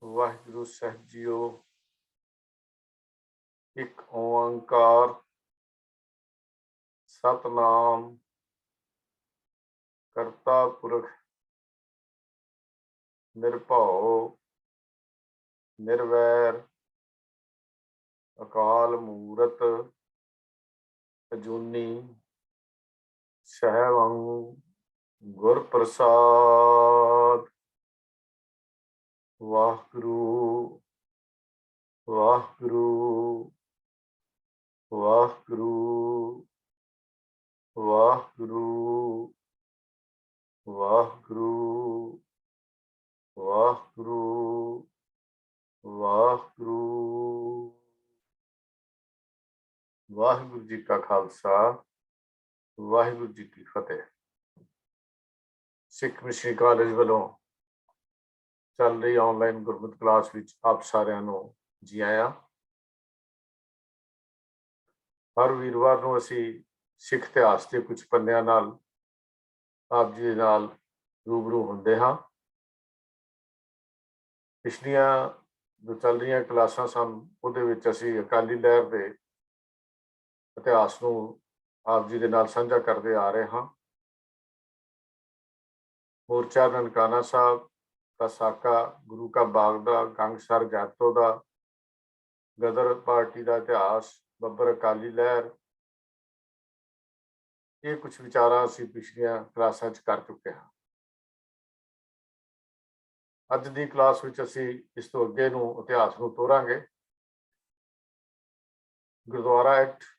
वाहिगुरु साहिब जीओ। एक ओंकार सतनाम करता पुरख निरभौ निर्वैर अकाल मूरत अजूनी सहवं गुर प्रसाद। वाहिगुरु वाहिगुरु वाहिगुरु वाहिगुरु वाहिगुरु वाहिगुरु वाहिगुरु। वाहिगुरु जी का खालसा वाहिगुरु जी की फतेह। सिख मिशनरी कॉलेज वालों चल रही ऑनलाइन गुरमत क्लास विच आप सारिਆਂ ਨੂੰ जी आया। हर वीरवार ਨੂੰ ਅਸੀਂ ਸਿੱਖ ਇਤਿਹਾਸ ਦੇ ਕੁਝ ਪੰਨਿਆਂ ਨਾਲ ਆਪ ਜੀ ਦੇ ਨਾਲ ਰੂਬਰੂ ਹੁੰਦੇ ਹਾਂ। ਪਿਛਲੀਆਂ ਜੋ ਚੱਲ ਰਹੀਆਂ ਕਲਾਸਾਂ ਸਨ ਉਹਦੇ ਵਿੱਚ ਅਸੀਂ ਅਕਾਲੀ ਲਹਿਰ ਦੇ ਇਤਿਹਾਸ ਨੂੰ ਆਪ ਜੀ ਦੇ ਨਾਲ ਸਾਂਝਾ ਕਰਦੇ ਆ ਰਹੇ ਹਾਂ। मोर्चा ननकाना साहब का साका गुरु का बागदा गंगसर जैतो का गदर पार्टी का इतिहास बब्बर अकाली लहर ये कुछ विचार असी पिछलियां क्लासां कर चुके हैं। अज की क्लास विच असी इस तो अगे नूं इतिहास नूं तोरांगे। गुरुद्वारा एक्ट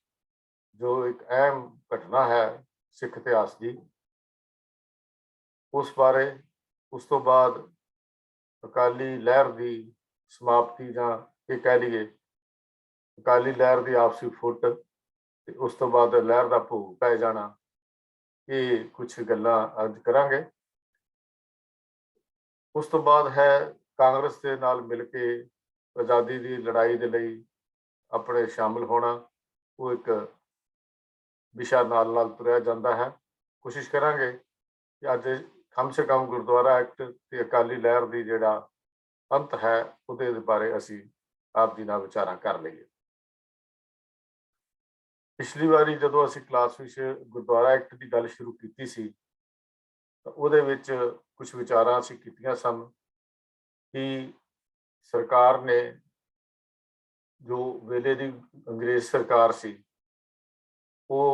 जो एक अहम घटना है सिख इतिहास की उस बारे, उस तो बाद अकाली लहर की समाप्ति जां ये कह लीए अकाली लहर की आपसी फुट ते उस तो बाद लहर का भोग पै जाना, ये कुछ गल्लां अज करांगे। उस तो बाद है कांग्रेस के नाल मिल के आज़ादी की लड़ाई के लिए अपने शामिल होना, वो एक विशा नाल तुरया जाता है। कोशिश करांगे कि अज कम से कम गुरुद्वारा एक्ट ते अकाली लहर की जिहड़ा अंत है उहदे बारे असी आप जी नाल विचारां कर लईए। पिछली बारी जदों असी क्लास विच गुरुद्वारा एक्ट की गल शुरू की सी तां उहदे विच कुछ विचारां असी कीतियां सन कि सरकार ने जो वेले दी अंग्रेज सरकार सी वो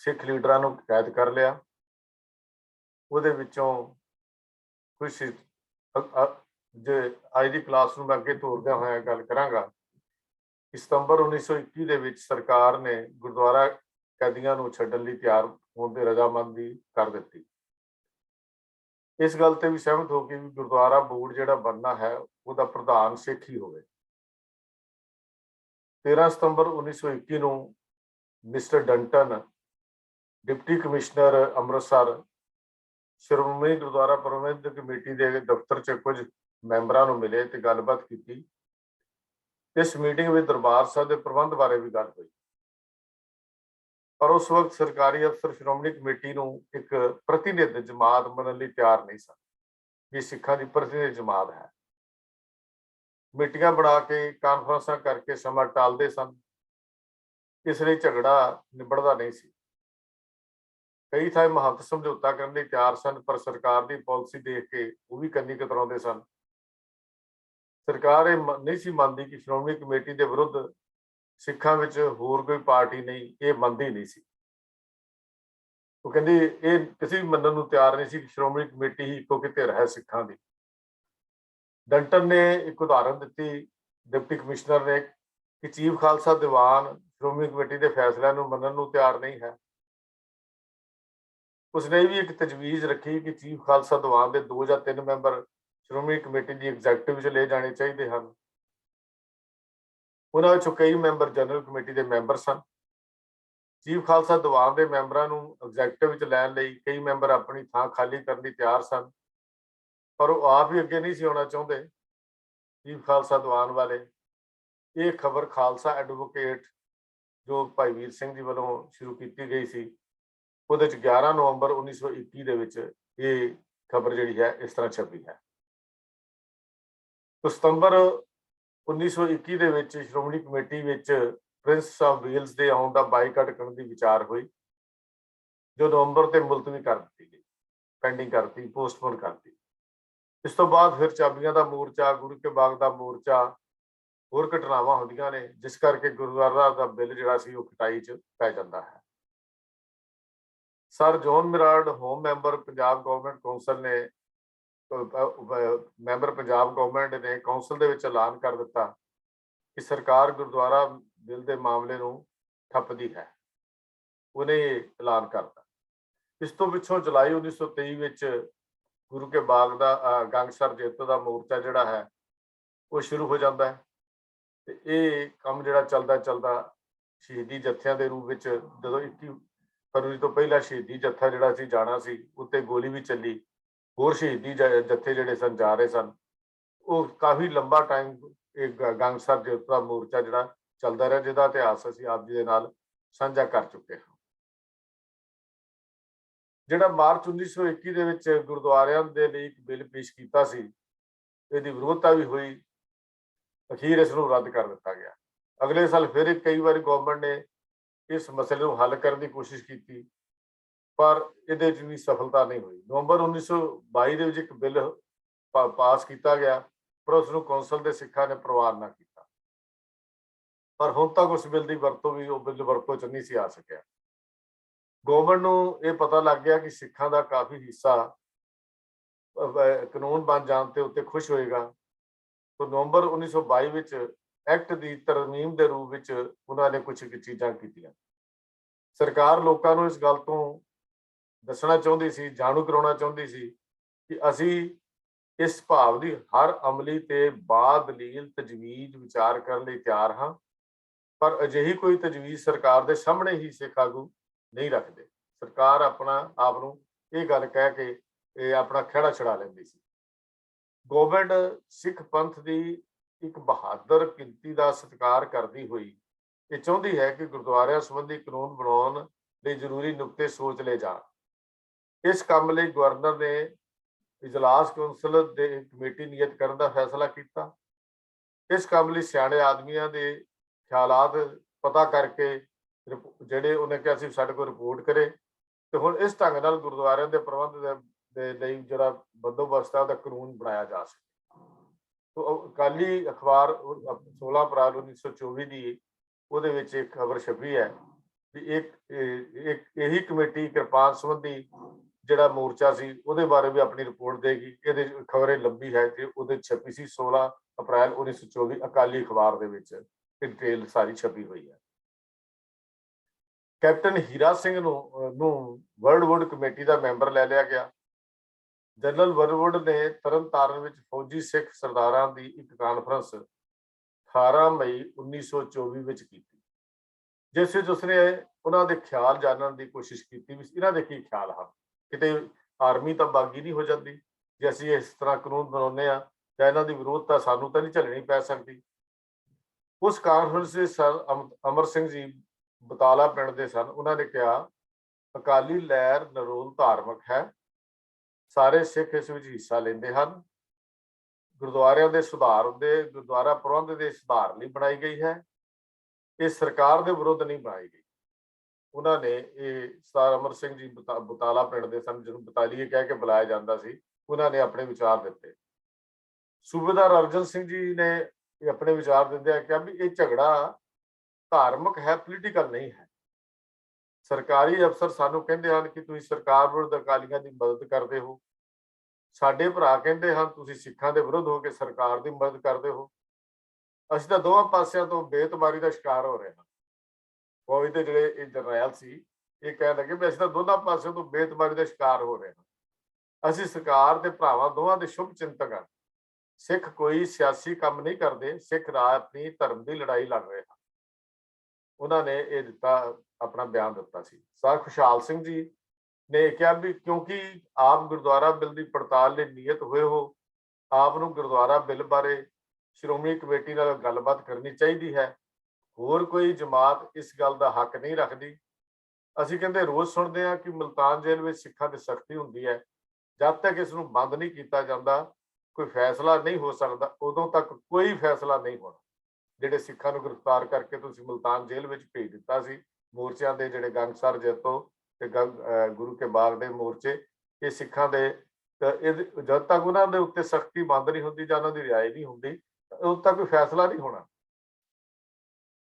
सिख लीडरां नूं कैद कर लिया। ਉਹਦੇ ਵਿੱਚੋਂ ਕੁਝ ਜੇ ਅੱਜ ਦੀ ਕਲਾਸ ਨੂੰ ਮੈਂ ਅੱਗੇ ਤੋਰਦਿਆਂ ਹੋਇਆ ਗੱਲ ਕਰਾਂਗਾ ਕਿ ਸਤੰਬਰ 1921 ਦੇ ਵਿੱਚ ਸਰਕਾਰ ਨੇ ਗੁਰਦੁਆਰਾ ਕੈਦੀਆਂ ਨੂੰ ਛੱਡਣ ਲਈ ਤਿਆਰ ਹੋਣ ਦੀ ਰਜ਼ਾਮੰਦੀ ਕਰ ਦਿੱਤੀ। ਇਸ ਗੱਲ ਤੇ ਵੀ ਸਹਿਮਤ ਹੋ ਕੇ ਵੀ ਗੁਰਦੁਆਰਾ ਬੋਰਡ ਜਿਹੜਾ ਬਣਨਾ ਹੈ ਉਹਦਾ ਪ੍ਰਧਾਨ ਸਿੱਖ ਹੀ ਹੋਵੇ। 13 ਸਤੰਬਰ 1921 ਨੂੰ ਮਿਸਟਰ ਡੰਟਨ डिप्टी कमिश्नर ਅੰਮ੍ਰਿਤਸਰ श्रोमणी गुरुद्वारा प्रबंधक कमेटी के दफ्तर च कुछ मैंबरां नूं मिले ते गलबात की। इस मीटिंग में दरबार साहब के प्रबंध बारे भी गल हुई, पर उस वक्त सरकारी अफसर श्रोमणी कमेटी नूं एक प्रतिनिध जमात मनण लई तैयार नहीं सन कि सिखां दी प्रतिनिध जमात है। कमेटियां बना के कानफ्रेंसां करके समा टालदे सन, इसलिए झगड़ा निबड़दा नहीं सी। कई थां महंत समझौता करने तैयार सन, पर सरकार की पॉलिसी देख के वो भी कन्नी कतराउंदे सन। सरकार ये नहीं सी मानती कि श्रोमणी कमेटी के विरुद्ध सिखां विच होर कोई पार्टी नहीं, ये मनदी नहीं सी। वो कहंदी ये किसी भी मनण नूं तैयार नहीं सी कि श्रोमणी कमेटी ही इक्को धिर है सिखां दी। डंटन ने एक उदाहरण दी डिप्टी कमिश्नर ने कि चीफ खालसा दीवान श्रोमणी कमेटी के फैसलों नूं मनण नूं तैयार नहीं है। उसने भी एक तजवीज़ रखी कि चीफ खालसा दीवान के 2 या 3 मैंबर श्रोमणी कमेटी की एग्जैक्टिव ले जाने चाहिए हैं। उन्होंने कई मैंबर जनरल कमेटी के मैंबर सन। चीफ खालसा दीवान के मैंबरों को एग्जैक्टिव लैन लई कई मैंबर अपनी थां खाली करने तैयार सन, पर वो आप ही अगे नहीं आना चाहते। चीफ खालसा दीवान वाले ये खबर खालसा एडवोकेट जो भाई वीर सिंह जी वालों शुरू की गई सी, 11 नवंबर 1921 ये खबर जी है इस तरह छपी है। तो ਸਤੰਬਰ 1921 ਦੇ ਵਿੱਚ ਸ਼੍ਰੋਮਣੀ ਕਮੇਟੀ ਵਿੱਚ ਪ੍ਰਿੰਸ ਆਫ ਵੇਲਸ ਦੇ ਆਉਣ ਦਾ ਬਾਈਕਾਟ ਕਰਨ ਦੀ ਵਿਚਾਰ ਹੋਈ, ਜੋ ਨਵੰਬਰ ਤੇ ਮੁਲਤਵੀ ਕਰ ਦਿੱਤੀ ਗਈ, ਪੈਂਡਿੰਗ ਕਰਤੀ, ਪੋਸਟਪੋਨ ਕਰਤੀ। ਇਸ ਤੋਂ ਬਾਅਦ ਫਿਰ ਚਾਬੀਆਂ ਦਾ ਮੋਰਚਾ, ਗੁਰੂ ਕੇ ਬਾਗ ਦਾ ਮੋਰਚਾ, ਹੋਰ ਘਟਨਾਵਾਂ ਹੁੰਦੀਆਂ ਨੇ, ਜਿਸ ਕਰਕੇ ਗੁਰਦੁਆਰਾ ਦਾ ਬਿੱਲ ਜਿਹੜਾ ਸੀ ਉਹ ਖਟਾਈ 'ਚ ਪੈ ਜਾਂਦਾ ਹੈ। ਸਰ ਜੌਨ ਮਿਰਾਰਡ home member Punjab government council ਨੇ ਮੈਂਬਰ ਪੰਜਾਬ ਗਵਰਨਮੈਂਟ ਨੇ ਕੌਂਸਲ ਦੇ ਵਿੱਚ ਐਲਾਨ ਕਰ ਦਿੱਤਾ ਕਿ ਸਰਕਾਰ ਗੁਰਦੁਆਰਾ ਬਿੱਲ ਦੇ ਮਾਮਲੇ ਨੂੰ ਠੱਪਦੀ ਹੈ। ਉਹਨੇ ਐਲਾਨ ਕਰਤਾ। ਇਸ ਤੋਂ ਪਿੱਛੋਂ ਜੁਲਾਈ 1923 ਵਿੱਚ ਗੁਰੂ ਕੇ ਬਾਗ ਦਾ ਗੰਗਸਰ ਜੇਤੂ ਦਾ ਮੋਰਚਾ ਜਿਹੜਾ ਹੈ ਉਹ ਸ਼ੁਰੂ ਹੋ ਜਾਂਦਾ ਹੈ। ਤੇ ਇਹ ਕੰਮ ਜਿਹੜਾ ਚੱਲਦਾ ਸ਼ਹੀਦੀ ਜੱਥਿਆਂ ਦੇ ਰੂਪ ਵਿੱਚ, ਜਦੋਂ 21 ਫਰਵਰੀ ਤੋਂ ਪਹਿਲਾਂ ਸ਼ਹੀਦੀ ਜੱਥਾ ਜਿਹੜਾ ਸੀ ਜਾਣਾ ਸੀ, ਉੱਤੇ ਗੋਲੀ ਵੀ ਚੱਲੀ। ਹੋਰ ਸ਼ਹੀਦੀ ਜੱਥੇ ਜਿਹੜੇ ਸਨ ਜਾ ਰਹੇ ਸਨ। ਉਹ ਕਾਫੀ ਲੰਬਾ ਟਾਈਮ ਇਹ ਗੰਗਸਰ ਜੇਤੂ ਦਾ ਮੋਰਚਾ ਜਿਹੜਾ ਚੱਲਦਾ ਰਿਹਾ, ਜਿਹਦਾ ਇਤਿਹਾਸ ਅਸੀਂ ਆਪ ਜੀ ਦੇ ਨਾਲ ਸਾਂਝਾ ਕਰ ਚੁੱਕੇ ਹਾਂ। ਜਿਹੜਾ ਮਾਰਚ 1921 ਦੇ ਵਿੱਚ ਗੁਰਦੁਆਰਿਆਂ ਦੇ ਲਈ ਇੱਕ ਬਿੱਲ ਪੇਸ਼ ਕੀਤਾ ਸੀ, ਇਹਦੀ ਵਿਰੋਧਤਾ ਵੀ ਹੋਈ। ਅਖੀਰ ਇਸ ਨੂੰ ਰੱਦ ਕਰ ਦਿੱਤਾ ਗਿਆ। ਅਗਲੇ ਸਾਲ ਫਿਰ ਕਈ ਵਾਰੀ ਗਵਰਨਮੈਂਟ ਨੇ ਇਸ ਮਸਲੇ ਨੂੰ ਹੱਲ ਕਰਨ ਦੀ ਕੋਸ਼ਿਸ਼ ਕੀਤੀ, ਪਰ ਇਹਦੇ 'ਚ ਵੀ ਸਫਲਤਾ ਨਹੀਂ ਹੋਈ। ਨਵੰਬਰ 1922 ਦੇ ਵਿੱਚ ਇੱਕ ਬਿੱਲ ਪਾਸ ਕੀਤਾ ਗਿਆ, ਪਰ ਉਸ ਨੂੰ ਕੌਂਸਲ ਦੇ ਸਿੱਖਾਂ ਨੇ ਪ੍ਰਵਾਨ ਨਾ ਕੀਤਾ। ਪਰ ਹੁਣ ਤੱਕ ਉਸ ਬਿੱਲ ਦੀ ਵਰਤੋਂ ਵੀ, ਉਹ ਬਿੱਲ ਵਰਤੋਂ 'ਚ ਨਹੀਂ ਸੀ ਆ ਸਕਿਆ। ਗਵਰਨਮੈਂਟ ਨੂੰ ਇਹ ਪਤਾ ਲੱਗ ਗਿਆ ਕਿ ਸਿੱਖਾਂ ਦਾ ਕਾਫੀ ਹਿੱਸਾ ਕਾਨੂੰਨ ਬਣ ਜਾਣ ਤੇ ਉੱਤੇ ਖੁਸ਼ ਹੋਏਗਾ। ਤਾਂ ਨਵੰਬਰ 1922 ਵਿੱਚ ਐਕਟ ਦੀ ਤਰਮੀਮ ਦੇ ਰੂਪ ਵਿੱਚ ਉਹਨਾਂ ਨੇ ਕੁਝ ਚੀਜ਼ਾਂ ਕੀਤੀਆਂ। ਸਰਕਾਰ ਲੋਕਾਂ ਨੂੰ ਇਸ ਗੱਲ ਤੋਂ ਦੱਸਣਾ ਚਾਹੁੰਦੀ ਸੀ, ਜਾਣੂ ਕਰਾਉਣਾ ਚਾਹੁੰਦੀ ਸੀ ਕਿ ਅਸੀਂ ਇਸ ਭਾਵ ਦੀ ਹਰ ਅਮਲੀ ਤੇ ਬਾਦਲੀਲ ਤਜਵੀਜ਼ ਵਿਚਾਰ ਕਰਨ ਲਈ ਤਿਆਰ ਹਾਂ, ਪਰ ਅਜਿਹੀ ਕੋਈ ਤਜਵੀਜ਼ ਸਰਕਾਰ ਦੇ ਸਾਹਮਣੇ ਹੀ ਸਿੱਖ ਆਗੂ ਨਹੀਂ ਰੱਖਦੇ। ਸਰਕਾਰ ਆਪਣਾ ਆਪ ਨੂੰ ਇਹ ਗੱਲ ਕਹਿ ਕੇ ਇਹ ਆਪਣਾ ਖਹਿੜਾ ਛੁਡਾ ਲੈਂਦੀ ਸੀ। ਗਵਰਨਮੈਂਟ ਸਿੱਖ ਪੰਥ ਦੀ ਇੱਕ ਬਹਾਦਰ ਗਿਣਤੀ ਦਾ ਸਤਿਕਾਰ ਕਰਦੀ ਹੋਈ ਇਹ ਚਾਹੁੰਦੀ ਹੈ ਕਿ ਗੁਰਦੁਆਰਿਆਂ ਸੰਬੰਧੀ ਕਾਨੂੰਨ ਬਣਾਉਣ ਲਈ ਜ਼ਰੂਰੀ ਨੁਕਤੇ ਸੋਚ ਲਏ ਜਾਣ। ਇਸ ਕੰਮ ਲਈ ਗਵਰਨਰ ਨੇ ਇਜਲਾਸ ਕੌਂਸਲ ਦੇ ਕਮੇਟੀ ਨਿਯਤ ਕਰਨ ਦਾ ਫੈਸਲਾ ਕੀਤਾ। ਇਸ ਕੰਮ ਲਈ ਸਿਆਣੇ ਆਦਮੀਆਂ ਦੇ ਖਿਆਲਾਤ ਪਤਾ ਕਰਕੇ ਜਿਹੜੇ ਉਹਨੇ ਕਿਹਾ ਸੀ ਸਾਡੇ ਕੋਲ ਰਿਪੋਰਟ ਕਰੇ, ਤੇ ਹੁਣ ਇਸ ਢੰਗ ਨਾਲ ਗੁਰਦੁਆਰਿਆਂ ਦੇ ਪ੍ਰਬੰਧ ਦੇ ਲਈ ਜਿਹੜਾ ਬੰਦੋਬਸਤ ਹੈ ਉਹਦਾ ਕਾਨੂੰਨ ਬਣਾਇਆ ਜਾ ਸਕੇ। ਅਕਾਲੀ ਅਖਬਾਰ 16 ਅਪ੍ਰੈਲ 1924 ਦੀ ਉਹਦੇ ਵਿੱਚ ਇੱਕ ਖਬਰ ਛਪੀ ਹੈ ਵੀ ਇਹੀ ਕਮੇਟੀ ਕਿਰਪਾਨ ਸੰਬੰਧੀ ਜਿਹੜਾ ਮੋਰਚਾ ਸੀ ਉਹਦੇ ਬਾਰੇ ਵੀ ਆਪਣੀ ਰਿਪੋਰਟ ਦੇਗੀ। ਇਹਦੇ ਖਬਰ ਲੰਬੀ ਹੈ ਤੇ ਉਹਦੇ ਛਪੀ ਸੀ 16 ਅਪ੍ਰੈਲ 1924 ਅਕਾਲੀ ਅਖਬਾਰ ਦੇ ਵਿੱਚ ਡਿਟੇਲ ਸਾਰੀ ਛਪੀ ਹੋਈ ਹੈ। ਕੈਪਟਨ ਹੀਰਾ ਸਿੰਘ ਨੂੰ ਵਰਲਡਵੁੱਡ ਕਮੇਟੀ ਦਾ ਮੈਂਬਰ ਲੈ ਲਿਆ ਗਿਆ। ਜਨਰਲ ਵਰਲਡਵੁੱਡ ਨੇ ਤਰਨਤਾਰਨ ਵਿੱਚ ਫੌਜੀ ਸਿੱਖ ਸਰਦਾਰਾਂ ਦੀ ਇੱਕ ਕਾਨਫਰੰਸ 18 ਮਈ 1924 ਵਿੱਚ ਕੀਤੀ, ਜਿਸ ਵਿੱਚ ਉਸਨੇ ਉਹਨਾਂ ਦੇ ਖਿਆਲ ਜਾਣਨ ਦੀ ਕੋਸ਼ਿਸ਼ ਕੀਤੀ ਵੀ ਇਹਨਾਂ ਦੇ ਕੀ ਖਿਆਲ ਹਨ। ਕਿਤੇ ਆਰਮੀ ਤਾਂ ਬਾਗੀ ਨਹੀਂ ਹੋ ਜਾਂਦੀ ਜੇ ਅਸੀਂ ਇਸ ਤਰ੍ਹਾਂ ਕਾਨੂੰਨ ਬਣਾਉਂਦੇ ਹਾਂ, ਜਾਂ ਇਹਨਾਂ ਦੀ ਵਿਰੋਧਤਾ ਸਾਨੂੰ ਤਾਂ ਨਹੀਂ ਝੱਲਣੀ ਪੈ ਸਕਦੀ। ਉਸ ਕਾਨਫਰੰਸ ਵਿੱਚ ਸਰ ਅਮਰ ਸਿੰਘ ਜੀ ਬਤਾਲਾ ਪਿੰਡ ਦੇ ਸਨ। ਉਹਨਾਂ ਨੇ ਕਿਹਾ ਅਕਾਲੀ ਲਹਿਰ ਨਿਰੋਲ ਧਾਰਮਿਕ ਹੈ, ਸਾਰੇ ਸਿੱਖ ਇਸ ਵਿੱਚ ਹਿੱਸਾ ਲੈਂਦੇ ਹਨ। ਗੁਰਦੁਆਰਿਆਂ ਦੇ ਸੁਧਾਰ ਦੇ ਗੁਰਦੁਆਰਾ ਪ੍ਰਬੰਧ ਦੇ ਸੁਧਾਰ ਲਈ ਬਣਾਈ ਗਈ ਹੈ, ਇਹ ਸਰਕਾਰ ਦੇ ਵਿਰੁੱਧ ਨਹੀਂ ਬਣਾਈ ਗਈ। ਉਹਨਾਂ ਨੇ ਇਹ ਸਰ ਅਮਰ ਸਿੰਘ ਜੀ ਬਤਾਲਾ ਪਿੰਡ ਦੇ ਸਨ, ਜਿਹਨੂੰ ਬਤਾਲੀਏ ਕਹਿ ਕੇ ਬੁਲਾਇਆ ਜਾਂਦਾ ਸੀ, ਉਹਨਾਂ ਨੇ ਆਪਣੇ ਵਿਚਾਰ ਦਿੱਤੇ। ਸੂਬੇਦਾਰ ਅਰਜਨ ਸਿੰਘ ਜੀ ਨੇ ਆਪਣੇ ਵਿਚਾਰ ਦਿੰਦਿਆਂ ਕਿਹਾ ਵੀ ਇਹ ਝਗੜਾ ਧਾਰਮਿਕ ਹੈ, ਪੋਲੀਟੀਕਲ ਨਹੀਂ ਹੈ। ਸਰਕਾਰੀ ਅਫਸਰ ਸਾਨੂੰ ਕਹਿੰਦੇ ਹਨ ਕਿ ਤੁਸੀਂ ਸਰਕਾਰ ਵਿਰੁੱਧ ਅਕਾਲੀਆਂ ਦੀ ਮਦਦ ਕਰਦੇ ਹੋ, ਸਾਡੇ ਭਰਾ ਕਹਿੰਦੇ ਹਨ ਤੁਸੀਂ ਸਿੱਖਾਂ ਦੇ ਵਿਰੁੱਧ ਹੋ ਕੇ ਸਰਕਾਰ ਦੀ ਮਦਦ ਕਰਦੇ ਹੋ। ਅਸੀਂ ਤਾਂ ਦੋਵਾਂ ਪਾਸਿਆਂ ਤੋਂ ਬੇਇਤਬਾਰੀ ਦਾ ਸ਼ਿਕਾਰ ਹੋ ਰਹੇ ਹਾਂ। ਫੌਜ ਦੇ ਜਿਹੜੇ ਇਹ ਜਰਨੈਲ ਸੀ ਇਹ ਕਹਿਣ ਲੱਗੇ ਵੀ ਅਸੀਂ ਤਾਂ ਦੋਨਾਂ ਪਾਸਿਆਂ ਤੋਂ ਬੇਇਤਬਾਰੀ ਦਾ ਸ਼ਿਕਾਰ ਹੋ ਰਹੇ ਹਾਂ। ਅਸੀਂ ਸਰਕਾਰ ਦੇ ਭਰਾਵਾਂ ਦੋਵਾਂ ਦੇ ਸ਼ੁਭ ਚਿੰਤਕ ਹਾਂ। ਸਿੱਖ ਕੋਈ ਸਿਆਸੀ ਕੰਮ ਨਹੀਂ ਕਰਦੇ, ਸਿੱਖ ਆਪਣੀ ਧਰਮ ਦੀ ਲੜਾਈ ਲੜ ਰਹੇ ਹਨ। ਉਹਨਾਂ ਨੇ ਇਹ ਦਿੱਤਾ, ਆਪਣਾ ਬਿਆਨ ਦਿੱਤਾ ਸੀ। ਸਰ ਖੁਸ਼ਹਾਲ ਸਿੰਘ ਜੀ ਨੇ ਕਿਹਾ ਵੀ ਕਿਉਂਕਿ ਆਪ ਗੁਰਦੁਆਰਾ ਬਿੱਲ ਦੀ ਪੜਤਾਲ ਲਈ ਨੀਅਤ ਹੋਏ ਹੋ, ਆਪ ਨੂੰ ਗੁਰਦੁਆਰਾ ਬਿੱਲ ਬਾਰੇ ਸ਼੍ਰੋਮਣੀ ਕਮੇਟੀ ਨਾਲ ਗੱਲਬਾਤ ਕਰਨੀ ਚਾਹੀਦੀ ਹੈ। ਹੋਰ ਕੋਈ ਜਮਾਤ ਇਸ ਗੱਲ ਦਾ ਹੱਕ ਨਹੀਂ ਰੱਖਦੀ। ਅਸੀਂ ਕਹਿੰਦੇ ਰੋਜ਼ ਸੁਣਦੇ ਹਾਂ ਕਿ ਮੁਲਤਾਨ ਜੇਲ੍ਹ ਵਿੱਚ ਸਿੱਖਾਂ ਦੀ ਸਖਤੀ ਹੁੰਦੀ ਹੈ। ਜਦ ਤੱਕ ਇਸ ਨੂੰ ਬੰਦ ਨਹੀਂ ਕੀਤਾ ਜਾਂਦਾ ਕੋਈ ਫੈਸਲਾ ਨਹੀਂ ਹੋ ਸਕਦਾ, ਉਦੋਂ ਤੱਕ ਕੋਈ ਫੈਸਲਾ ਨਹੀਂ ਹੋਣਾ। ਜਿਹੜੇ ਸਿੱਖਾਂ ਨੂੰ ਗ੍ਰਿਫਤਾਰ ਕਰਕੇ ਤੁਸੀਂ ਮੁਲਤਾਨ ਜੇਲ੍ਹ ਵਿੱਚ ਭੇਜ ਦਿੱਤਾ ਸੀ, ਮੋਰਚਿਆਂ ਦੇ ਜਿਹੜੇ ਗੰਗਸਰ ਜੈਤੋ ਤੇ ਗੁਰੂ ਕੇ ਬਾਗ ਦੇ ਮੋਰਚੇ, ਇਹ ਸਿੱਖਾਂ ਦੇ ਜਦ ਤੱਕ ਉਹਨਾਂ ਦੇ ਉੱਤੇ ਸਖਤੀ ਬੰਦ ਨਹੀਂ ਹੁੰਦੀ ਜਾਂ ਉਹਨਾਂ ਦੀ ਰਿਹਾਈ ਨਹੀਂ ਹੁੰਦੀ, ਉਦੋਂ ਤੱਕ ਕੋਈ ਫੈਸਲਾ ਨਹੀਂ ਹੋਣਾ।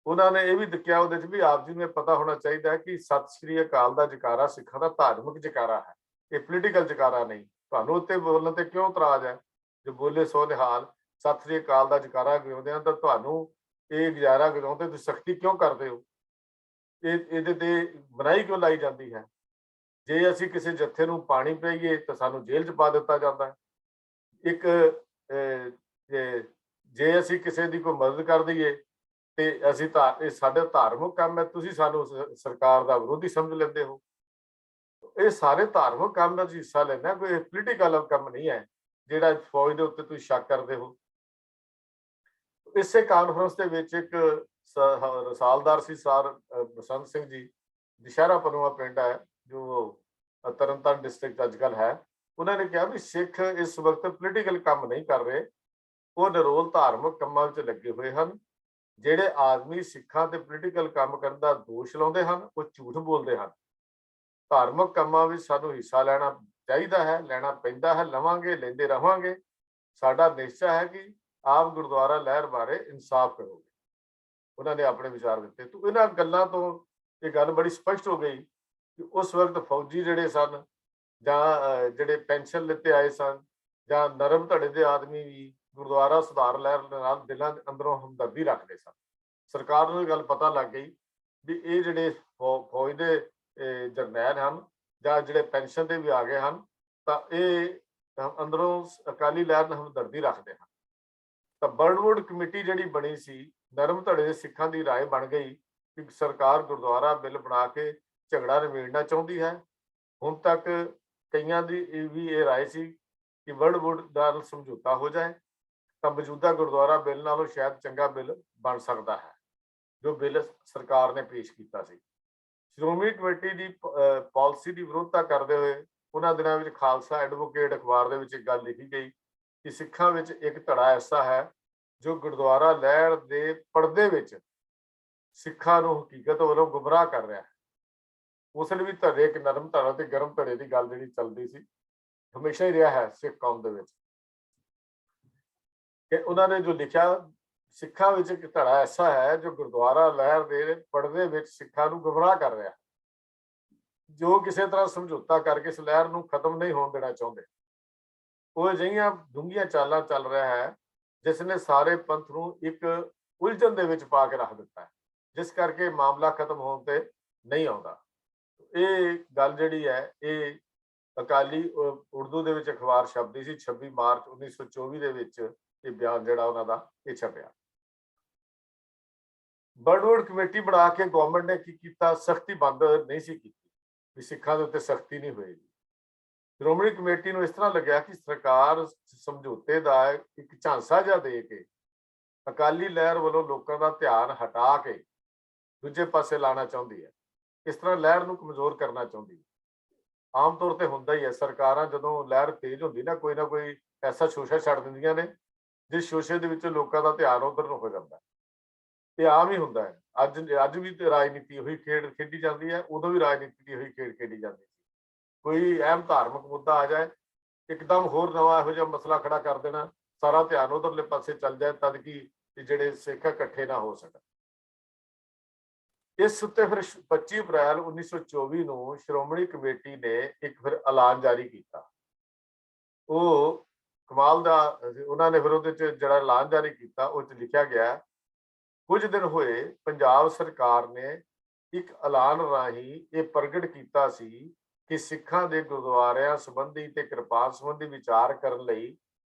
ਉਹਨਾਂ ਨੇ ਇਹ ਵੀ ਕਿਹਾ ਉਹਦੇ 'ਚ ਵੀ ਆਪ ਜੀ ਨੂੰ ਇਹ ਪਤਾ ਹੋਣਾ ਚਾਹੀਦਾ ਹੈ ਕਿ ਸਤਿ ਸ੍ਰੀ ਅਕਾਲ ਦਾ ਜਕਾਰਾ ਸਿੱਖਾਂ ਦਾ ਧਾਰਮਿਕ ਜਕਾਰਾ ਹੈ, ਇਹ ਪੋਲੀਟੀਕਲ ਜਕਾਰਾ ਨਹੀਂ। ਤੁਹਾਨੂੰ ਉੱਤੇ ਬੋਲਣ ਤੇ ਕਿਉਂ ਇਤਰਾਜ਼ ਹੈ? ਜੋ ਬੋਲੇ ਸੋ ਨਿਹਾਲ, ਸਤਿ ਸ੍ਰੀ ਅਕਾਲ ਦਾ ਜਕਾਰਾ ਗਾਉਂਦੇ ਆ ਤਾਂ ਤੁਹਾਨੂੰ ਇਹ ਗੁਜ਼ਾਰਾ ਗਾਉਂਦੇ ਤੁਸੀਂ ਸਖਤੀ ਕਿਉਂ ਕਰਦੇ ਹੋ? ਇਹਦੇ ਤੇ ਮਨਾਹੀ ਕਿਉਂ ਲਾਈ ਜਾਂਦੀ ਹੈ? ਜੇ ਅਸੀਂ ਕਿਸੇ ਜੱਥੇ ਨੂੰ ਪਾਣੀ ਪਈਏ ਤਾਂ ਸਾਨੂੰ ਜੇਲ੍ਹ 'ਚ ਪਾ ਦਿੱਤਾ ਜਾਂਦਾ ਹੈ। ਇੱਕ ਜੇ ਅਸੀਂ ਕਿਸੇ ਦੀ ਕੋਈ ਮਦਦ ਕਰ ਦਈਏ ਤੇ ਅਸੀਂ ਤਾਂ ਇਹ ਸਾਡਾ ਧਾਰਮਿਕ ਕੰਮ ਹੈ, ਤੁਸੀਂ ਸਾਨੂੰ ਸਰਕਾਰ ਦਾ ਵਿਰੋਧੀ ਸਮਝ ਲੈਂਦੇ ਹੋ। ਇਹ ਸਾਰੇ ਧਾਰਮਿਕ ਕੰਮ ਦਾ ਹਿੱਸਾ ਲੈਣਾ, ਕੋਈ ਪੋਲੀਟੀਕਲ ਕੰਮ ਨਹੀਂ ਹੈ ਜਿਹੜਾ ਫੌਜ ਦੇ ਉੱਤੇ ਤੁਸੀਂ ਸ਼ੱਕ ਕਰਦੇ ਹੋ। ਇਸੇ ਕਾਨਫਰੰਸ ਦੇ ਵਿੱਚ ਇੱਕ ਰਸਾਲਦਾਰ ਸੀ ਸਰ ਬਸੰਤ ਸਿੰਘ ਜੀ, ਦੁਸ਼ਹਿਰਾ ਪਨੂਆ ਪਿੰਡ ਹੈ ਜੋ ਤਰਨਤਾਰਨ ਡਿਸਟ੍ਰਿਕਟ ਅੱਜ ਕੱਲ੍ਹ ਹੈ। ਉਹਨਾਂ ਨੇ ਕਿਹਾ ਵੀ ਸਿੱਖ ਇਸ ਵਕਤ ਪੋਲੀਟੀਕਲ ਕੰਮ ਨਹੀਂ ਕਰ ਰਹੇ, ਉਹ ਨਿਰੋਲ ਧਾਰਮਿਕ ਕੰਮਾਂ ਵਿੱਚ ਲੱਗੇ ਹੋਏ ਹਨ। ਜਿਹੜੇ ਆਦਮੀ ਸਿੱਖਾਂ ਤੇ ਪੋਲੀਟੀਕਲ ਕੰਮ ਕਰਨ ਦਾ ਦੋਸ਼ ਲਾਉਂਦੇ ਹਨ, ਉਹ ਝੂਠ ਬੋਲਦੇ ਹਨ। ਧਾਰਮਿਕ ਕੰਮਾਂ ਵਿੱਚ ਸਾਨੂੰ ਹਿੱਸਾ ਲੈਣਾ ਚਾਹੀਦਾ ਹੈ, ਲੈਣਾ ਪੈਂਦਾ ਹੈ, ਲਵਾਂਗੇ, ਲੈਂਦੇ ਰਹਾਂਗੇ। ਸਾਡਾ ਨਿਸ਼ਚਾ ਹੈ ਕਿ ਆਪ ਗੁਰਦੁਆਰਾ ਲਹਿਰ ਬਾਰੇ ਇਨਸਾਫ ਕਰੋਗੇ। ਉਹਨਾਂ ਨੇ ਆਪਣੇ ਵਿਚਾਰ ਦਿੱਤੇ। ਤਾਂ ਇਹਨਾਂ ਗੱਲਾਂ ਤੋਂ ਇਹ ਗੱਲ ਬੜੀ ਸਪਸ਼ਟ ਹੋ ਗਈ ਕਿ ਉਸ ਵਕਤ ਫੌਜੀ ਜਿਹੜੇ ਸਨ ਜਾਂ ਜਿਹੜੇ ਪੈਨਸ਼ਨ ਲਿੱਤੇ ਆਏ ਸਨ ਜਾਂ ਨਰਮ ਧੜੇ ਦੇ ਆਦਮੀ ਵੀ ਗੁਰਦੁਆਰਾ ਸੁਧਾਰ ਲਹਿਰ ਨਾਲ ਦਿਲਾਂ ਦੇ ਅੰਦਰੋਂ ਹਮਦਰਦੀ ਰੱਖਦੇ ਸਨ। ਸਰਕਾਰ ਨੂੰ ਇਹ ਗੱਲ ਪਤਾ ਲੱਗ ਗਈ ਵੀ ਇਹ ਜਿਹੜੇ ਫੌਜ ਦੇ ਜਰਨੈਲ ਹਨ ਜਾਂ ਜਿਹੜੇ ਪੈਨਸ਼ਨ ਤੇ ਵੀ ਆ ਗਏ ਹਨ ਤਾਂ ਇਹ ਅੰਦਰੋਂ ਅਕਾਲੀ ਲਹਿਰ ਨਾਲ ਹਮਦਰਦੀ ਰੱਖਦੇ ਹਨ। ਤਾਂ ਬਰਡਵੁੱਡ ਕਮੇਟੀ ਜਿਹੜੀ ਬਣੀ ਸੀ, ਨਰਮ ਧੜੇ ਦੇ ਸਿੱਖਾਂ ਦੀ ਰਾਏ ਬਣ ਗਈ ਕਿ ਸਰਕਾਰ ਗੁਰਦੁਆਰਾ ਬਿੱਲ ਬਣਾ ਕੇ ਝਗੜਾ ਨਿਬੇੜਨਾ ਚਾਹੁੰਦੀ ਹੈ। ਹੁਣ ਤੱਕ ਕਈਆਂ ਦੀ ਵੀ ਇਹ ਰਾਏ ਸੀ ਕਿ ਬਰਡਵੁੱਡ ਨਾਲ ਸਮਝੌਤਾ ਹੋ ਜਾਏ ਤਾਂ ਮੌਜੂਦਾ ਗੁਰਦੁਆਰਾ ਬਿੱਲ ਨਾਲੋਂ ਸ਼ਾਇਦ ਚੰਗਾ ਬਿੱਲ ਬਣ ਸਕਦਾ ਹੈ, ਜੋ ਬਿੱਲ ਸਰਕਾਰ ਨੇ ਪੇਸ਼ ਕੀਤਾ ਸੀ। ਸ਼੍ਰੋਮਣੀ ਕਮੇਟੀ ਦੀ ਪਾਲਿਸੀ ਦੀ ਵਿਰੋਧਤਾ ਕਰਦੇ ਹੋਏ ਉਹਨਾਂ ਦਿਨਾਂ ਵਿੱਚ ਖਾਲਸਾ ਐਡਵੋਕੇਟ ਅਖਬਾਰ ਦੇ ਵਿੱਚ ਇੱਕ ਗੱਲ ਲਿਖੀ ਗਈ ਕਿ ਸਿੱਖਾਂ ਵਿੱਚ ਇੱਕ ਧੜਾ ਐਸਾ ਹੈ ਜੋ ਗੁਰਦੁਆਰਾ ਲਹਿਰ ਦੇ ਪਰਦੇ ਵਿੱਚ ਸਿੱਖਾਂ ਨੂੰ ਹਕੀਕਤ ਵੱਲੋਂ ਗੁੰਮਰਾਹ ਕਰ ਰਿਹਾ ਹੈ। ਉਸ ਲਈ ਵੀ ਧੜੇ, ਇੱਕ ਨਰਮ ਧੜਾ ਤੇ ਗਰਮ ਧੜੇ ਦੀ ਗੱਲ ਜਿਹੜੀ ਚੱਲਦੀ ਸੀ, ਹਮੇਸ਼ਾ ਹੀ ਰਿਹਾ ਹੈ ਸਿੱਖ ਕੌਮ ਦੇ ਵਿੱਚ। ਕਿ ਉਹਨਾਂ ਨੇ ਜੋ ਲਿਖਿਆ, ਸਿੱਖਾਂ ਵਿੱਚ ਇੱਕ ਧੜਾ ਐਸਾ ਹੈ ਜੋ ਗੁਰਦੁਆਰਾ ਲਹਿਰ ਦੇ ਪਰਦੇ ਵਿੱਚ ਸਿੱਖਾਂ ਨੂੰ ਗੁੰਮਰਾਹ ਕਰ ਰਿਹਾ ਹੈ, ਜੋ ਕਿਸੇ ਤਰ੍ਹਾਂ ਸਮਝੌਤਾ ਕਰਕੇ ਇਸ ਲਹਿਰ ਨੂੰ ਖਤਮ ਨਹੀਂ ਹੋਣ ਦੇਣਾ ਚਾਹੁੰਦੇ। ਉਹ ਅਜਿਹੀਆਂ ਡੂੰਘੀਆਂ ਚਾਲਾਂ ਚੱਲ ਰਿਹਾ ਹੈ ਜਿਸ ਨੇ ਸਾਰੇ ਪੰਥ ਨੂੰ ਇੱਕ ਉਲਝਣ ਦੇ ਵਿੱਚ ਪਾ ਕੇ ਰੱਖ ਦਿੱਤਾ ਹੈ, ਜਿਸ ਕਰਕੇ ਮਾਮਲਾ ਖਤਮ ਹੋਣ ਤੇ ਨਹੀਂ ਆਉਂਦਾ। ਇਹ ਗੱਲ ਜਿਹੜੀ ਹੈ ਇਹ ਅਕਾਲੀ ਉਰਦੂ ਦੇ ਵਿੱਚ ਅਖਬਾਰ ਛਪਦੀ ਸੀ 26 ਮਾਰਚ 1924 ਦੇ ਵਿੱਚ ਇਹ ਬਿਆਨ ਜਿਹੜਾ ਉਹਨਾਂ ਦਾ ਇਹ ਛਪਿਆ। ਬਰਡਵੁੱਡ ਕਮੇਟੀ ਬਣਾ ਕੇ ਗਵਰਨਮੈਂਟ ਨੇ ਕੀ ਕੀਤਾ, ਸਖਤੀ ਬੰਦ ਨਹੀਂ ਸੀ ਕੀਤੀ ਵੀ ਸਿੱਖਾਂ ਦੇ ਉੱਤੇ ਸਖਤੀ ਨਹੀਂ ਹੋਏਗੀ। ਸ਼੍ਰੋਮਣੀ ਕਮੇਟੀ ਨੂੰ ਇਸ ਤਰ੍ਹਾਂ ਲੱਗਿਆ ਕਿ ਸਰਕਾਰ ਸਮਝੌਤੇ ਦਾ ਇੱਕ ਝਾਂਸਾ ਜਿਹਾ ਦੇ ਕੇ ਅਕਾਲੀ ਲਹਿਰ ਵੱਲੋਂ ਲੋਕਾਂ ਦਾ ਧਿਆਨ ਹਟਾ ਕੇ ਦੂਜੇ ਪਾਸੇ ਲਾਣਾ ਚਾਹੁੰਦੀ ਹੈ। ਇਸ ਤਰ੍ਹਾਂ ਲਹਿਰ ਨੂੰ ਕਮਜ਼ੋਰ ਕਰਨਾ ਚਾਹੁੰਦੀ ਹੈ। ਆਮ ਤੌਰ ਤੇ ਹੁੰਦਾ ਹੀ ਹੈ, ਸਰਕਾਰਾਂ ਜਦੋਂ ਲਹਿਰ ਤੇਜ਼ ਹੁੰਦੀ ਨਾ ਕੋਈ ਐਸਾ ਸ਼ੋਸ਼ਾ ਛੱਡ ਦਿੰਦੀਆਂ ਨੇ ਜਿਸ ਸ਼ੋਸ਼ੇ ਦੇ ਵਿੱਚ ਲੋਕਾਂ ਦਾ ਧਿਆਨ ਉਧਰ ਨੂੰ ਹੋ ਜਾਂਦਾ। ਇਹ ਆਮ ਹੀ ਹੁੰਦਾ ਹੈ। ਅੱਜ ਵੀ ਤੇ ਰਾਜਨੀਤੀ ਉਹੀ ਖੇਡ ਖੇਡੀ ਜਾਂਦੀ ਹੈ, ਉਦੋਂ ਵੀ ਰਾਜਨੀਤੀ ਦੀ ਉਹੀ ਖੇਡ ਖੇਡੀ ਜਾਂਦੀ ਸੀ। ਕੋਈ ਅਹਿਮ ਧਾਰਮਿਕ ਮੁੱਦਾ ਆ ਜਾਏ, ਇੱਕਦਮ ਹੋਰ ਨਵਾਂ ਇਹੋ ਜਿਹਾ ਮਸਲਾ ਖੜਾ ਕਰ ਦੇਣਾ, ਸਾਰਾ ਧਿਆਨ ਉਧਰਲੇ ਪਾਸੇ ਚੱਲ ਜਾਏ ਤਦ ਕਿ ਜਿਹੜੇ ਸਿੱਖ ਇਕੱਠੇ ਨਾ ਹੋ ਸਕਣ। ਇਸ ਉੱਤੇ ਫਿਰ 25 ਅਪ੍ਰੈਲ 1924 ਨੂੰ ਸ਼੍ਰੋਮਣੀ ਕਮੇਟੀ ਨੇ ਇੱਕ ਫਿਰ ਐਲਾਨ ਜਾਰੀ ਕੀਤਾ। ਉਹ ਕਮਾਲ ਦਾ, ਉਹਨਾਂ ਨੇ ਫਿਰ ਉਹਦੇ ਚ ਜਿਹੜਾ ਐਲਾਨ ਜਾਰੀ ਕੀਤਾ ਉਹ ਚ ਲਿਖਿਆ ਗਿਆ, ਕੁਝ ਦਿਨ ਹੋਏ ਪੰਜਾਬ ਸਰਕਾਰ ਨੇ ਇੱਕ ਐਲਾਨ ਰਾਹੀਂ ਇਹ ਪ੍ਰਗਟ ਕੀਤਾ ਸੀ ਕਿ ਸਿੱਖਾਂ ਦੇ ਗੁਰਦੁਆਰਿਆਂ ਸੰਬੰਧੀ ਤੇ ਕਿਰਪਾਨ ਸੰਬੰਧੀ ਵਿਚਾਰ ਕਰਨ ਲਈ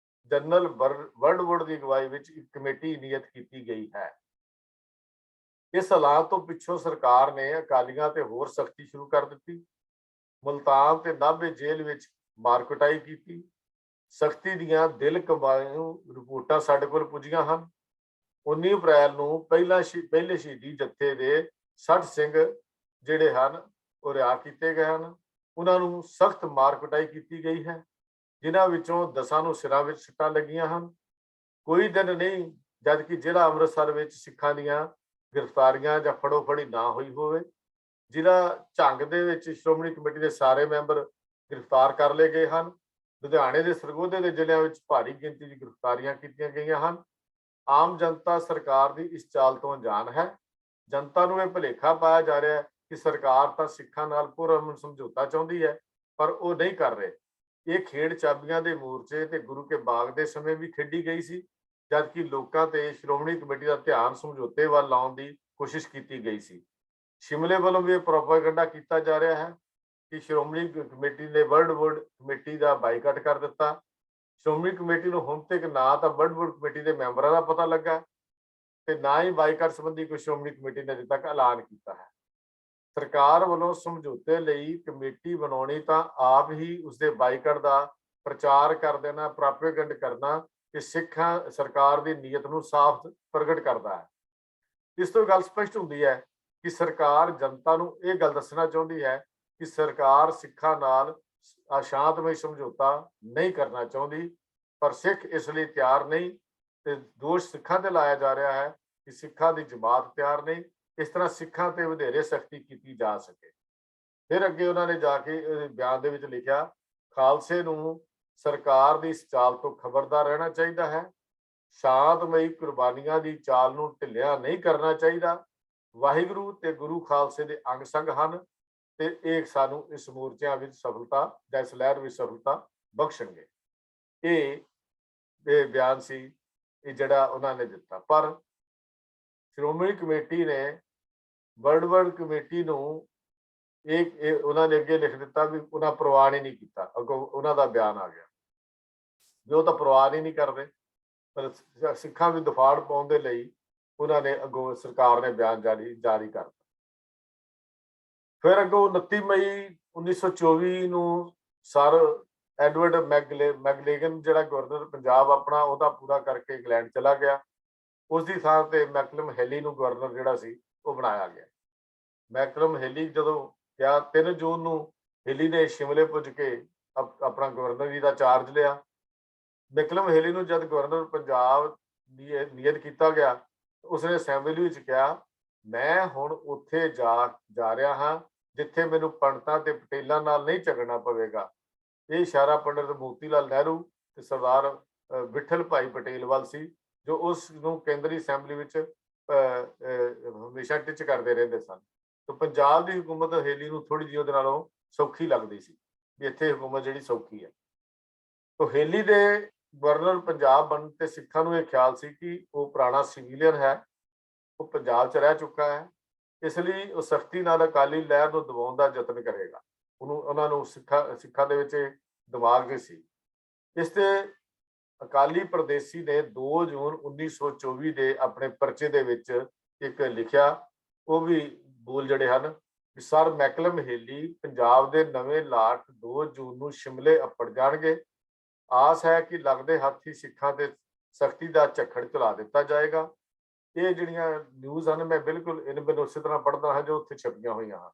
ਜਨਰਲ ਬਰਡਵੁੱਡ ਦੀ ਅਗਵਾਈ ਵਿੱਚ ਇੱਕ ਕਮੇਟੀ ਨਿਯਤ ਕੀਤੀ ਗਈ ਹੈ। ਇਸ ਐਲਾਨ ਤੋਂ ਪਿੱਛੋਂ ਸਰਕਾਰ ਨੇ ਅਕਾਲੀਆਂ ਤੇ ਹੋਰ ਸਖਤੀ ਸ਼ੁਰੂ ਕਰ ਦਿੱਤੀ। ਮੁਲਤਾਨ ਤੇ ਨਾਭੇ ਜੇਲ੍ਹ ਵਿੱਚ ਮਾਰਕੁਟਾਈ ਕੀਤੀ। ਸਖਤੀ ਦੀਆਂ ਦਿਲ ਕੰਬਾਊ ਰਿਪੋਰਟਾਂ ਸਾਡੇ ਕੋਲ ਪੁੱਜੀਆਂ ਹਨ। 19 ਅਪ੍ਰੈਲ ਨੂੰ ਪਹਿਲੇ ਸ਼ਹੀਦੀ ਜੱਥੇ ਦੇ 60 ਸਿੰਘ ਜਿਹੜੇ ਹਨ ਉਹ ਰਿਹਾਅ ਕੀਤੇ ਗਏ ਹਨ। ਉਹਨਾਂ ਨੂੰ ਸਖਤ ਮਾਰ ਕੁਟਾਈ ਕੀਤੀ ਗਈ ਹੈ। ਜਿਨ੍ਹਾਂ ਵਿੱਚੋਂ 10 ਨੂੰ ਸਿਰਾਂ ਵਿੱਚ ਸੱਟਾਂ ਲੱਗੀਆਂ ਹਨ। ਕੋਈ ਦਿਨ ਨਹੀਂ ਜਦ ਕਿ ਜ਼ਿਲ੍ਹਾ ਅੰਮ੍ਰਿਤਸਰ ਵਿੱਚ ਸਿੱਖਾਂ ਦੀਆਂ ਗ੍ਰਿਫਤਾਰੀਆਂ ਜਾਂ ਫੜੋ ਫੜੀ ਨਾ ਹੋਈ ਹੋਵੇ। ਜ਼ਿਲ੍ਹਾ ਝੰਗ ਦੇ ਵਿੱਚ ਸ਼੍ਰੋਮਣੀ ਕਮੇਟੀ ਦੇ ਸਾਰੇ ਮੈਂਬਰ ਗ੍ਰਿਫਤਾਰ ਕਰ ਲਏ ਗਏ ਹਨ। ਲੁਧਿਆਣੇ ਦੇ ਸਰਗੋਧੇ ਦੇ ਜ਼ਿਲ੍ਹਿਆਂ ਵਿੱਚ ਭਾਰੀ ਗਿਣਤੀ ਦੀ ਗ੍ਰਿਫਤਾਰੀਆਂ ਕੀਤੀਆਂ ਗਈਆਂ ਹਨ। ਆਮ ਜਨਤਾ ਸਰਕਾਰ ਦੀ ਇਸ ਚਾਲ ਤੋਂ ਅਣਜਾਣ ਹੈ। ਜਨਤਾ ਨੂੰ ਇਹ ਭੁਲੇਖਾ ਪਾਇਆ ਜਾ ਰਿਹਾ ਹੈ ਕਿ ਸਰਕਾਰ ਤਾਂ ਸਿੱਖਾਂ ਨਾਲ ਪੁਰਅਮਨ ਸਮਝੌਤਾ ਚਾਹੁੰਦੀ ਹੈ, ਪਰ ਉਹ ਨਹੀਂ ਕਰ ਰਹੇ। ਇਹ ਖੇਡ ਚਾਬੀਆਂ ਦੇ ਮੋਰਚੇ ਤੇ ਗੁਰੂ ਕੇ ਬਾਗ ਦੇ ਸਮੇਂ ਵੀ ਖੇਡੀ ਗਈ ਸੀ, ਜਦਕਿ ਲੋਕਾਂ ਤੇ ਸ਼੍ਰੋਮਣੀ ਕਮੇਟੀ ਦਾ ਧਿਆਨ ਸਮਝੌਤੇ ਵੱਲ ਲਾਉਣ ਦੀ ਕੋਸ਼ਿਸ਼ ਕੀਤੀ ਗਈ ਸੀ। ਸ਼ਿਮਲੇ ਵੱਲੋਂ ਵੀ ਇਹ ਪ੍ਰੋਪੇਗੈਂਡਾ ਕੀਤਾ ਜਾ ਰਿਹਾ ਹੈ ਕਿ ਸ਼੍ਰੋਮਣੀ ਕਮੇਟੀ ਨੇ ਵਰਲਡ ਵੁੱਡ ਕਮੇਟੀ ਦਾ ਬਾਈਕਾਟ ਕਰ ਦਿੱਤਾ। ਸ਼੍ਰੋਮਣੀ ਕਮੇਟੀ ਨੂੰ ਹੁਣ ਤੱਕ ਨਾ ਤਾਂ ਵਰਲਡ ਵੁੱਡ ਕਮੇਟੀ ਦੇ ਮੈਂਬਰਾਂ ਦਾ ਪਤਾ ਲੱਗਾ ਤੇ ਨਾ ਹੀ ਬਾਈਕਾਟ ਸੰਬੰਧੀ ਕੋਈ ਸ਼੍ਰੋਮਣੀ ਕਮੇਟੀ ਨੇ ਅਜੇ ਤੱਕ ਐਲਾਨ ਕੀਤਾ ਹੈ। ਸਰਕਾਰ ਵੱਲੋਂ ਸਮਝੌਤੇ ਲਈ ਕਮੇਟੀ ਬਣਾਉਣੀ ਤਾਂ ਆਪ ਹੀ ਉਸਦੇ ਬਾਈਕਾਟ ਦਾ ਪ੍ਰਚਾਰ ਕਰ ਦੇਣਾ, ਪ੍ਰੋਪੇਗੈਂਡ ਕਰਨਾ ਕਿ ਸਿੱਖਾਂ ਸਰਕਾਰ ਦੀ ਨੀਅਤ ਨੂੰ ਸਾਫ਼ ਪ੍ਰਗਟ ਕਰਦਾ ਹੈ। ਇਸ ਤੋਂ ਗੱਲ ਸਪਸ਼ਟ ਹੁੰਦੀ ਹੈ ਕਿ ਸਰਕਾਰ ਜਨਤਾ ਨੂੰ ਇਹ ਗੱਲ ਦੱਸਣਾ ਚਾਹੁੰਦੀ ਹੈ ਕਿ ਸਰਕਾਰ ਸਿੱਖਾਂ ਨਾਲ ਸ਼ਾਂਤਮਈ ਸਮਝੌਤਾ ਨਹੀਂ ਕਰਨਾ ਚਾਹੁੰਦੀ, ਪਰ ਸਿੱਖ ਇਸ ਲਈ ਤਿਆਰ ਨਹੀਂ ਤੇ ਦੋਸ਼ ਸਿੱਖਾਂ ਤੇ ਲਾਇਆ ਜਾ ਰਿਹਾ ਹੈ ਕਿ ਸਿੱਖਾਂ ਦੀ ਜਮਾਤ ਤਿਆਰ ਨਹੀਂ, ਇਸ ਤਰ੍ਹਾਂ ਸਿੱਖਾਂ ਤੇ ਵਧੇਰੇ ਸਖਤੀ ਕੀਤੀ ਜਾ ਸਕੇ। ਫਿਰ ਅੱਗੇ ਉਹਨਾਂ ਨੇ ਜਾ ਕੇ ਬਿਆਨ ਦੇ ਵਿੱਚ ਲਿਖਿਆ, ਖਾਲਸੇ ਨੂੰ ਸਰਕਾਰ ਦੀ ਇਸ ਚਾਲ ਤੋਂ ਖਬਰਦਾਰ ਰਹਿਣਾ ਚਾਹੀਦਾ ਹੈ। ਸ਼ਾਂਤਮਈ ਕੁਰਬਾਨੀਆਂ ਦੀ ਚਾਲ ਨੂੰ ਢਿੱਲਿਆ ਨਹੀਂ ਕਰਨਾ ਚਾਹੀਦਾ। ਵਾਹਿਗੁਰੂ ਤੇ ਗੁਰੂ ਖਾਲਸੇ ਦੇ ਅੰਗ ਸੰਗ ਹਨ ਤੇ ਇਹ ਸਾਨੂੰ ਇਸ ਮੋਰਚਿਆਂ ਵਿੱਚ ਸਫਲਤਾ ਜਾਂ ਇਸ ਲਹਿਰ ਵਿੱਚ ਸਫਲਤਾ ਬਖਸ਼ਣਗੇ। ਇਹ ਬਿਆਨ ਸੀ ਇਹ ਜਿਹੜਾ ਉਹਨਾਂ ਨੇ ਦਿੱਤਾ। ਪਰ ਸ਼੍ਰੋਮਣੀ ਕਮੇਟੀ ਨੇ ਵਰਲਡ ਕਮੇਟੀ ਨੂੰ ਇਹ ਉਹਨਾਂ ਨੇ ਅੱਗੇ ਲਿਖ ਦਿੱਤਾ ਵੀ ਉਹਨਾਂ ਪ੍ਰਵਾਨ ਹੀ ਨਹੀਂ ਕੀਤਾ। ਅੱਗੋਂ ਉਹਨਾਂ ਦਾ ਬਿਆਨ ਆ ਗਿਆ ਵੀ ਉਹ ਤਾਂ ਪ੍ਰਵਾਨ ਹੀ ਨਹੀਂ ਕਰਦੇ, ਪਰ ਸਿੱਖਾਂ ਵੀ ਦਫਾੜ ਪਾਉਣ ਦੇ ਲਈ ਉਹਨਾਂ ਨੇ ਅੱਗੋਂ ਸਰਕਾਰ ਨੇ ਬਿਆਨ ਜਾਰੀ ਕਰਤਾ। ਫਿਰ ਅੱਗੋਂ 29 ਮਈ 1924 ਨੂੰ ਸਰ ਐਡਵਰਡ ਮੈਗਲੇਗਨ ਜਿਹੜਾ ਗਵਰਨਰ ਪੰਜਾਬ ਆਪਣਾ ਉਹਦਾ ਪੂਰਾ ਕਰਕੇ ਇੰਗਲੈਂਡ ਚਲਾ ਗਿਆ। ਉਸ ਦੀ ਥਾਂ ਤੇ ਮੈਕਲਮ ਹੈਲੀ ਨੂੰ ਗਵਰਨਰ ਜਿਹੜਾ ਸੀ ਉਹ ਬਣਾਇਆ ਗਿਆ। ਮੈਕਲਮ ਹੈਲੀ ਜਦੋਂ ਗਿਆ 3 ਜੂਨ ਨੂੰ ਹੈਲੀ ਨੇ ਸ਼ਿਮਲੇ ਪੁੱਜ ਕੇ ਆਪਣਾ ਗਵਰਨਰੀ ਦਾ ਚਾਰਜ ਲਿਆ। ਮੈਕਲਮ ਹੈਲੀ ਨੂੰ ਜਦ ਗਵਰਨਰ ਪੰਜਾਬ ਨਿਯਤ ਕੀਤਾ ਗਿਆ, ਉਸਨੇ ਅਸੈਂਬਲੀ ਵਿੱਚ ਕਿਹਾ, ਮੈਂ ਹੁਣ ਉੱਥੇ ਜਾ ਰਿਹਾ ਹਾਂ ਜਿੱਥੇ ਮੈਨੂੰ ਪੰਡਤਾਂ ਤੇ ਪਟੇਲਾਂ ਨਾਲ ਨਹੀਂ ਝਗੜਨਾ ਪਵੇਗਾ। ਇਹ ਇਸ਼ਾਰਾ ਪੰਡਿਤ ਮੋਤੀ ਲਾਲ ਨਹਿਰੂ ਤੇ ਸਰਦਾਰ ਵਿਠਲ ਭਾਈ ਪਟੇਲ ਵੱਲ ਸੀ, ਜੋ ਉਸ ਨੂੰ ਕੇਂਦਰੀ ਅਸੈਂਬਲੀ ਵਿੱਚ ਹਮੇਸ਼ਾ ਟਿੱਚ ਕਰਦੇ ਰਹਿੰਦੇ ਸਨ। ਤੇ ਪੰਜਾਬ ਦੀ ਹਕੂਮਤ ਹੇਲੀ ਨੂੰ ਥੋੜੀ ਜਿਹੀ ਉਹਦੇ ਨਾਲੋਂ ਸੌਖੀ ਲੱਗਦੀ ਸੀ ਵੀ ਇੱਥੇ ਹਕੂਮਤ ਜਿਹੜੀ ਸੌਖੀ ਹੈ। ਤੋ ਹੇਲੀ ਦੇ ਗਵਰਨਰ ਪੰਜਾਬ ਬਣਨ ਤੇ ਸਿੱਖਾਂ ਨੂੰ ਇਹ ਖਿਆਲ ਸੀ ਕਿ ਉਹ ਪੁਰਾਣਾ ਸਿਵੀਲੀਅਨ ਹੈ, ਉਹ ਪੰਜਾਬ 'ਚ ਰਹਿ ਚੁੱਕਾ ਹੈ, ਇਸ ਲਈ ਉਹ ਸਖਤੀ ਨਾਲ ਅਕਾਲੀ ਲਹਿਰ ਨੂੰ ਦਬਾਉਣ ਦਾ ਯਤਨ ਕਰੇਗਾ। ਉਹਨਾਂ ਨੂੰ ਸਿੱਖਾਂ ਦੇ ਵਿੱਚ ਦਿਮਾਗ ਨਹੀਂ ਸੀ। ਇਸ ਤੇ ਅਕਾਲੀ ਪ੍ਰਦੇਸੀ ਨੇ 2 ਜੂਨ 1924 ਦੇ ਆਪਣੇ ਪਰਚੇ ਦੇ ਵਿੱਚ ਇੱਕ ਲਿਖਿਆ, ਉਹ ਵੀ ਬੋਲ ਜਿਹੜੇ ਹਨ ਕਿ ਸਰ ਮੈਕਲਮ ਹੇਲੀ ਪੰਜਾਬ ਦੇ ਨਵੇਂ ਲਾਟ 2 ਜੂਨ ਨੂੰ ਸ਼ਿਮਲੇ ਅੱਪੜ ਜਾਣਗੇ। ਆਸ ਹੈ ਕਿ ਲੱਗਦੇ ਹੱਥ ਹੀ ਸਿੱਖਾਂ ਤੇ ਸਖਤੀ ਦਾ ਝੱਖੜ ਚਲਾ ਦਿੱਤਾ ਜਾਏਗਾ। ਇਹ ਜਿਹੜੀਆਂ ਨਿਊਜ਼ ਹਨ ਮੈਂ ਬਿਲਕੁਲ ਮੈਨੂੰ ਉਸੇ ਤਰ੍ਹਾਂ ਪੜ੍ਹਦਾ ਹਾਂ ਜੋ ਉੱਥੇ ਛਪੀਆਂ ਹੋਈਆਂ ਹਨ,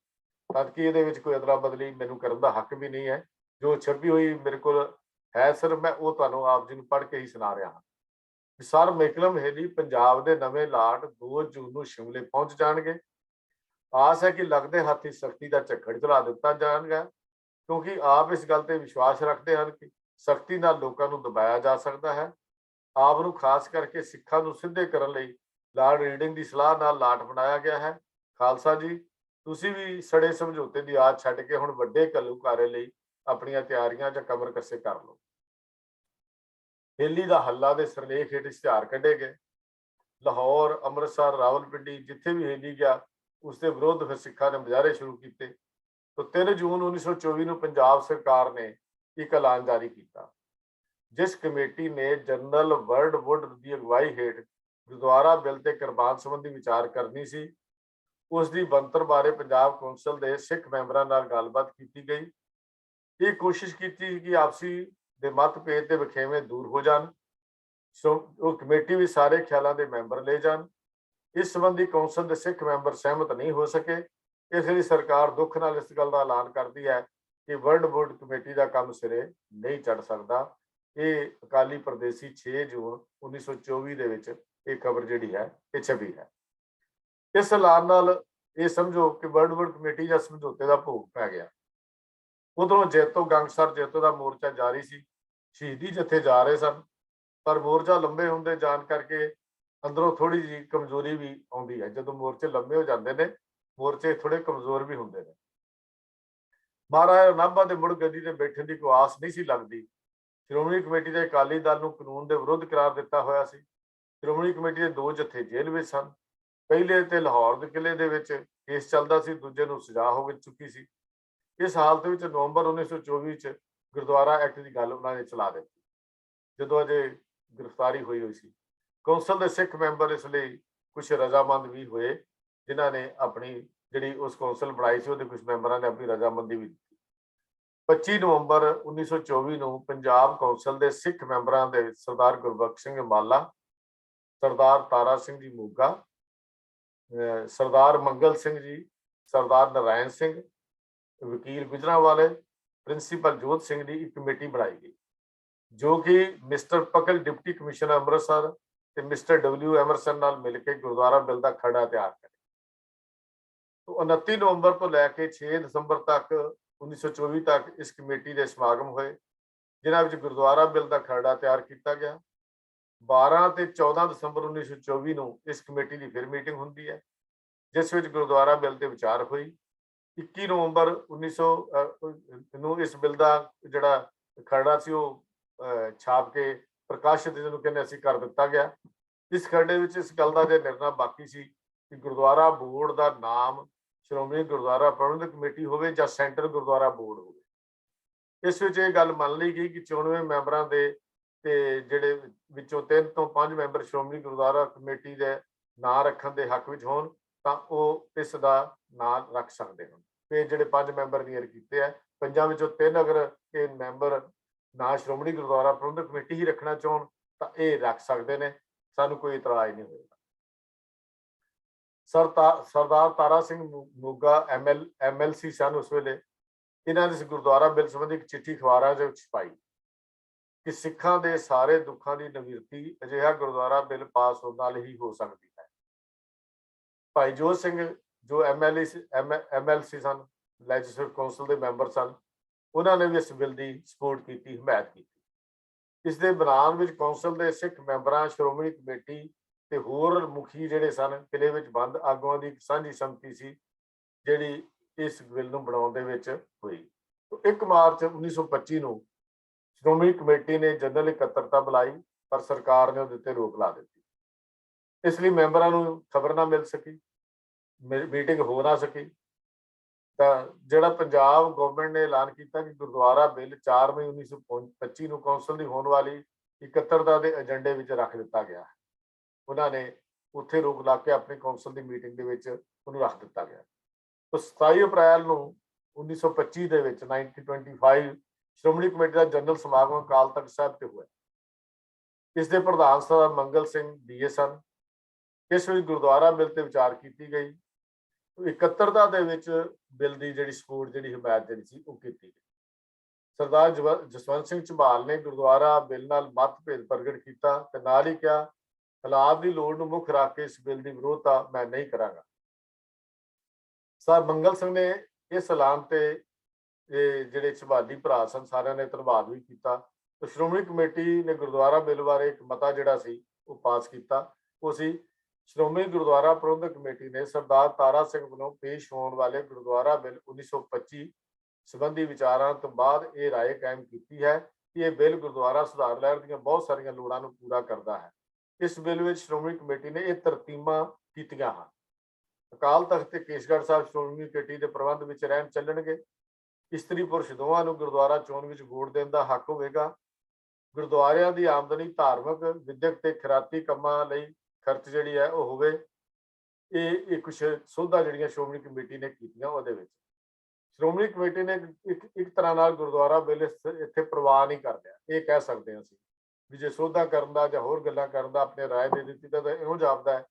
ਤਦ ਕਿ ਇਹਦੇ ਵਿੱਚ ਕੋਈ ਅਦਲਾ ਬਦਲੀ ਮੈਨੂੰ ਕਰਨ ਦਾ ਹੱਕ ਵੀ ਨਹੀਂ ਹੈ। ਜੋ ਛਪੀ ਹੋਈ ਮੇਰੇ ਕੋਲ ਹੈ ਸਿਰਫ ਮੈਂ ਉਹ ਤੁਹਾਨੂੰ ਆਪ ਜੀ ਨੂੰ ਪੜ੍ਹ ਕੇ ਹੀ ਸੁਣਾ ਰਿਹਾ ਹਾਂ। ਸਰ ਮੈਕਲਮ ਹੇਲੀ ਪੰਜਾਬ ਦੇ ਨਵੇਂ ਲਾਟ 2 ਜੂਨ ਨੂੰ ਸ਼ਿਮਲੇ ਪਹੁੰਚ ਜਾਣਗੇ। ਆਸ ਹੈ ਕਿ ਲੱਗਦੇ ਹੱਥ ਹੀ ਸਖਤੀ ਦਾ ਝੱਖੜ ਚਲਾ ਦਿੱਤਾ ਜਾਣਗਾ, ਕਿਉਂਕਿ ਆਪ ਇਸ ਗੱਲ ਤੇ ਵਿਸ਼ਵਾਸ ਰੱਖਦੇ ਹਨ ਕਿ ਸਖਤੀ ਨਾਲ ਲੋਕਾਂ ਨੂੰ ਦਬਾਇਆ ਜਾ ਸਕਦਾ ਹੈ। ਆਪ ਨੂੰ ਖਾਸ ਕਰਕੇ ਸਿੱਖਾਂ ਨੂੰ ਸਿੱਧੇ ਕਰਨ ਲਈ ਲਾਰਡ ਰੀਡਿੰਗ ਦੀ ਸਲਾਹ ਨਾਲ ਲਾਟ ਬਣਾਇਆ ਗਿਆ ਹੈ। ਖਾਲਸਾ ਜੀ, ਤੁਸੀਂ ਵੀ ਸੜੇ ਸਮਝੌਤੇ ਦੀ ਆਸ ਛੱਡ ਕੇ ਹੁਣ ਵੱਡੇ ਘੱਲੂਘਾਰੇ ਲਈ ਆਪਣੀਆਂ ਤਿਆਰੀਆਂ ਜਾਂ ਕਮਰ ਕੱਸੇ ਕਰ ਲਓ। ਹੇਲੀ ਦਾ ਹੱਲਾ ਦੇ ਸਿਰਲੇਖ ਹੇਠ ਇਸ਼ਤਿਹਾਰ ਕੱਢੇ ਗਏ। ਲਾਹੌਰ, ਅੰਮ੍ਰਿਤਸਰ, ਰਾਵਲਪਿੰਡੀ ਜਿੱਥੇ ਵੀ ਹੇਲੀ ਗਿਆ ਉਸਦੇ ਵਿਰੁੱਧ ਫਿਰ ਸਿੱਖਾਂ ਨੇ ਮੁਜ਼ਾਹਰੇ ਸ਼ੁਰੂ ਕੀਤੇ। ਤਾਂ 3 ਜੂਨ 1924 ਨੂੰ ਪੰਜਾਬ ਸਰਕਾਰ ਨੇ ਇੱਕ ਐਲਾਨ ਜਾਰੀ ਕੀਤਾ, ਜਿਸ ਕਮੇਟੀ ਨੇ ਜਨਰਲ ਵਰਲਡ ਵੁੱਡ ਦੀ ਅਗਵਾਈ ਹੇਠ ਗੁਰਦੁਆਰਾ ਬਿੱਲ ਤੇ ਕੁਰਬਾਨ ਸੰਬੰਧੀ ਵਿਚਾਰ ਕਰਨੀ ਸੀ। ਉਸ ਦੀ ਬਣਤਰ ਬਾਰੇ ਪੰਜਾਬ ਕੌਂਸਲ ਦੇ ਸਿੱਖ ਮੈਂਬਰਾਂ ਨਾਲ ਗੱਲਬਾਤ ਕੀਤੀ ਗਈ। ਇਹ ਕੋਸ਼ਿਸ਼ ਕੀਤੀ ਕਿ ਆਪਸੀ ਦੇ ਮਤਭੇਦ ਤੇ ਵਖੇਵੇਂ ਦੂਰ ਹੋ ਜਾਣ, ਉਹ ਕਮੇਟੀ ਵਿੱਚ ਸਾਰੇ ਖਿਆਲਾਂ ਦੇ ਮੈਂਬਰ ਲੈ ਜਾਣ। ਇਸ ਸੰਬੰਧੀ ਕੌਂਸਲ ਦੇ ਸਿੱਖ ਮੈਂਬਰ ਸਹਿਮਤ ਨਹੀਂ ਹੋ ਸਕੇ। ਇਸ ਲਈ ਸਰਕਾਰ ਦੁੱਖ ਨਾਲ ਇਸ ਗੱਲ ਦਾ ਐਲਾਨ ਕਰਦੀ ਹੈ कि वर्ल्ड बोर्ड कमेटी का काम सिरे नहीं चढ़ सकता। ये अकाली परदेसी 6 जून 1924 ਦੇ ਵਿੱਚ ਇਹ खबर ਜਿਹੜੀ है ये छपी है। इस ऐलान नाल ये समझो कि वर्ल्ड बोर्ड कमेटी ਜਾਂ समझौते का भोग पै गया। उधरों जैतो गंगसर जैतो का मोर्चा जारी सी, शहीदी जत्थे जा रहे सन, पर मोर्चा लंबे होंदे जान करके अंदरों थोड़ी जी कमजोरी भी आउंदी है। जदों मोर्चे लंबे हो जाते हैं, मोर्चे थोड़े कमजोर भी होंदे ने। महाराजा नाभा के मुड़ गद्दी ते बैठण की कोई आस नहीं सी लगदी। श्रोमणी कमेटी के अकाली दल नूं कानून के विरुद्ध करार दिता होया सी। श्रोमणी कमेटी के 2 जत्थे जेल में सन। पहले ते लाहौर के किले दे विच केस चलदा सी, दूजे नूं सजा हो चुकी सी। इस हालत में नवंबर 1924 च गुरुद्वारा एक्ट की गल उन्होंने चला दी जो अजे गिरफ्तारी हुई हुई सी। कौंसल के सिख मैंबर इसलिए कुछ रजामंद भी हुए, जिन्होंने अपनी जी उस कौंसल बनाई सी, कुछ मैंबरों ने अपनी रजामंदी भी दी। 25 नवंबर 1924 ਨੂੰ पंजाब कौंसल के सिख मैंबरों के सरदार गुरबख्श सिंह माला, सरदार तारा सिंह जी मोगा, सरदार मंगल सिंह जी, सरदार नारायण सिंह, वकील गुजरांवाले, प्रिंसीपल जोत सिंह की एक कमेटी बनाई गई, जो कि मिस्टर पकल डिप्टी कमिश्नर अमृतसर ते मिस्टर डब्ल्यू एमरसन नाल मिलकर गुरुद्वारा बिल का खड़ा तैयार करे। तो 29 नवंबर तो लैके 6 दिसंबर तक 1924 तक इस कमेटी के समागम हुए, जिन्होंने गुरुद्वारा बिल का खरड़ा तैयार किया गया। 12 ते 14 दिसंबर 1924 ਨੂੰ इस कमेटी की फिर मीटिंग होती है, जिस विच गुरुद्वारा बिल ते विचार हुई। 21 नवंबर 1900 ਨੂੰ इस बिल का जिहड़ा खरड़ा सी वो छाप के प्रकाशित जिन्होंने कहने असीं कर दिता गया। इस खरड़े विच इस गल का जो निर्णय बाकी सी कि गुरुद्वारा बोर्ड का नाम श्रोमणी गुरुद्वारा प्रबंधक कमेटी होवे या सेंटर गुरुद्वारा बोर्ड होवे। इस विच ये गल मान ली गई कि 94 मैंबरों के ते जिहड़े विचों 3 तो 5 मैंबर श्रोमणी गुरुद्वारा कमेटी के नां रखण के हक विच होण तां ओह इस दा नां रख सकते हैं। ते जिहड़े 5 मैंबर क्लीयर कीते है, 5 विचों 3 अगर ये मैंबर ना श्रोमणी गुरुद्वारा प्रबंधक कमेटी ही रखना चाहण तां ये रख सकते हैं, सानूं कोई इतराज नहीं होएगा। सरदार तारा सिंह मोगा MLC सन उस वेले, इन्होंने इस गुरुद्वारा बिल संबंधी एक चिट्ठी अखबारां च छपाई कि सिखां दे सारे दुखां की निवृत्ति अजिहा गुरुद्वारा बिल पास होने नाल ही हो सकती है। भाई जोत सिंह जो MLC सन, लैजिस्लेटिव कौंसल के मैंबर सन, उन्होंने भी इस बिल की सपोर्ट की, हिमायत की। इस दे बनाउण विच कौंसल के सिख मैंबरां, श्रोमणी कमेटी ते होर मुखी जिहड़े सन, किले विच बंद आगुआं की सांझी संमति सी जिहड़ी इस बिल नूं बनाउण दे विच हुई। तो 1 मार्च 1925 ਨੂੰ श्रोमणी कमेटी ने जनरल इकत्तरता बुलाई, पर सरकार ने उहदे ते रोक ला दी। इसलिए मैंबरां नूं खबर ना मिल सकी, मीटिंग हो ना सकी। ਤਾਂ ਜਿਹੜਾ ਪੰਜਾਬ ਗਵਰਨਮੈਂਟ ਨੇ ਐਲਾਨ ਕੀਤਾ ਕਿ ਗੁਰਦੁਆਰਾ ਬਿੱਲ 4 ਮਈ 1925 ਨੂੰ ਕੌਂਸਲ ਦੀ ਹੋਣ ਵਾਲੀ ਇਕੱਤਰਤਾ ਦੇ ਏਜੰਡੇ ਵਿੱਚ ਰੱਖ ਦਿੱਤਾ ਗਿਆ। ਉਹਨਾਂ ਨੇ ਉੱਥੇ ਰੋਕ ਲਾ ਕੇ ਆਪਣੀ ਕੌਂਸਲ ਦੀ ਮੀਟਿੰਗ ਦੇ ਵਿੱਚ ਉਹਨੂੰ ਰੱਖ ਦਿੱਤਾ ਗਿਆ। ਤਾਂ 27 ਅਪ੍ਰੈਲ ਨੂੰ 1925 ਦੇ ਵਿੱਚ 1925 ਸ਼੍ਰੋਮਣੀ ਕਮੇਟੀ ਦਾ ਜਨਰਲ ਸਮਾਗਮ ਅਕਾਲ ਤਖਤ ਸਾਹਿਬ ਤੇ ਹੋਇਆ। ਇਸ ਦੇ ਪ੍ਰਧਾਨ ਸਰਦਾਰ ਮੰਗਲ ਸਿੰਘ ਡੀਏ ਸਨ। ਇਸ ਵਿੱਚ ਗੁਰਦੁਆਰਾ ਬਿੱਲ ਤੇ ਵਿਚਾਰ ਕੀਤੀ ਗਈ। ਇਕੱਤਰਤਾ ਦੇ ਵਿੱਚ ਬਿੱਲ ਦੀ ਜਿਹੜੀ ਸਪੋਰਟ, ਜਿਹੜੀ ਹਮਾਇਤ ਜਿਹੜੀ ਸੀ ਉਹ ਕੀਤੀ ਗਈ। ਸਰਦਾਰ ਜਸਵੰਤ ਸਿੰਘ ਝਬਾਲ ਨੇ ਗੁਰਦੁਆਰਾ ਬਿੱਲ ਨਾਲ ਮਤਭੇਦ ਪ੍ਰਗਟ ਕੀਤਾ ਤੇ ਨਾਲ ਹੀ ਕਿਹਾ, ਹਾਲਾਤ ਦੀ ਲੋੜ ਨੂੰ ਮੁੱਖ ਰੱਖ ਕੇ ਇਸ ਬਿੱਲ ਦੀ ਵਿਰੋਧਤਾ ਮੈਂ ਨਹੀਂ ਕਰਾਂਗਾ। ਸਰ ਮੰਗਲ ਸਿੰਘ ਨੇ ਇਸ ਐਲਾਨ ਤੇ ਇਹ ਜਿਹੜੇ ਝਬਾਲੀ ਭਰਾ ਸਨ ਸਾਰਿਆਂ ਨੇ ਧੰਨਵਾਦ ਵੀ ਕੀਤਾ। ਤੇ ਸ਼੍ਰੋਮਣੀ ਕਮੇਟੀ ਨੇ ਗੁਰਦੁਆਰਾ ਬਿੱਲ ਬਾਰੇ ਇੱਕ ਮਤਾ ਜਿਹੜਾ ਸੀ ਉਹ ਪਾਸ ਕੀਤਾ। ਉਹ ਸੀ ਸ਼੍ਰੋਮਣੀ ਗੁਰਦੁਆਰਾ ਪ੍ਰਬੰਧਕ ਕਮੇਟੀ ਨੇ ਸਰਦਾਰ ਤਾਰਾ ਸਿੰਘ ਵੱਲੋਂ ਪੇਸ਼ ਹੋਣ ਵਾਲੇ ਗੁਰਦੁਆਰਾ ਬਿੱਲ 1925 ਸੰਬੰਧੀ ਵਿਚਾਰਾਂ ਤੋਂ ਬਾਅਦ ਇਹ ਰਾਏ ਕਾਇਮ ਕੀਤੀ ਹੈ ਕਿ ਇਹ ਬਿੱਲ ਗੁਰਦੁਆਰਾ ਸੁਧਾਰ ਲਹਿਰ ਦੀਆਂ ਬਹੁਤ ਸਾਰੀਆਂ ਲੋੜਾਂ ਨੂੰ ਪੂਰਾ ਕਰਦਾ ਹੈ। ਇਸ ਬਿੱਲ ਵਿੱਚ ਸ਼੍ਰੋਮਣੀ ਕਮੇਟੀ ਨੇ ਇਹ ਤਰਤੀਬਾਂ ਕੀਤੀਆਂ ਹਨ। ਅਕਾਲ ਤਖਤ ਤੇ ਕੇਸਗੜ੍ਹ ਸਾਹਿਬ ਸ਼੍ਰੋਮਣੀ ਕਮੇਟੀ ਦੇ ਪ੍ਰਬੰਧ ਵਿੱਚ ਰਹਿਣ ਚੱਲਣਗੇ। ਇਸਤਰੀ ਪੁਰਸ਼ ਦੋਵਾਂ ਨੂੰ ਗੁਰਦੁਆਰਾ ਚੋਣ ਵਿੱਚ ਵੋਟ ਦੇਣ ਦਾ ਹੱਕ ਹੋਵੇਗਾ। ਗੁਰਦੁਆਰਿਆਂ ਦੀ ਆਮਦਨੀ ਧਾਰਮਿਕ, ਵਿਦਿਅਕ ਤੇ ਖੈਰਾਤੀ ਕੰਮਾਂ ਲਈ ਖਰਚ ਜਿਹੜੀ ਹੈ ਉਹ ਹੋਵੇ। ਇਹ ਕੁਛ ਸੋਧਾਂ ਜਿਹੜੀਆਂ ਸ਼੍ਰੋਮਣੀ ਕਮੇਟੀ ਨੇ ਕੀਤੀਆਂ ਉਹਦੇ ਵਿੱਚ ਸ਼੍ਰੋਮਣੀ ਕਮੇਟੀ ਨੇ ਇੱਕ ਤਰ੍ਹਾਂ ਨਾਲ ਗੁਰਦੁਆਰਾ ਬਿੱਲ ਇੱਥੇ ਪ੍ਰਵਾਹ ਨਹੀਂ ਕਰ ਰਿਹਾ। ਇਹ ਕਹਿ ਸਕਦੇ ਹਾਂ ਅਸੀਂ ਵੀ ਜੇ ਸੋਧਾਂ ਕਰਨ ਦਾ ਜਾਂ ਹੋਰ ਗੱਲਾਂ ਕਰਨ ਦਾ ਆਪਣੇ ਰਾਏ ਦੇ ਦਿੱਤੀ ਤਾਂ ਇਹੋ ਜਾਪਦਾ ਹੈ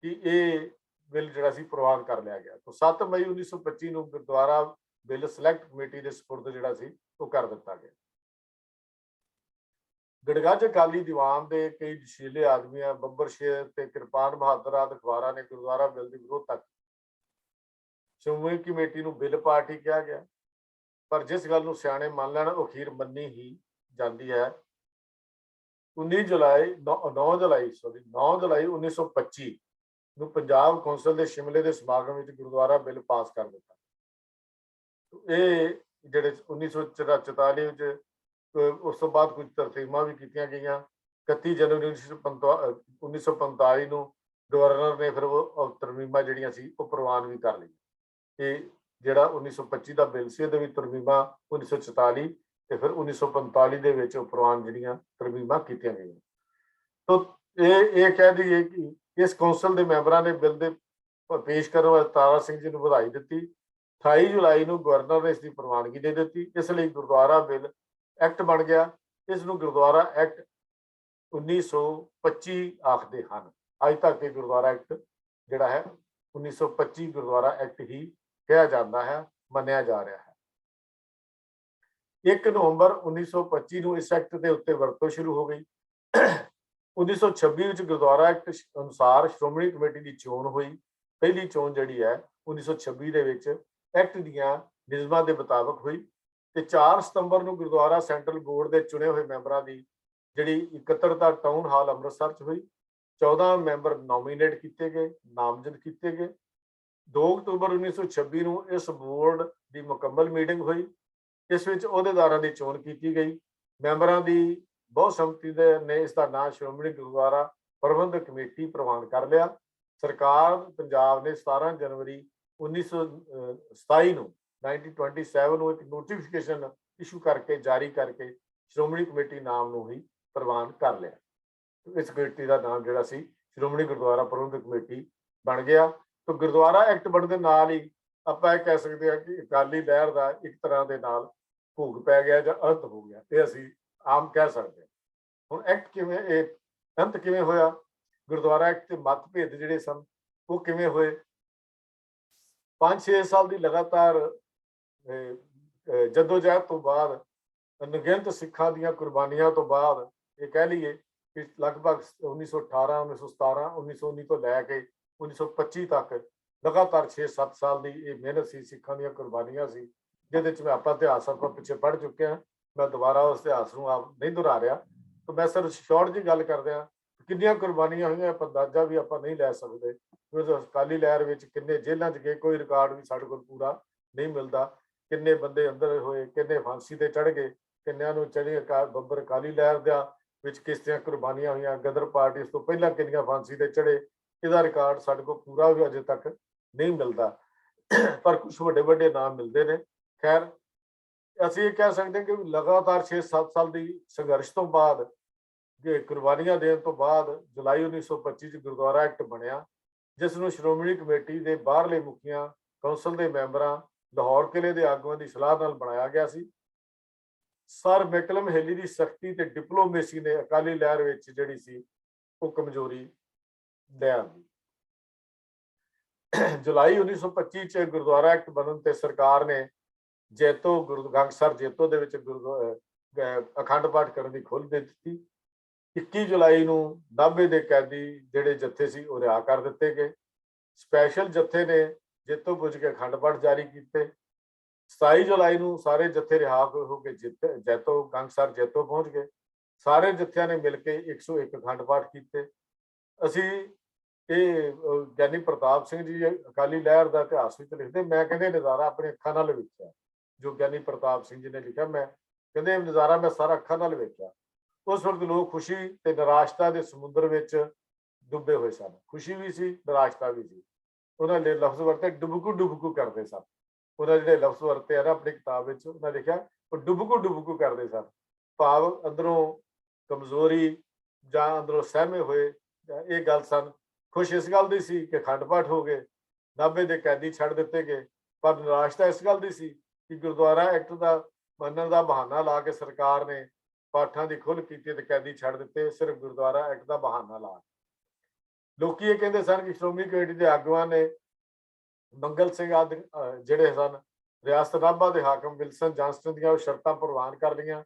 ਕਿ ਇਹ ਬਿੱਲ ਜਿਹੜਾ ਸੀ ਪ੍ਰਵਾਨ ਕਰ ਲਿਆ ਗਿਆ। ਤਾਂ 7 ਮਈ 1925 ਨੂੰ ਗੁਰਦੁਆਰਾ ਬਿੱਲ ਸਿਲੈਕਟ ਕਮੇਟੀ ਦੇ ਸਪੁਰਦ ਜਿਹੜਾ ਸੀ ਉਹ ਕਰ ਦਿੱਤਾ ਗਿਆ। ਗੜਗੱਜ ਅਕਾਲੀ ਦੀਵਾਨ ਦੇ ਕਈ ਜਸ਼ੀਲੇ ਆਦਮੀਆਂ ਬੱਬਰ ਸ਼ੇਰ ਤੇ ਕਿਰਪਾਨ ਬਹਾਦਰ ਆਦਿ ਅਖਬਾਰਾਂ ਨੇ ਗੁਰਦੁਆਰਾ ਬਿੱਲ ਦੀ ਵਿਰੋਧਤਾ ਕੀਤੀ। ਸ਼੍ਰੋਮਣੀ ਕਮੇਟੀ ਨੂੰ ਬਿੱਲ ਪਾਰਟੀ ਕਿਹਾ ਗਿਆ, ਪਰ ਜਿਸ ਗੱਲ ਨੂੰ ਸਿਆਣੇ ਮੰਨ ਲੈਣ ਉਹ ਅਖੀਰ ਮੰਨੀ ਹੀ ਜਾਂਦੀ ਹੈ। 9 ਜੁਲਾਈ 1925 ਨੂੰ ਪੰਜਾਬ ਕੌਂਸਲ ਦੇ ਸ਼ਿਮਲੇ ਦੇ ਸਮਾਗਮ ਵਿੱਚ ਗੁਰਦੁਆਰਾ ਬਿੱਲ ਪਾਸ ਕਰ ਦਿੱਤਾ। ਇਹ ਜਿਹੜੇ 1944 ਵਿੱਚ ਉਸ ਤੋਂ ਬਾਅਦ ਕੁਝ ਤਰਤੀਬਾਂ ਵੀ ਕੀਤੀਆਂ ਗਈਆਂ। 31 ਜਨਵਰੀ 1945 ਨੂੰ ਗਵਰਨਰ ਨੇ ਫਿਰ ਉਹ ਤਰਮੀਮਾਂ ਜਿਹੜੀਆਂ ਸੀ ਉਹ ਪ੍ਰਵਾਨ ਵੀ ਕਰ ਲਈ। ਇਹ ਜਿਹੜਾ 1925 ਦਾ ਬਿੱਲ ਸੀ ਇਹਦੇ ਵਿੱਚ ਤਰਮੀਮਾਂ 1944 ਤੇ ਫਿਰ 1945 ਦੇ ਵਿੱਚ ਉਹ ਪ੍ਰਵਾਨ ਜਿਹੜੀਆਂ ਤਰਮੀਮਾਂ ਕੀਤੀਆਂ ਗਈਆਂ। ਤਾਂ ਇਹ ਕਹਿ ਦਈਏ ਕਿ ਇਸ ਕੌਂਸਲ ਦੇ ਮੈਂਬਰਾਂ ਨੇ ਬਿੱਲ ਦੇ ਪੇਸ਼ ਕਰਨ ਵਾਲੇ ਤਾਰਾ ਸਿੰਘ ਜੀ ਨੂੰ ਵਧਾਈ ਦਿੱਤੀ। 28 ਜੁਲਾਈ ਨੂੰ ਗਵਰਨਰ ਨੇ ਇਸ ਦੀ ਪ੍ਰਵਾਨਗੀ ਦੇ ਦਿੱਤੀ। ਇਸ ਲਈ ਗੁਰਦੁਆਰਾ ਬਿੱਲ ਐਕਟ ਬਣ ਗਿਆ। ਇਸ ਨੂੰ ਗੁਰਦੁਆਰਾ ਐਕਟ 1925 ਆਖਦੇ ਹਨ। ਅੱਜ ਤੱਕ ਇਹ ਗੁਰਦੁਆਰਾ ਐਕਟ ਜਿਹੜਾ ਹੈ 1925 ਗੁਰਦੁਆਰਾ ਐਕਟ ਹੀ ਕਿਹਾ ਜਾਂਦਾ ਹੈ, ਮੰਨਿਆ ਜਾ ਰਿਹਾ ਹੈ। 1 ਨਵੰਬਰ 1925 ਨੂੰ ਇਸ ਐਕਟ ਦੇ ਉੱਤੇ ਵਰਤੋਂ ਸ਼ੁਰੂ ਹੋ ਗਈ। 1926 ਵਿੱਚ ਗੁਰਦੁਆਰਾ ਐਕਟ ਅਨੁਸਾਰ ਸ਼੍ਰੋਮਣੀ ਕਮੇਟੀ ਦੀ ਚੋਣ ਹੋਈ। ਪਹਿਲੀ ਚੋਣ ਜਿਹੜੀ ਹੈ 1926 ਦੇ ਵਿੱਚ ਐਕਟ ਦੀਆਂ ਨਿਯਮਾਂ ਦੇ ਮੁਤਾਬਕ ਹੋਈ ਤੇ 4 ਸਤੰਬਰ ਨੂੰ ਗੁਰਦੁਆਰਾ ਸੈਂਟਰਲ ਬੋਰਡ ਦੇ ਚੁਣੇ ਹੋਏ ਮੈਂਬਰਾਂ ਦੀ ਜਿਹੜੀ ਇਕੱਤਰਤਾ ਟਾਊਨ ਹਾਲ ਅੰਮ੍ਰਿਤਸਰ 'ਚ ਹੋਈ। 14 ਮੈਂਬਰ ਨੋਮੀਨੇਟ ਕੀਤੇ ਗਏ, ਨਾਮਜ਼ਦ ਕੀਤੇ ਗਏ। 2 ਅਕਤੂਬਰ 1926 ਨੂੰ ਇਸ ਬੋਰਡ ਦੀ ਮੁਕੰਮਲ ਮੀਟਿੰਗ ਹੋਈ। ਇਸ ਵਿੱਚ ਅਹੁਦੇਦਾਰਾਂ ਦੀ ਚੋਣ ਕੀਤੀ ਗਈ। ਮੈਂਬਰਾਂ ਦੀ ਬਹੁਤ ਸੰਮਤੀ ਨੇ ਇਸ ਦਾ ਨਾਂ ਸ਼੍ਰੋਮਣੀ ਗੁਰਦੁਆਰਾ ਪ੍ਰਬੰਧਕ ਕਮੇਟੀ ਪ੍ਰਵਾਨ ਕਰ ਲਿਆ। ਸਰਕਾਰ ਪੰਜਾਬ ਨੇ 17 ਜਨਵਰੀ 1927 ਨੂੰ 1927 ਨੂੰ ਇੱਕ ਨੋਟੀਫਿਕੇਸ਼ਨ ਇਸ਼ੂ ਕਰਕੇ ਜਾਰੀ ਕਰਕੇ ਸ਼੍ਰੋਮਣੀ ਕਮੇਟੀ ਨਾਮ ਨੂੰ ਹੀ ਪ੍ਰਵਾਨ ਕਰ ਲਿਆ। ਇਸ ਕਮੇਟੀ ਦਾ ਨਾਮ ਜਿਹੜਾ ਸੀ ਸ਼੍ਰੋਮਣੀ ਗੁਰਦੁਆਰਾ ਪ੍ਰਬੰਧਕ ਕਮੇਟੀ ਬਣ ਗਿਆ। ਤਾਂ ਗੁਰਦੁਆਰਾ ਐਕਟ ਬਣਨ ਦੇ ਨਾਲ ਹੀ ਆਪਾਂ ਇਹ ਕਹਿ ਸਕਦੇ ਹਾਂ ਕਿ ਅਕਾਲੀ ਲਹਿਰ ਦਾ ਇੱਕ ਤਰ੍ਹਾਂ ਦੇ ਨਾਲ ਭੋਗ ਪੈ ਗਿਆ ਜਾਂ ਅੰਤ ਹੋ ਗਿਆ, ਇਹ ਅਸੀਂ ਆਮ ਕਹਿ ਸਕਦੇ ਹਾਂ। ਹੁਣ ਐਕਟ ਕਿਵੇਂ, ਇਹ ਅੰਤ ਕਿਵੇਂ ਹੋਇਆ? ਗੁਰਦੁਆਰਾ ਐਕਟ ਦੇ ਮਤਭੇਦ ਜਿਹੜੇ ਸਨ ਉਹ ਕਿਵੇਂ ਹੋਏ? 5-6 ਸਾਲ ਦੀ ਲਗਾਤਾਰ ਜਦੋਜਹਿਦ ਤੋਂ ਬਾਅਦ, ਅਣਗਿਣਤ ਸਿੱਖਾਂ ਦੀਆਂ ਕੁਰਬਾਨੀਆਂ ਤੋਂ ਬਾਅਦ, ਇਹ ਕਹਿ ਲਈਏ ਕਿ ਲਗਭਗ 1918, 1917, 1919 ਤੋਂ ਲੈ ਕੇ 1925 ਤੱਕ ਲਗਾਤਾਰ 6-7 ਸਾਲ ਦੀ ਇਹ ਮਿਹਨਤ ਸੀ, ਸਿੱਖਾਂ ਦੀਆਂ ਕੁਰਬਾਨੀਆਂ ਸੀ, ਜਿਹਦੇ ਚ ਆਪਾਂ ਇਤਿਹਾਸ ਆਪਾਂ ਪਿੱਛੇ ਪੜ੍ਹ ਚੁੱਕੇ ਹਾਂ। ਮੈਂ ਦੁਬਾਰਾ ਉਸ ਇਤਿਹਾਸ ਨੂੰ ਆਪ ਨਹੀਂ ਦੁਹਰਾ ਰਿਹਾ। ਤਾਂ ਮੈਂ ਸਿਰਫ ਸ਼ਾਰਟ ਜੀ ਗੱਲ ਕਰਦੇ ਹਾਂ, ਕਿੰਨੀਆਂ ਕੁਰਬਾਨੀਆਂ ਹੋਈਆਂ ਅੰਦਾਜ਼ਾ ਵੀ ਆਪਾਂ ਨਹੀਂ ਲੈ ਸਕਦੇ। ਅਕਾਲੀ ਲਹਿਰ ਵਿੱਚ ਕਿੰਨੇ ਜੇਲ੍ਹਾਂ 'ਚ ਗਏ, ਕੋਈ ਰਿਕਾਰਡ ਵੀ ਸਾਡੇ ਕੋਲ ਪੂਰਾ ਨਹੀਂ ਮਿਲਦਾ। ਕਿੰਨੇ ਬੰਦੇ ਅੰਦਰ ਹੋਏ, ਕਿੰਨੇ ਫਾਂਸੀ ਤੇ ਚੜ੍ਹ ਗਏ, ਕਿੰਨਿਆਂ ਨੂੰ ਚੜੀ ਬੱਬਰ ਅਕਾਲੀ ਲਹਿਰ ਦਾ ਵਿੱਚ ਕਿਸ ਤਰ੍ਹਾਂ ਕੁਰਬਾਨੀਆਂ ਹੋਈਆਂ, ਗਦਰ ਪਾਰਟੀ ਇਸ ਤੋਂ ਪਹਿਲਾਂ ਕਿੰਨੀਆਂ ਫਾਂਸੀ ਤੇ ਚੜੇ, ਇਹਦਾ ਰਿਕਾਰਡ ਸਾਡੇ ਕੋਲ ਪੂਰਾ ਵੀ ਅਜੇ ਤੱਕ ਨਹੀਂ ਮਿਲਦਾ। ਪਰ ਕੁਝ ਵੱਡੇ ਵੱਡੇ ਨਾਮ ਮਿਲਦੇ ਨੇ। ਖੈਰ, ਅਸੀਂ ਇਹ ਕਹਿ ਸਕਦੇ ਹਾਂ ਕਿ ਲਗਾਤਾਰ 6-7 ਸਾਲ ਦੀ ਸੰਘਰਸ਼ ਤੋਂ ਬਾਅਦ, ਕੁਰਬਾਨੀਆਂ ਦੇਣ ਤੋਂ ਬਾਅਦ ਜੁਲਾਈ 1925 ਚ ਗੁਰਦੁਆਰਾ ਐਕਟ ਬਣਿਆ, ਜਿਸ ਨੂੰ ਸ਼੍ਰੋਮਣੀ ਕਮੇਟੀ ਦੇ ਬਾਹਰਲੇ ਮੁਖੀਆਂ, ਕੌਂਸਲ ਦੇ ਮੈਂਬਰਾਂ, ਲਾਹੌਰ ਕਿਲੇ ਦੇ ਆਗੂਆਂ ਦੀ ਸਲਾਹ ਨਾਲ ਬਣਾਇਆ ਗਿਆ ਸੀ। ਸਰ ਮੈਕਲਮ ਹੈਲੀ ਦੀ ਸਖਤੀ ਤੇ ਡਿਪਲੋਮੇਸੀ ਨੇ ਅਕਾਲੀ ਲਹਿਰ ਵਿੱਚ ਜਿਹੜੀ ਸੀ ਉਹ ਕਮਜ਼ੋਰੀ ਲੈ ਆਂਦੀ। ਜੁਲਾਈ 1925 ਚ ਗੁਰਦੁਆਰਾ ਐਕਟ ਬਣਨ ਤੇ ਸਰਕਾਰ ਨੇ ਜੈਤੋ ਗੰਗਸਰ ਜੈਤੋ ਦੇ ਵਿੱਚ ਅਖੰਡ ਪਾਠ ਕਰਨ ਦੀ ਖੁੱਲ੍ਹ ਦੇ ਦਿੱਤੀ। 21 ਜੁਲਾਈ ਨੂੰ ਨਾਭੇ ਦੇ ਕੈਦੀ ਜਿਹੜੇ ਜੱਥੇ ਸੀ ਉਹ ਰਿਹਾ ਕਰ ਦਿੱਤੇ ਗਏ। ਸਪੈਸ਼ਲ ਜੱਥੇ ਨੇ ਜੈਤੋ ਪੁੱਜ ਕੇ ਅਖੰਡ ਪਾਠ ਜਾਰੀ ਕੀਤੇ। 27 ਜੁਲਾਈ ਨੂੰ ਸਾਰੇ ਜੱਥੇ ਰਿਹਾ ਹੋ ਕੇ ਜੈਤੋ ਗੰਗਸਰ ਜੈਤੋ ਪਹੁੰਚ ਗਏ। ਸਾਰੇ ਜੱਥਿਆਂ ਨੇ ਮਿਲ ਕੇ 101 ਅਖੰਡ ਪਾਠ ਕੀਤੇ। ਅਸੀਂ ਇਹ ਗਿਆਨੀ ਪ੍ਰਤਾਪ ਸਿੰਘ ਜੀ ਅਕਾਲੀ ਲਹਿਰ ਦਾ ਇਤਿਹਾਸ ਵਿੱਚ ਲਿਖਦੇ, ਮੈਂ ਕਹਿੰਦੇ ਨਜ਼ਾਰਾ ਆਪਣੇ ਅੱਖਾਂ ਨਾਲ ਵੇਖਿਆ। ਜੋ ਗਿਆਨੀ ਪ੍ਰਤਾਪ ਸਿੰਘ ਜੀ ਨੇ ਲਿਖਿਆ, ਮੈਂ ਕਹਿੰਦੇ ਨਜ਼ਾਰਾ ਮੈਂ ਸਾਰਾ ਅੱਖਾਂ ਨਾਲ ਵੇਖਿਆ। ਉਸ ਵਕਤ ਲੋਕ ਖੁਸ਼ੀ ਤੇ ਨਿਰਾਸ਼ਤਾ ਦੇ ਸਮੁੰਦਰ ਵਿੱਚ ਡੁੱਬੇ ਹੋਏ ਸਨ। ਖੁਸ਼ੀ ਵੀ ਸੀ, ਨਿਰਾਸ਼ਤਾ ਵੀ ਸੀ। ਉਹਨਾਂ ਨੇ ਲਫ਼ਜ਼ ਵਰਤੇ ਡੁਬਕੂ ਡੁਬਕੂ ਕਰਦੇ ਸਨ। ਉਹਨਾਂ ਜਿਹੜੇ ਲਫ਼ਜ਼ ਵਰਤੇ ਆ ਨਾ ਆਪਣੀ ਕਿਤਾਬ ਵਿੱਚ, ਉਹਨਾਂ ਲਿਖਿਆ ਉਹ ਡੁਬਕੂ ਡੁਬਕੂ ਕਰਦੇ ਸਨ। ਭਾਵ ਅੰਦਰੋਂ ਕਮਜ਼ੋਰੀ ਜਾਂ ਅੰਦਰੋਂ ਸਹਿਮੇ ਹੋਏ ਇਹ ਗੱਲ ਸਨ। ਖੁਸ਼ ਇਸ ਗੱਲ ਦੀ ਸੀ ਕਿ ਅਖੰਡ ਪਾਠ ਹੋ ਗਏ, ਨਾਭੇ ਦੇ ਕੈਦੀ ਛੱਡ ਦਿੱਤੇ ਗਏ। ਪਰ ਨਿਰਾਸ਼ਤਾ ਇਸ ਗੱਲ ਦੀ ਸੀ ਕਿ ਗੁਰਦੁਆਰਾ ਐਕਟ ਦਾ ਮੰਨਣ ਦਾ ਬਹਾਨਾ ਲਾ ਕੇ ਸਰਕਾਰ ਨੇ ਪਾਠਾਂ ਦੀ ਖੁੱਲ੍ਹ ਕੀਤੀ ਤੇ ਕੈਦੀ ਛੱਡ ਦਿੱਤੇ, ਸਿਰਫ ਗੁਰਦੁਆਰਾ ਐਕਟ ਦਾ ਬਹਾਨਾ ਲਾ। ਲੋਕੀ ਇਹ ਕਹਿੰਦੇ ਸਨ ਕਿ ਸ਼੍ਰੋਮਣੀ ਕਮੇਟੀ ਦੇ ਆਗੂਆਂ ਨੇ ਮੰਗਲ ਸਿੰਘ ਆਦਿ ਜਿਹੜੇ ਸਨ ਰਿਆਸਤ ਨਾਭਾ ਦੇ ਹਾਕਮ ਵਿਲਸਨ ਜੌਨਸਟਨ ਦੀਆਂ ਉਹ ਸ਼ਰਤਾਂ ਪ੍ਰਵਾਨ ਕਰ ਲਈਆਂ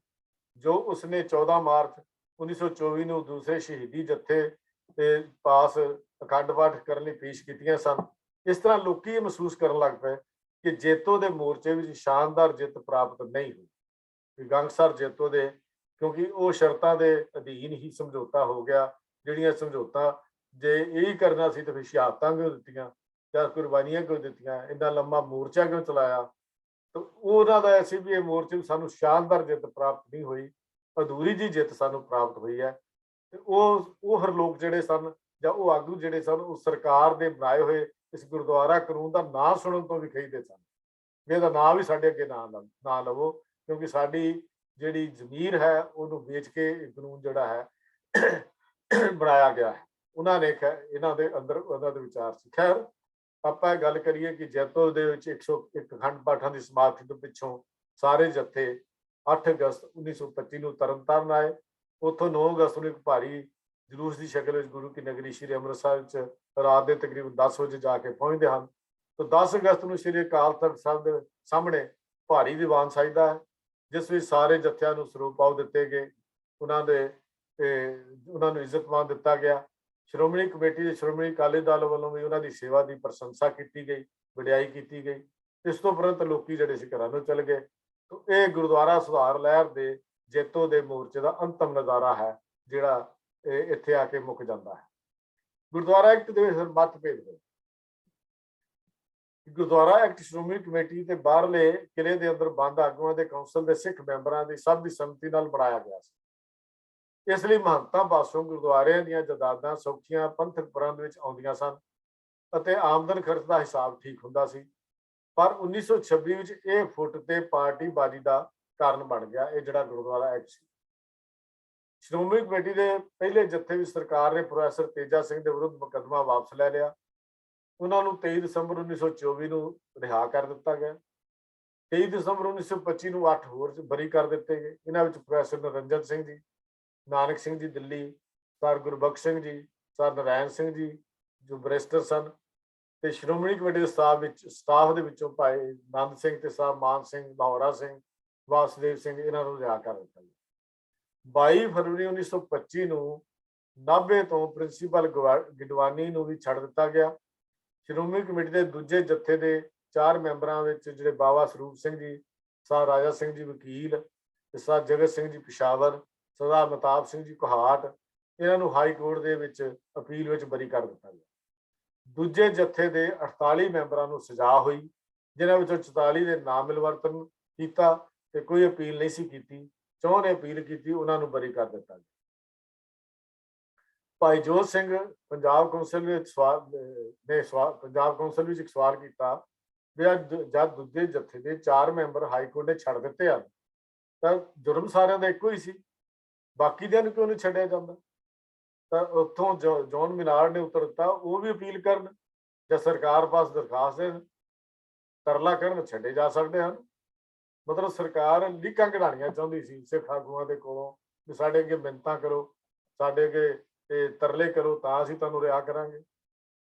ਜੋ ਉਸਨੇ 14 ਮਾਰਚ 1924 ਨੂੰ ਦੂਸਰੇ ਸ਼ਹੀਦੀ ਜੱਥੇ ਦੇ ਪਾਸ ਅਖੰਡ ਪਾਠ ਕਰਨ ਲਈ ਪੇਸ਼ ਕੀਤੀਆਂ ਸਨ। ਇਸ ਤਰ੍ਹਾਂ ਲੋਕੀ ਇਹ ਮਹਿਸੂਸ ਕਰਨ ਲੱਗ ਪਏ ਕਿ ਜੇਤੋ ਦੇ ਮੋਰਚੇ ਵਿੱਚ ਸ਼ਾਨਦਾਰ ਜਿੱਤ ਪ੍ਰਾਪਤ ਨਹੀਂ ਹੋਈ। ਗੰਗਸਰ ਜੇਤੋ ਦੇ ਕਿਉਂਕਿ ਉਹ ਸ਼ਰਤਾਂ ਦੇ ਅਧੀਨ ਹੀ ਸਮਝੌਤਾ ਹੋ ਗਿਆ, ਜਿਹੜੀਆਂ ਸਮਝੌਤਾ ਜੇ ਇਹ ਕਰਨਾ ਸੀ ਤਾਂ ਫਿਰ ਸ਼ਹਾਦਤਾਂ ਕਿਉਂ ਦਿੱਤੀਆਂ ਜਾਂ ਕੁਰਬਾਨੀਆਂ ਕਿਉਂ ਦਿੱਤੀਆਂ, ਇੰਨਾ ਲੰਮਾ ਮੋਰਚਾ ਕਿਉਂ ਚਲਾਇਆ। ਤਾਂ ਉਹਨਾਂ ਦਾ ਐਸੀ ਵੀ ਇਹ ਮੋਰਚੇ ਵਿੱਚ ਸਾਨੂੰ ਸ਼ਾਨਦਾਰ ਜਿੱਤ ਪ੍ਰਾਪਤ ਨਹੀਂ ਹੋਈ, ਅਧੂਰੀ ਜੀ ਜਿੱਤ ਸਾਨੂੰ ਪ੍ਰਾਪਤ ਹੋਈ ਹੈ। ਤੇ ਉਹ ਹਰ ਲੋਕ ਜਿਹੜੇ ਸਨ ਜਾਂ ਉਹ ਆਗੂ ਜਿਹੜੇ ਸਨ ਉਹ ਸਰਕਾਰ ਦੇ ਬਣਾਏ ਹੋਏ ਇਸ ਗੁਰਦੁਆਰਾ ਕਾਨੂੰਨ ਦਾ ਨਾਂ ਸੁਣਨ ਤੋਂ ਵੀ ਖਿਝਦੇ ਸਨ ਵੀ ਇਹਦਾ ਨਾਂ ਵੀ ਸਾਡੇ ਅੱਗੇ ਨਾ ਲਵੋ, ਕਿਉਂਕਿ ਸਾਡੀ ਜਿਹੜੀ ਜ਼ਮੀਰ ਹੈ ਉਹਨੂੰ ਵੇਚ ਕੇ ਇਹ ਕਾਨੂੰਨ ਜਿਹੜਾ ਹੈ ਬਣਾਇਆ ਗਿਆ ਹੈ। ਉਹਨਾਂ ਨੇ ਇਹਨਾਂ ਦੇ ਅੰਦਰ ਉਹਨਾਂ ਦੇ ਵਿਚਾਰ ਸੀ। ਖੈਰ ਆਪਾਂ ਇਹ ਗੱਲ ਕਰੀਏ ਕਿ ਜੈਤੋ ਦੇ ਵਿੱਚ 101 ਅਖੰਡ ਪਾਠਾਂ ਦੀ ਸਮਾਪਤੀ ਤੋਂ ਪਿੱਛੋਂ ਸਾਰੇ ਜੱਥੇ 8 ਅਗਸਤ 1925 ਨੂੰ ਤਰਨਤਾਰਨ ਆਏ। ਉੱਥੋਂ 9 ਅਗਸਤ ਨੂੰ ਇੱਕ ਭਾਰੀ ਜਲੂਸ ਦੀ ਸ਼ਕਲ ਵਿੱਚ ਗੁਰੂ ਕੀ ਨਗਰੀ ਸ਼੍ਰੀ ਅੰਮ੍ਰਿਤਸਰ ਵਿੱਚ ਰਾਤ ਦੇ ਤਕਰੀਬਨ 10 ਵਜੇ ਜਾ ਕੇ ਪਹੁੰਚਦੇ ਹਨ। ਤਾਂ 10 ਅਗਸਤ ਨੂੰ ਸ਼੍ਰੀ ਅਕਾਲ ਤਖਤ ਸਾਹਿਬ ਦੇ ਸਾਹਮਣੇ ਭਾਰੀ ਦੀਵਾਨ ਸਜਦਾ ਹੈ, ਜਿਸ ਵਿੱਚ ਸਾਰੇ ਜੱਥਿਆਂ ਨੂੰ ਸਰੂਪ ਪਾਉ ਦਿੱਤੇ ਗਏ, ਉਹਨਾਂ ਨੂੰ ਇੱਜ਼ਤਮਾਨ ਦਿੱਤਾ ਗਿਆ। ਸ਼੍ਰੋਮਣੀ ਕਮੇਟੀ ਦੇ ਸ਼੍ਰੋਮਣੀ ਅਕਾਲੀ ਦਲ ਵੱਲੋਂ ਵੀ ਉਹਨਾਂ ਦੀ ਸੇਵਾ ਦੀ ਪ੍ਰਸ਼ੰਸਾ ਕੀਤੀ ਗਈ, ਵਡਿਆਈ ਕੀਤੀ ਗਈ। ਇਸ ਤੋਂ ਉਪਰੰਤ ਲੋਕੀ ਜਿਹੜੇ ਸੀ ਘਰਾਂ ਨੂੰ ਚਲ ਗਏ। ਤਾਂ ਇਹ ਗੁਰਦੁਆਰਾ ਸੁਧਾਰ ਲਹਿਰ ਦੇ ਜੇਤੋ ਦੇ ਮੋਰਚੇ ਦਾ ਅੰਤਮ ਨਜ਼ਾਰਾ ਹੈ ਜਿਹੜਾ ਇੱਥੇ ਆ ਕੇ ਮੁੱਕ ਜਾਂਦਾ ਹੈ। ਗੁਰਦੁਆਰਾ ਐਕਟ ਦੇ ਵਿੱਚ ਮਤਭੇਦ ਹੋਏ। ਗੁਰਦੁਆਰਾ ਐਕਟ ਸ਼੍ਰੋਮਣੀ ਕਮੇਟੀ ਤੇ ਬਾਹਰਲੇ ਕਿਲੇ ਦੇ ਅੰਦਰ ਬੰਦ ਆਗੂਆਂ ਦੇ ਕੌਂਸਲ ਦੇ ਸਿੱਖ ਮੈਂਬਰਾਂ ਦੀ ਸਭ ਦੀ ਸੰਮਤੀ ਨਾਲ ਬਣਾਇਆ ਗਿਆ ਸੀ। ਇਸ ਲਈ ਮਹੰਤਾਂ ਪਾਸੋਂ ਗੁਰਦੁਆਰਿਆਂ ਦੀਆਂ ਜਾਇਦਾਦਾਂ ਸੌਖੀਆਂ ਪੰਥਕ ਪ੍ਰਬੰਧ ਵਿੱਚ ਆਉਂਦੀਆਂ ਸਨ ਅਤੇ ਆਮਦਨ ਖਰਚ ਦਾ ਹਿਸਾਬ ਠੀਕ ਹੁੰਦਾ ਸੀ। ਪਰ 1926 ਵਿੱਚ ਇਹ ਫੁੱਟ ਤੇ ਪਾਰਟੀਬਾਜ਼ੀ ਦਾ ਕਾਰਨ ਬਣ ਗਿਆ। ਇਹ ਜਿਹੜਾ ਗੁਰਦੁਆਰਾ ਐਕਟ ਸੀ, ਸ਼੍ਰੋਮਣੀ ਕਮੇਟੀ ਦੇ ਪਹਿਲੇ ਜੱਥੇ ਵਿੱਚ ਸਰਕਾਰ ਨੇ ਪ੍ਰੋਫੈਸਰ ਤੇਜਾ ਸਿੰਘ ਦੇ ਵਿਰੁੱਧ ਮੁਕੱਦਮਾ ਵਾਪਸ ਲੈ ਲਿਆ। ਉਹਨਾਂ ਨੂੰ 23 ਦਸੰਬਰ 1924 ਨੂੰ ਰਿਹਾ ਕਰ ਦਿੱਤਾ ਗਿਆ। 23 ਦਸੰਬਰ 1925 ਨੂੰ 8 ਹੋਰ ਬਰੀ ਕਰ ਦਿੱਤੇ ਗਏ। ਇਹਨਾਂ ਵਿੱਚ professor Narendra Singh ji, Nanak Singh ji Delhi, sir Gurbakhsh Singh ji, sir Narayan Singh ji ਜੋ ਬੈਰਿਸਟਰ ਸਨ, ਤੇ ਸ਼੍ਰੋਮਣੀ ਕਮੇਟੀ ਦੇ ਸਟਾਫ ਦੇ ਵਿੱਚੋਂ ਭਾਈ ਨੰਦ ਸਿੰਘ ਤੇ ਸਾਹਿਬ ਮਾਨ ਸਿੰਘ, ਲਾਹੌਰਾ ਸਿੰਘ, ਵਾਸੁਦੇਵ ਸਿੰਘ, ਇਹਨਾਂ ਨੂੰ ਰਿਹਾ ਕਰ ਦਿੱਤਾ ਗਿਆ। 22 ਫਰਵਰੀ 1925 ਨੂੰ ਨਾਭੇ ਤੋਂ ਪ੍ਰਿੰਸੀਪਲ ਗਿਡਵਾਨੀ ਨੂੰ ਵੀ ਛੱਡ ਦਿੱਤਾ ਗਿਆ। ਸ਼੍ਰੋਮਣੀ ਕਮੇਟੀ ਦੇ ਦੂਜੇ ਜੱਥੇ ਦੇ 4 ਮੈਂਬਰਾਂ ਵਿੱਚ ਜਿਹੜੇ ਬਾਬਾ ਸਰੂਪ ਸਿੰਘ ਜੀ, ਸਰ ਰਾਜਾ ਸਿੰਘ ਜੀ ਵਕੀਲ, ਸਰ ਜਗਤ ਸਿੰਘ ਜੀ ਪਿਸ਼ਾਵਰ, ਸਰਦਾਰ ਮਤਾਬ ਸਿੰਘ ਜੀ ਕੋਹਾਟ, ਇਹਨਾਂ ਨੂੰ ਹਾਈ ਕੋਰਟ ਦੇ ਵਿੱਚ ਅਪੀਲ ਵਿੱਚ ਬਰੀ ਕਰ ਦਿੱਤਾ ਗਿਆ। ਦੂਜੇ ਜੱਥੇ ਦੇ 48 ਮੈਂਬਰਾਂ ਨੂੰ ਸਜ਼ਾ ਹੋਈ, ਜਿਨ੍ਹਾਂ ਵਿੱਚੋਂ 44 ਦੇ ਨਾਮਿਲਵਰਤਨ ਕੀਤਾ ਤੇ ਕੋਈ ਅਪੀਲ ਨਹੀਂ ਸੀ ਕੀਤੀ। 4 ਨੇ ਅਪੀਲ ਕੀਤੀ, ਉਹਨਾਂ ਨੂੰ ਬਰੀ ਕਰ ਦਿੱਤਾ ਗਿਆ। ਭਾਈ ਜੋਤ ਸਿੰਘ ਪੰਜਾਬ ਕੌਂਸਲ ਵਿੱਚ ਇੱਕ ਸਵਾਲ ਕੀਤਾ ਵੀ ਜਦ ਦੂਜੇ ਜੱਥੇ ਦੇ 4 ਮੈਂਬਰ ਹਾਈ ਕੋਰਟ ਨੇ ਛੱਡ ਦਿੱਤੇ ਹਨ ਤਾਂ ਜੁਰਮ ਸਾਰਿਆਂ ਦਾ ਇੱਕੋ ਹੀ ਸੀ, ਬਾਕੀ ਦਿਆਂ ਨੂੰ ਕਿਉਂ ਨਹੀਂ ਛੱਡਿਆ ਜਾਂਦਾ? ਤਾਂ ਉੱਥੋਂ ਜੌਨ ਮਿਨਾਰ ਨੇ ਉੱਤਰ ਦਿੱਤਾ ਉਹ ਵੀ ਅਪੀਲ ਕਰਨ ਜਾਂ ਸਰਕਾਰ ਪਾਸ ਦਰਖਾਸਤ ਦੇਣ, ਤਰਲਾ ਕਰਨ, ਛੱਡੇ ਜਾ ਸਕਦੇ ਹਨ। ਮਤਲਬ ਸਰਕਾਰ ਲੀਕਾਂ ਕਢਾਣੀਆਂ ਚਾਹੁੰਦੀ ਸੀ ਸਿੱਖ ਆਗੂਆਂ ਦੇ ਕੋਲੋਂ ਵੀ ਸਾਡੇ ਅੱਗੇ ਮਿੰਨਤਾਂ ਕਰੋ, ਸਾਡੇ ਅੱਗੇ ਤੇ ਤਰਲੇ ਕਰੋ ਤਾਂ ਅਸੀਂ ਤੁਹਾਨੂੰ ਰਿਹਾ ਕਰਾਂਗੇ।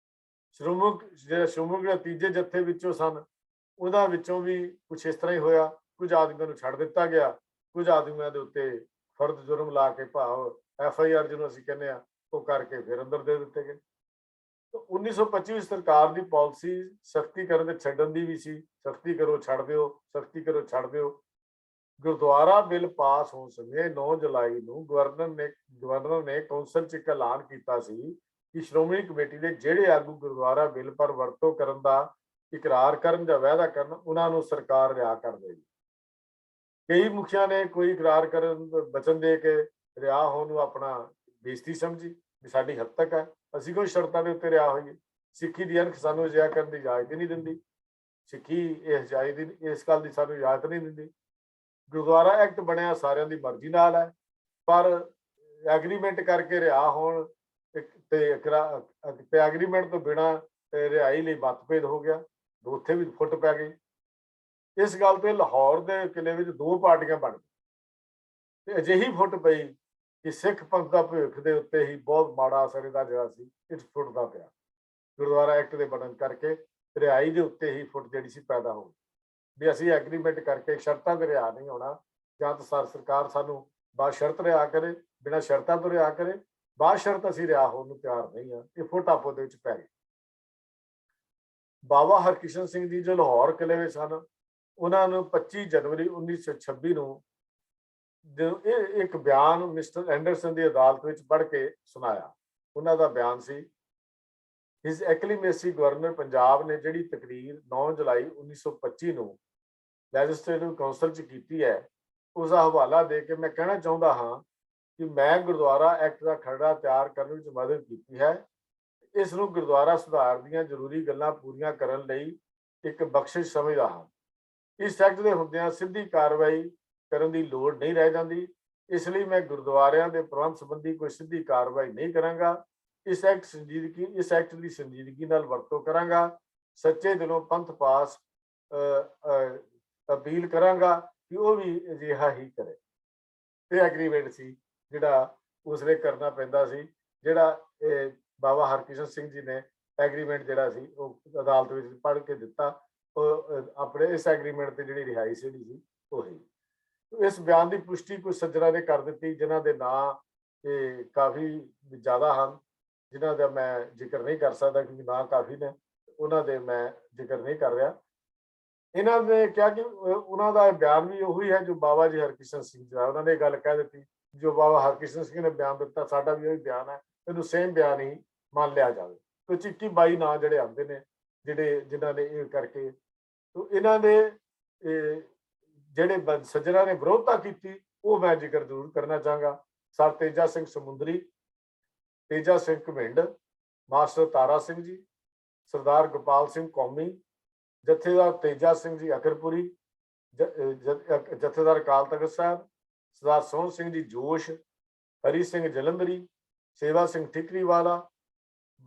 ਸ਼੍ਰੋਮਣੀ ਦੇ ਤੀਜੇ ਜੱਥੇ ਵਿੱਚੋਂ ਸਨ, ਉਹਨਾਂ ਵਿੱਚੋਂ ਵੀ ਕੁਛ ਇਸ ਤਰ੍ਹਾਂ ਹੀ ਹੋਇਆ। ਕੁਝ ਆਦਮੀਆਂ ਨੂੰ ਛੱਡ ਦਿੱਤਾ ਗਿਆ, ਕੁਝ ਆਦਮੀਆਂ ਦੇ ਉੱਤੇ ਫਰਦ ਜੁਰਮ ਲਾ ਕੇ ਭਾਵ FIR ਜਿਹਨੂੰ ਅਸੀਂ ਕਹਿੰਦੇ ਆ ਉਹ ਕਰਕੇ ਫਿਰ ਅੰਦਰ ਦੇ ਦਿੱਤੇ ਗਏ। 1925 ਵਿੱਚ ਸਰਕਾਰ ਦੀ ਪਾਲਿਸੀ ਸਖਤੀ ਕਰਨ ਤੇ ਛੱਡਣ ਦੀ ਵੀ ਸੀ, ਸਖਤੀ ਕਰੋ ਛੱਡ ਦਿਓ, ਸਖਤੀ ਕਰੋ ਛੱਡ ਦਿਓ। ਗੁਰਦੁਆਰਾ ਬਿੱਲ ਪਾਸ ਹੋਣ ਸਮੇਂ 9 ਜੁਲਾਈ ਨੂੰ ਗਵਰਨਰ ਨੇ ਕੌਂਸਲ 'ਚ ਇੱਕ ਐਲਾਨ ਕੀਤਾ ਸੀ ਕਿ ਸ਼੍ਰੋਮਣੀ ਕਮੇਟੀ ਦੇ ਜਿਹੜੇ ਆਗੂ ਗੁਰਦੁਆਰਾ ਬਿੱਲ ਪਰ ਵਰਤੋਂ ਕਰਨ ਦਾ ਇਕਰਾਰ ਕਰਨ ਜਾਂ ਵਾਅਦਾ ਕਰਨ, ਉਹਨਾਂ ਨੂੰ ਸਰਕਾਰ ਰਿਹਾ ਕਰ ਦੇਗੀ। ਕਈ ਮੁਖੀਆਂ ਨੇ ਕੋਈ ਇਕਰਾਰ ਕਰਨ ਬਚਨ ਦੇ ਕੇ ਰਿਹਾ ਹੋਣ ਨੂੰ ਆਪਣਾ ਬੇਇੱਜ਼ਤੀ ਸਮਝੀ ਵੀ ਸਾਡੀ ਹੱਦ ਤੱਕ ਹੈ, ਅਸੀਂ ਕੋਈ ਸ਼ਰਤਾਂ ਦੇ ਉੱਤੇ ਰਿਹਾ ਹੋਈਏ। ਸਿੱਖੀ ਦੀ ਅਣਖ ਸਾਨੂੰ ਅਜਿਹਾ ਕਰਨ ਦੀ ਇਜਾਜ਼ਤ ਹੀ ਨਹੀਂ ਦਿੰਦੀ। ਸਿੱਖੀ ਇਸ ਗੱਲ ਦੀ ਸਾਨੂੰ ਇਜਾਜ਼ਤ ਨਹੀਂ ਦਿੰਦੀ। ਗੁਰਦੁਆਰਾ ਐਕਟ ਬਣਿਆ ਸਾਰਿਆਂ ਦੀ ਮਰਜ਼ੀ ਨਾਲ ਹੈ, ਪਰ ਐਗਰੀਮੈਂਟ ਕਰਕੇ ਰਿਹਾ ਹੋਣ ਤੇ ਐਗਰੀਮੈਂਟ ਤੋਂ ਬਿਨਾਂ ਰਿਹਾਈ ਲਈ ਮਤਭੇਦ ਹੋ ਗਿਆ, ਉੱਥੇ ਵੀ ਫੁੱਟ ਪੈ ਗਈ। ਇਸ ਗੱਲ ਤੇ ਲਾਹੌਰ ਦੇ ਕਿਲੇ ਵਿੱਚ 2 ਪਾਰਟੀਆਂ ਬਣ ਗਈਆਂ ਤੇ ਅਜਿਹੀ ਫੁੱਟ ਪਈ ਕਿ ਸਿੱਖ ਪੰਥ ਦਾ ਭਵਿੱਖ ਦੇ ਉੱਤੇ ਹੀ ਬਹੁਤ ਮਾੜਾ ਅਸਰ ਇਹਦਾ ਜਿਹੜਾ ਸੀ ਇਸ ਫੁੱਟ ਦਾ ਪਿਆ। ਗੁਰਦੁਆਰਾ ਐਕਟ ਦੇ ਬਣਨ ਕਰਕੇ ਰਿਹਾਈ ਦੇ ਉੱਤੇ ਹੀ ਫੁੱਟ ਜਿਹੜੀ ਸੀ ਪੈਦਾ ਹੋ ਗਈ। ਵੀ ਅਸੀਂ ਐਗਰੀਮੈਂਟ ਕਰਕੇ ਸ਼ਰਤਾਂ ਤੇ ਰਿਹਾ ਨਹੀਂ ਹੋਣਾ, ਜਾਂ ਤਾਂ ਸਰਕਾਰ ਸਾਨੂੰ ਬਾਸ਼ਰਤ ਰਿਹਾ ਕਰੇ, ਬਿਨਾਂ ਸ਼ਰਤਾਂ ਤੋਂ ਰਿਹਾ ਕਰੇ, ਬਾਸ਼ਰਤ ਅਸੀਂ ਰਿਹਾ ਹੋਣ ਨੂੰ ਤਿਆਰ ਨਹੀਂ ਹਾਂ। ਇਹ ਫੁੱਟ ਆਪੋ ਦੇ ਵਿੱਚ ਪੈ ਗਏ। ਬਾਬਾ ਹਰਕਿਸ਼ਨ ਸਿੰਘ ਜੀ ਜੋ ਲਾਹੌਰ ਕਿਲੇ ਵਿੱਚ ਸਨ, ਉਹਨਾਂ ਨੂੰ 25 ਜਨਵਰੀ 1926 ਨੂੰ ਇਹ ਇੱਕ ਬਿਆਨ ਮਿਸਟਰ ਐਂਡਰਸਨ ਦੀ ਅਦਾਲਤ ਵਿੱਚ ਪੜ੍ਹ ਕੇ ਸੁਣਾਇਆ। ਉਹਨਾਂ ਦਾ ਬਿਆਨ ਸੀ, ਹਿਸ ਐਕਲੀਮੇਸੀ ਗਵਰਨਰ ਪੰਜਾਬ ਨੇ ਜਿਹੜੀ ਤਕਰੀਰ 9 ਜੁਲਾਈ 1925 ਨੂੰ ਲੈਜਿਸਲੇਟਿਵ ਕਾਉਂਸਲ 'ਚ ਕੀਤੀ ਹੈ, ਉਸ ਦਾ ਹਵਾਲਾ ਦੇ ਕੇ ਮੈਂ ਕਹਿਣਾ ਚਾਹੁੰਦਾ ਹਾਂ ਕਿ ਮੈਂ ਗੁਰਦੁਆਰਾ ਐਕਟ ਦਾ ਖਰੜਾ ਤਿਆਰ ਕਰਨ ਵਿੱਚ ਮਦਦ ਕੀਤੀ ਹੈ। ਇਸ ਨੂੰ ਗੁਰਦੁਆਰਾ ਸੁਧਾਰ ਦੀਆਂ ਜ਼ਰੂਰੀ ਗੱਲਾਂ ਪੂਰੀਆਂ ਕਰਨ ਲਈ ਇੱਕ ਬਖਸ਼ਿਸ਼ ਸਮਝਦਾ ਹਾਂ। ਇਸ ਐਕਟ ਦੇ ਹੁੰਦਿਆਂ ਸਿੱਧੀ ਕਾਰਵਾਈ ਕਰਨ ਦੀ ਲੋੜ ਨਹੀਂ ਰਹਿ ਜਾਂਦੀ, ਇਸ ਲਈ ਮੈਂ ਗੁਰਦੁਆਰਿਆਂ ਦੇ ਪ੍ਰਬੰਧ ਸੰਬੰਧੀ ਕੋਈ ਸਿੱਧੀ ਕਾਰਵਾਈ ਨਹੀਂ ਕਰਾਂਗਾ। ਇਸ ਐਕਟ ਦੀ ਸੰਜੀਦਗੀ ਨਾਲ ਵਰਤੋਂ ਕਰਾਂਗਾ। ਸੱਚੇ ਦਿਲੋਂ ਪੰਥ ਪਾਸ ਅਪੀਲ ਕਰਾਂਗਾ ਕਿ ਉਹ ਵੀ ਅਜਿਹਾ ਹੀ ਕਰੇ। ਇਹ ਐਗਰੀਮੈਂਟ ਸੀ ਜਿਹੜਾ ਉਸਨੇ ਕਰਨਾ ਪੈਂਦਾ ਸੀ, ਜਿਹੜਾ ਬਾਬਾ ਹਰਕਿਸ਼ਨ ਸਿੰਘ ਜੀ ਨੇ ਐਗਰੀਮੈਂਟ ਜਿਹੜਾ ਸੀ ਉਹ ਅਦਾਲਤ ਵਿੱਚ ਪੜ੍ਹ ਕੇ ਦਿੱਤਾ। ਉਹ ਆਪਣੇ ਇਸ ਐਗਰੀਮੈਂਟ ਤੇ ਜਿਹੜੀ ਰਿਹਾਇਸ਼ ਜਿਹੜੀ ਸੀ ਉਹੀ। ਇਸ ਬਿਆਨ ਦੀ ਪੁਸ਼ਟੀ ਕੁਝ ਸੱਜਣਾਂ ਨੇ ਕਰ ਦਿੱਤੀ, ਜਿਨ੍ਹਾਂ ਦੇ ਨਾਂ ਕਾਫੀ ਜ਼ਿਆਦਾ ਹਨ, ਜਿਨ੍ਹਾਂ ਦਾ ਮੈਂ ਜ਼ਿਕਰ ਨਹੀਂ ਕਰ ਸਕਦਾ ਕਿਉਂਕਿ ਨਾਂ ਕਾਫੀ ਨੇ, ਉਹਨਾਂ ਦੇ ਮੈਂ ਜ਼ਿਕਰ ਨਹੀਂ ਕਰ ਰਿਹਾ। ਇਹਨਾਂ ਨੇ ਕਿਹਾ ਕਿ ਉਹਨਾਂ ਦਾ ਬਿਆਨ ਵੀ ਉਹੀ ਹੈ ਜੋ ਬਾਬਾ ਜੀ ਹਰਕਿਸ਼ਨ ਸਿੰਘ ਜੀ ਦਾ। ਉਹਨਾਂ ਨੇ ਗੱਲ ਕਹਿ ਦਿੱਤੀ, ਜੋ ਬਾਬਾ ਹਰਕਿਸ਼ਨ ਸਿੰਘ ਨੇ ਬਿਆਨ ਦਿੱਤਾ ਸਾਡਾ ਵੀ ਉਹੀ ਬਿਆਨ ਹੈ, ਇਹਨੂੰ ਸੇਮ ਬਿਆਨ ਹੀ ਮੰਨ ਲਿਆ ਜਾਵੇ। ਕੁਝ 21-22 ਨਾਂ ਜਿਹੜੇ ਆਉਂਦੇ ਨੇ, ਜਿਨ੍ਹਾਂ ਨੇ ਇਹ ਕਰਕੇ, ਇਹਨਾਂ ਦੇ ਜਿਹੜੇ ਸੱਜਣਾਂ ਨੇ ਵਿਰੋਧਤਾ ਕੀਤੀ ਉਹ ਮੈਂ ਜ਼ਿਕਰ ਜ਼ਰੂਰ ਕਰਨਾ ਚਾਹਾਂਗਾ। ਸਰ ਤੇਜਾ ਸਿੰਘ ਸਮੁੰਦਰੀ, ਤੇਜਾ ਸਿੰਘ ਘਮਿੰਡ, ਮਾਸਟਰ ਤਾਰਾ ਸਿੰਘ ਜੀ, ਸਰਦਾਰ ਗੋਪਾਲ ਸਿੰਘ ਕੌਮੀ, ਜਥੇਦਾਰ ਤੇਜਾ ਸਿੰਘ ਜੀ ਅਕਰਪੁਰੀ, ਜਥੇਦਾਰ ਅਕਾਲ ਤਖਤ ਸਾਹਿਬ, ਸਰਦਾਰ ਸੋਹਣ ਸਿੰਘ ਜੀ ਜੋਸ਼, ਹਰੀ ਸਿੰਘ ਜਲੰਧਰੀ, ਸੇਵਾ ਸਿੰਘ ਠਿਕਰੀਵਾਲਾ,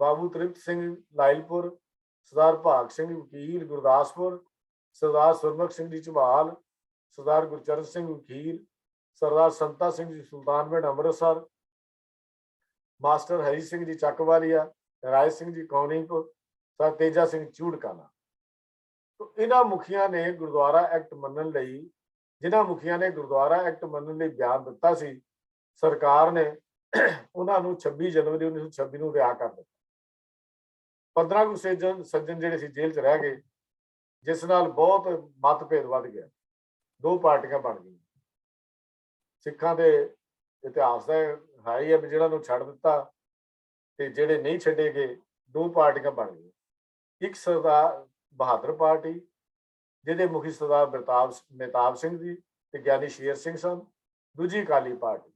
ਬਾਬੂ ਤ੍ਰਿਪਤ ਸਿੰਘ ਲਾਇਲਪੁਰ, ਸਰਦਾਰ ਭਾਗ ਸਿੰਘ ਵਕੀਲ ਗੁਰਦਾਸਪੁਰ, ਸਰਦਾਰ ਸੁਰਮੁਖ ਸਿੰਘ ਜੀ ਝਬਾਲ, ਸਰਦਾਰ ਗੁਰਚਰਨ ਸਿੰਘ ਵਕੀਲ, ਸਰਦਾਰ ਸੰਤਾ ਸਿੰਘ ਜੀ ਸੁਲਤਾਨਪੁਰ ਅੰਮ੍ਰਿਤਸਰ, ਮਾਸਟਰ ਹਰੀ ਸਿੰਘ ਜੀ ਚੱਕਵਾਲੀਆ, ਰਾਏ ਸਿੰਘ ਜੀ ਕੌਨੀਪੁਰ, ਸਰ ਤੇਜਾ ਸਿੰਘ ਚੂੜਕਾਨਾ। ਇਹਨਾਂ ਮੁਖੀਆਂ ਨੇ ਗੁਰਦੁਆਰਾ ਐਕਟ ਮੰਨਣ ਲਈ, ਜਿਨ੍ਹਾਂ ਮੁਖੀਆਂ ਨੇ ਗੁਰਦੁਆਰਾ ਐਕਟ ਮੰਨਣ ਲਈ ਬਿਆਨ ਦਿੱਤਾ ਸੀ, ਸਰਕਾਰ ਨੇ ਉਹਨਾਂ ਨੂੰ 26 ਜਨਵਰੀ 1926 ਨੂੰ ਰਿਹਾ ਕਰ ਦਿੱਤਾ। 15 ਕੁ ਸੱਜਣ ਜਿਹੜੇ ਸੀ ਜੇਲ੍ਹ 'ਚ ਰਹਿ ਗਏ, ਜਿਸ ਨਾਲ ਬਹੁਤ ਮਤਭੇਦ ਵੱਧ ਗਿਆ। ਦੋ ਪਾਰਟੀਆਂ ਬਣ ਗਈਆਂ। ਸਿੱਖਾਂ ਦੇ ਇਤਿਹਾਸ ਦਾ ਹੈ ਹੀ ਹੈ ਵੀ ਜਿਹੜਾ ਨੂੰ ਛੱਡ ਦਿੱਤਾ ਤੇ ਜਿਹੜੇ ਨਹੀਂ ਛੱਡੇ ਗਏ, ਦੋ ਪਾਰਟੀਆਂ ਬਣ ਗਈਆਂ। ਇੱਕ ਸਰਦਾਰ ਬਹਾਦਰ ਪਾਰਟੀ, ਜਿਹਦੇ ਮੁਖੀ ਸਰਦਾਰ ਮਹਿਤਾਬ ਸਿੰਘ ਜੀ ਤੇ ਗਿਆਨੀ ਸ਼ੇਰ ਸਿੰਘ ਸਨ। ਦੂਜੀ ਅਕਾਲੀ ਪਾਰਟੀ,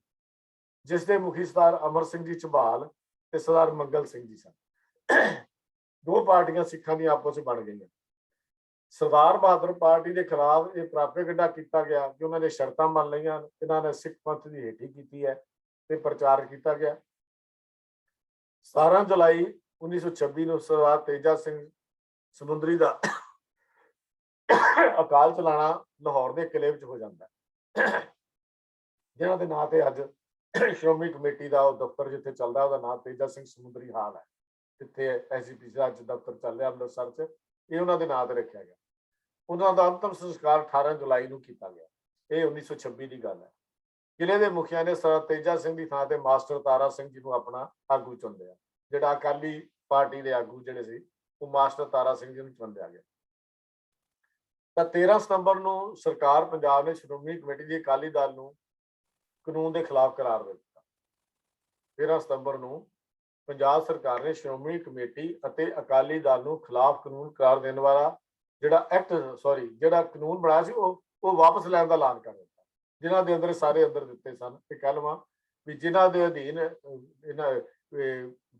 ਜਿਸ ਦੇ ਮੁਖੀ ਸਰਦਾਰ ਅਮਰ ਸਿੰਘ ਜੀ ਝਬਾਲ ਤੇ ਸਰਦਾਰ ਮੰਗਲ ਸਿੰਘ ਜੀ ਸਨ। ਦੋ ਪਾਰਟੀਆਂ ਸਿੱਖਾਂ ਦੀਆਂ ਆਪਸ ਵਿੱਚ ਬਣ ਗਈਆਂ। ਸਰਦਾਰ ਬਹਾਦਰ ਪਾਰਟੀ ਦੇ ਖਿਲਾਫ ਇਹ ਪ੍ਰਾਪੇਗੰਡਾ ਕੀਤਾ ਗਿਆ ਕਿ ਉਹਨਾਂ ਨੇ ਸ਼ਰਤਾਂ ਮੰਨ ਲਈਆਂ, ਇਹਨਾਂ ਨੇ ਸਿੱਖ ਪੰਥ ਦੀ ਹੇਠੀ ਕੀਤੀ ਹੈ ਤੇ ਪ੍ਰਚਾਰ ਕੀਤਾ ਗਿਆ। 17 ਜੁਲਾਈ 1926 ਨੂੰ ਸਰਦਾਰ ਤੇਜਾ ਸਿੰਘ ਸਮੁੰਦਰੀ ਦਾ ਅਕਾਲ ਚਲਾਣਾ ਲਾਹੌਰ ਦੇ ਕਿਲੇ ਵਿੱਚ ਹੋ ਜਾਂਦਾ ਹੈ, ਜਿਨ੍ਹਾਂ ਦੇ ਨਾਂ ਤੇ ਅੱਜ ਸ਼੍ਰੋਮਣੀ ਕਮੇਟੀ ਦਾ ਉਹ ਦਫ਼ਤਰ ਜਿੱਥੇ ਚੱਲਦਾ ਉਹਦਾ ਨਾਂ ਤੇਜਾ ਸਿੰਘ ਸਮੁੰਦਰੀ ਹਾਲ ਹੈ, ਜਿੱਥੇ ਐਸਜੀਪੀਸੀ ਦਾ ਅੱਜ ਦਫ਼ਤਰ ਚੱਲ ਰਿਹਾ ਅੰਮ੍ਰਿਤਸਰ 'ਚ, ਇਹ ਉਹਨਾਂ ਦੇ ਨਾਂ ਤੇ ਰੱਖਿਆ ਗਿਆ। ਉਹਨਾਂ ਦਾ ਅੰਤਮ ਸੰਸਕਾਰ 18 ਜੁਲਾਈ ਨੂੰ ਕੀਤਾ ਗਿਆ। ਇਹ 1926 ਦੀ ਗੱਲ ਹੈ। ਕਿਲੇ ਦੇ ਮੁਖੀਆਂ ਨੇ ਸਰਦਾਰ ਤੇਜਾ ਸਿੰਘ ਦੀ ਥਾਂ ਤੇ ਮਾਸਟਰ ਤਾਰਾ ਸਿੰਘ ਜੀ ਨੂੰ ਆਪਣਾ ਆਗੂ ਚੁਣ ਲਿਆ। ਜਿਹੜਾ ਅਕਾਲੀ ਪਾਰਟੀ ਦੇ ਆਗੂ ਜਿਹੜੇ ਸੀ ਉਹ ਮਾਸਟਰ ਤਾਰਾ ਸਿੰਘ ਜੀ ਨੂੰ ਚੁਣ ਲਿਆ ਗਿਆ। ਤਾਂ 13 ਸਤੰਬਰ ਨੂੰ ਸਰਕਾਰ ਪੰਜਾਬ ਨੇ ਸ਼੍ਰੋਮਣੀ ਕਮੇਟੀ ਦੀ ਅਕਾਲੀ ਦਲ ਨੂੰ ਕਾਨੂੰਨ ਦੇ ਖਿਲਾਫ ਕਰਾਰ ਦੇ ਦਿੱਤਾ। 13 ਸਤੰਬਰ ਨੂੰ ਪੰਜਾਬ ਸਰਕਾਰ ਨੇ ਸ਼੍ਰੋਮਣੀ ਕਮੇਟੀ ਅਤੇ ਅਕਾਲੀ ਦਲ ਨੂੰ ਖਿਲਾਫ ਕਾਨੂੰਨ ਕਰਾਰ ਦੇਣ ਵਾਲਾ ਜਿਹੜਾ ਕਾਨੂੰਨ ਬਣਾਇਆ ਸੀ ਉਹ ਵਾਪਸ ਲੈਣ ਦਾ ਐਲਾਨ ਕਰ ਦਿੱਤਾ। ਜਿਨ੍ਹਾਂ ਦੇ ਅੰਦਰ ਸਾਰੇ ਅੰਦਰ ਦਿੱਤੇ ਸਨ ਤੇ ਕਹਿ ਲਵਾਂ ਵੀ ਜਿਨ੍ਹਾਂ ਦੇ ਅਧੀਨ ਇਹਨਾਂ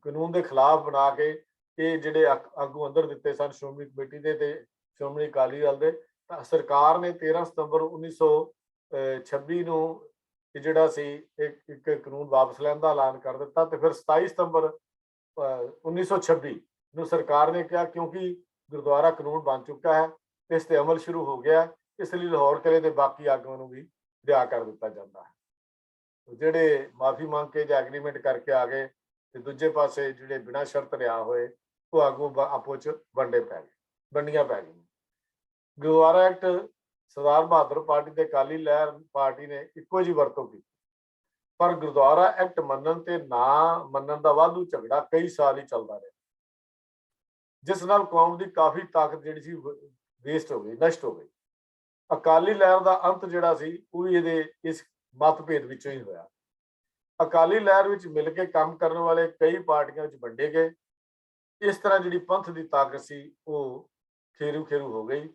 ਕਾਨੂੰਨ ਦੇ ਖਿਲਾਫ ਬਣਾ ਕੇ ਇਹ ਜਿਹੜੇ ਆਗੂ ਅੰਦਰ ਦਿੱਤੇ ਸਨ ਸ਼੍ਰੋਮਣੀ ਕਮੇਟੀ ਦੇ ਤੇ ਸ਼੍ਰੋਮਣੀ ਅਕਾਲੀ ਦਲ ਦੇ, ਤਾਂ ਸਰਕਾਰ ਨੇ 13 ਸਤੰਬਰ 1926 ਨੂੰ ਜਿਹੜਾ ਸੀ ਇੱਕ ਕਾਨੂੰਨ ਵਾਪਸ ਲੈਣ ਦਾ ਐਲਾਨ ਕਰ ਦਿੱਤਾ। ਤੇ ਫਿਰ 27 ਸਤੰਬਰ 1926 ਨੂੰ ਸਰਕਾਰ ਨੇ ਕਿਹਾ ਕਿਉਂਕਿ ਗੁਰਦੁਆਰਾ ਕਾਨੂੰਨ ਬਣ ਚੁੱਕਾ ਹੈ, ਇਸ ਤੇ ਅਮਲ ਸ਼ੁਰੂ ਹੋ ਗਿਆ, ਇਸ ਲਈ ਲਾਹੌਰ ਕਿਲੇ ਦੇ ਬਾਕੀ ਆਗੂਆਂ ਨੂੰ ਵੀ ਰਿਹਾ ਕਰ ਦਿੱਤਾ ਜਾਂਦਾ ਹੈ। ਜਿਹੜੇ ਮਾਫੀ ਮੰਗ ਕੇ ਜਾਂ ਐਗਰੀਮੈਂਟ ਕਰਕੇ ਆ ਗਏ ਤੇ ਦੂਜੇ ਪਾਸੇ ਜਿਹੜੇ ਬਿਨਾਂ ਸ਼ਰਤ ਰਿਹਾ ਹੋਏ ਉਹ ਆਗੂ ਆਪੋ 'ਚ ਵੰਡੀਆਂ ਪੈ ਗਈਆਂ। ਗੁਰਦੁਆਰਾ ਐਕਟ ਸਰਦਾਰ ਬਹਾਦਰ ਪਾਰਟੀ ਤੇ ਅਕਾਲੀ ਲਹਿਰ ਪਾਰਟੀ ਨੇ ਇੱਕੋ ਜਿਹੀ ਵਰਤੋਂ ਕੀਤੀ, ਪਰ ਗੁਰਦੁਆਰਾ ਐਕਟ ਮੰਨਣ ਤੇ ਨਾ ਮੰਨਣ ਦਾ ਵਾਧੂ ਝਗੜਾ ਕਈ ਸਾਲ ਹੀ ਚੱਲਦਾ ਰਿਹਾ, ਜਿਸ ਨਾਲ ਕੌਮ ਦੀ ਕਾਫੀ ਤਾਕਤ ਜਿਹੜੀ ਸੀ ਵੇਸਟ ਹੋ ਗਈ, ਨਸ਼ਟ ਹੋ ਗਈ। ਅਕਾਲੀ ਲਹਿਰ ਦਾ ਅੰਤ ਜਿਹੜਾ ਸੀ ਉਹ ਵੀ ਇਹਦੇ ਇਸ ਮਤਭੇਦ ਵਿੱਚੋਂ ਹੀ ਹੋਇਆ। ਅਕਾਲੀ ਲਹਿਰ ਵਿੱਚ ਮਿਲ ਕੇ ਕੰਮ ਕਰਨ ਵਾਲੇ ਕਈ ਪਾਰਟੀਆਂ ਵਿੱਚ ਵੰਡੇ ਗਏ। ਇਸ ਤਰ੍ਹਾਂ ਜਿਹੜੀ ਪੰਥ ਦੀ ਤਾਕਤ ਸੀ ਉਹ ਖੇਰੂ ਖੇਰੂ ਹੋ ਗਈ